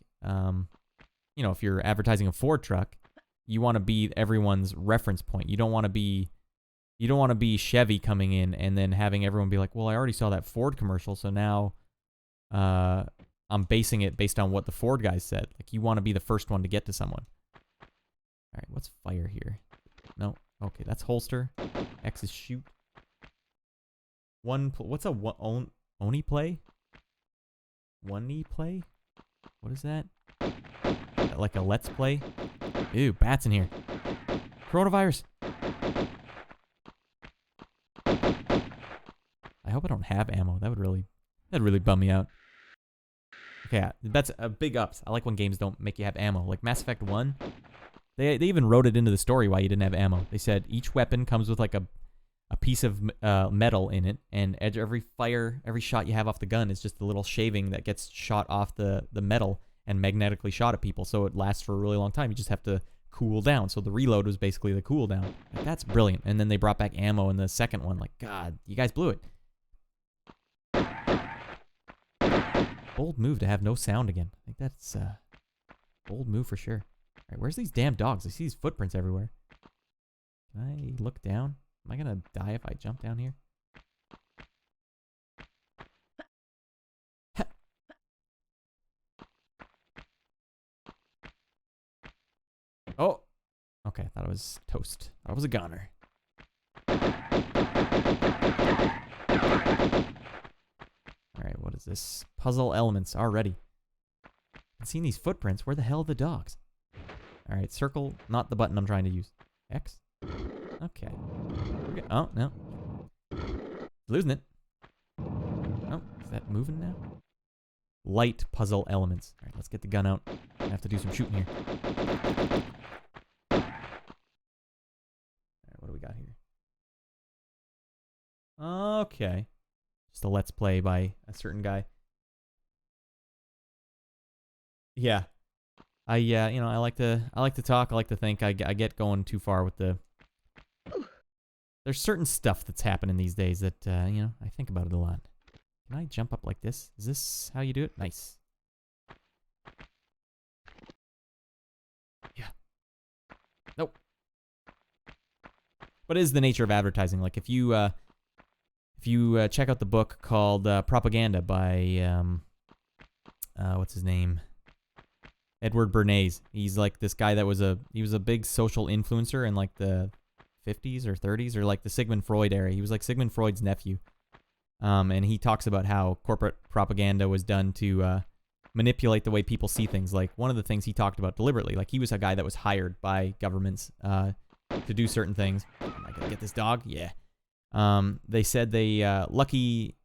if you're advertising a Ford truck, you want to be everyone's reference point. You don't want to be Chevy coming in and then having everyone be like, well, I already saw that Ford commercial, so now I'm basing it based on what the Ford guys said. Like, you want to be the first one to get to someone. All right, what's fire here? No. Okay, that's holster. X is shoot. What's a Oni play? One-knee play? What is that? Like a let's play? Ew, bats in here. Coronavirus. I hope I don't have ammo. That'd really bum me out. Okay, that's a big ups. I like when games don't make you have ammo. Like Mass Effect 1, they even wrote it into the story why you didn't have ammo. They said each weapon comes with like a piece of metal in it, and every shot you have off the gun is just a little shaving that gets shot off the metal and magnetically shot at people, so it lasts for a really long time. You just have to cool down. So the reload was basically the cooldown. Like, that's brilliant. And then they brought back ammo in the second one. Like, God, you guys blew it. Bold move to have no sound again. I think that's bold move for sure. All right, where's these damn dogs? I see these footprints everywhere. Can I look down? Am I gonna die if I jump down here? Oh! Okay, I thought it was toast. I was a goner. Alright, what is this? Puzzle elements already. I've seen these footprints. Where the hell are the dogs? Alright, circle, not the button I'm trying to use. X? Okay. Oh, no. Losing it. Oh, is that moving now? Light puzzle elements. Alright, let's get the gun out. I have to do some shooting here. Alright, what do we got here? Okay. Just a let's play by a certain guy. Yeah. I like to talk, I like to think. I get going too far with the... There's certain stuff that's happening these days that, I think about it a lot. Can I jump up like this? Is this how you do it? Nice. Yeah. Nope. But it is the nature of advertising. Like, if you check out the book called Propaganda by, what's his name? Edward Bernays. He's like this guy that was he was a big social influencer in like the 50s or 30s, or like the Sigmund Freud era. He was like Sigmund Freud's nephew. And he talks about how corporate propaganda was done to manipulate the way people see things. Like, one of the things he talked about deliberately, like, he was a guy that was hired by governments to do certain things. Am I gonna get this dog? Yeah. They said Lucky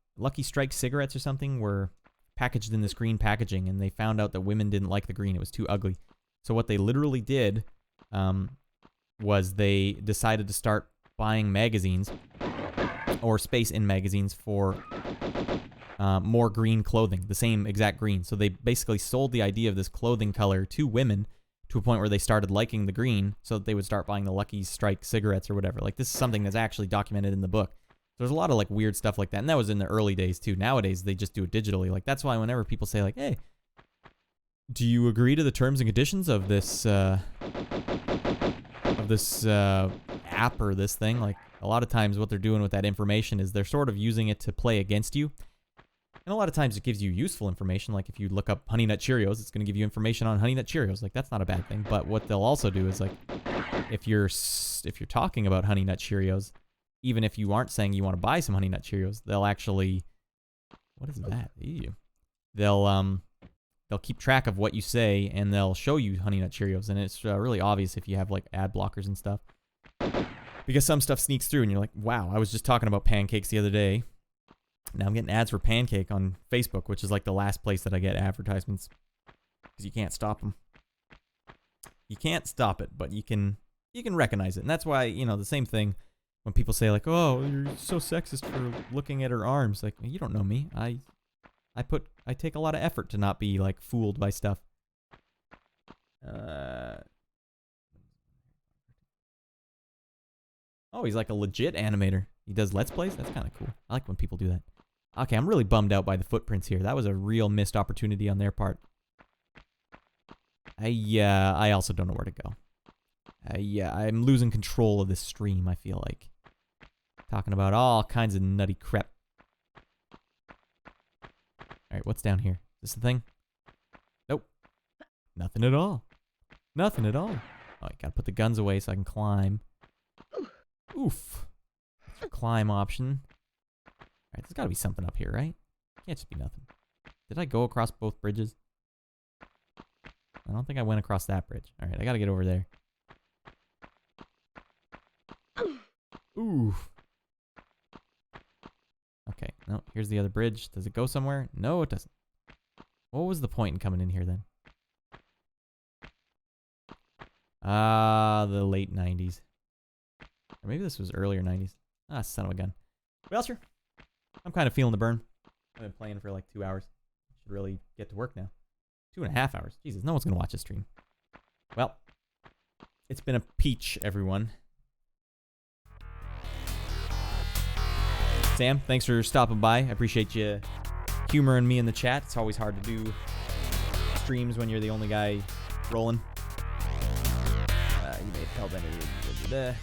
Strike cigarettes or something were packaged in this green packaging, and they found out that women didn't like the green. It was too ugly. So what they literally did was they decided to start buying magazines or space in magazines for more green clothing, the same exact green. So they basically sold the idea of this clothing color to women to a point where they started liking the green, so that they would start buying the Lucky Strike cigarettes or whatever. Like, this is something that's actually documented in the book. There's a lot of like weird stuff like that, and that was in the early days too. Nowadays they just do it digitally. Like, that's why whenever people say like, "Hey, do you agree to the terms and conditions of this app or this thing?" Like, a lot of times what they're doing with that information is they're sort of using it to play against you. And a lot of times it gives you useful information. Like, if you look up Honey Nut Cheerios, it's going to give you information on Honey Nut Cheerios. Like, that's not a bad thing. But what they'll also do is, like, if you're talking about Honey Nut Cheerios, even if you aren't saying you want to buy some Honey Nut Cheerios, they'll actually, what is that? Ew. They'll keep track of what you say, and they'll show you Honey Nut Cheerios. And it's really obvious if you have like ad blockers and stuff, because some stuff sneaks through, and you're like, wow, I was just talking about pancakes the other day. Now I'm getting ads for pancake on Facebook, which is like the last place that I get advertisements, because you can't stop them. You can't stop it, but you can recognize it. And that's why, the same thing when people say like, "Oh, you're so sexist for looking at her arms." Like, you don't know me. I take a lot of effort to not be like fooled by stuff. Oh, he's like a legit animator. He does Let's Plays? That's kind of cool. I like when people do that. Okay, I'm really bummed out by the footprints here. That was a real missed opportunity on their part. I also don't know where to go. I'm losing control of this stream, I feel like. Talking about all kinds of nutty crap. Alright, what's down here? Is this the thing? Nope. Nothing at all. Nothing at all. Oh, I gotta put the guns away so I can climb. Oof. That's your climb option. Alright, there's gotta be something up here, right? Can't just be nothing. Did I go across both bridges? I don't think I went across that bridge. Alright, I gotta get over there. Oof. Okay, no, here's the other bridge. Does it go somewhere? No, it doesn't. What was the point in coming in here then? The late 90s. Or maybe this was earlier 90s. Ah, son of a gun. Well, sure. I'm kind of feeling the burn. I've been playing for like 2 hours. Should really get to work now. 2.5 hours. Jesus, no one's going to watch this stream. Well, it's been a peach, everyone. Sam, thanks for stopping by. I appreciate you humoring me in the chat. It's always hard to do streams when you're the only guy rolling. You may have held that.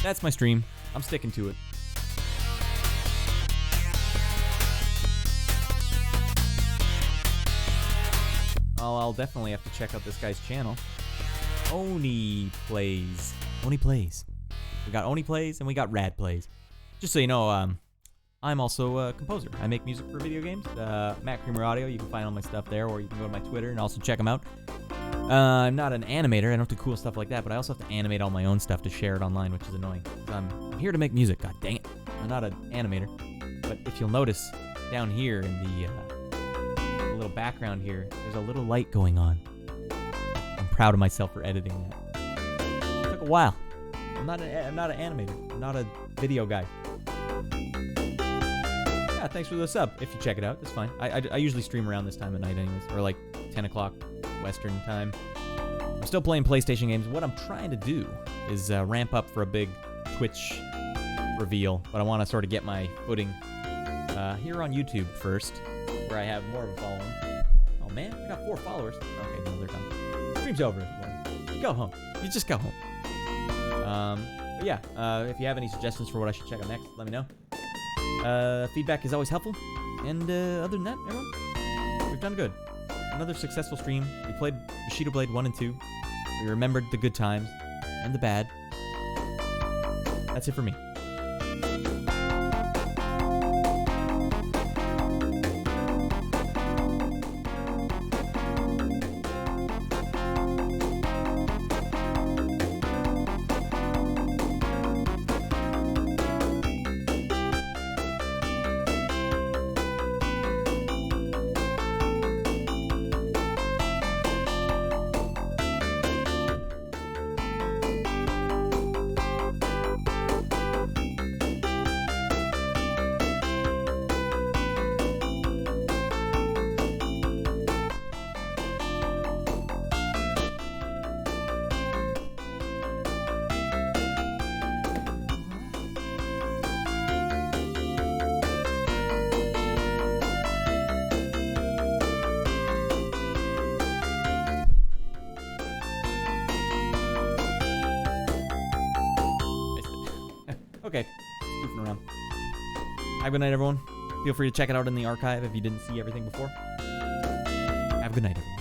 That's my stream. I'm sticking to it. Well, I'll definitely have to check out this guy's channel. Oni Plays. Oni Plays. We got Oni Plays and we got Radd Plays. Just so you know, I'm also a composer. I make music for video games. Matt Creamer Audio. You can find all my stuff there, or you can go to my Twitter and also check them out. I'm not an animator. I don't do cool stuff like that, but I also have to animate all my own stuff to share it online, which is annoying. I'm here to make music. God dang it. I'm not an animator. But if you'll notice, down here in the little background here, there's a little light going on. I'm proud of myself for editing that. It took a while. I'm not an animator. I'm not a video guy. Yeah, thanks for the sub. If you check it out, it's fine. I usually stream around this time of night anyways, or like 10 o'clock Western time. I'm still playing PlayStation games. What I'm trying to do is ramp up for a big Twitch reveal, but I want to sort of get my footing here on YouTube first, where I have more of a following. Oh man, I got 4 followers. Okay, no, they're done. Stream's over, everyone. You go home. You just go home. But yeah, if you have any suggestions for what I should check out next, let me know. Feedback is always helpful. And other than that, everyone, we've done good. Another successful stream. We played Bushido Blade 1 and 2. We remembered the good times and the bad. That's it for me. Okay, just goofing around. Have a good night, everyone. Feel free to check it out in the archive if you didn't see everything before. Have a good night, everyone.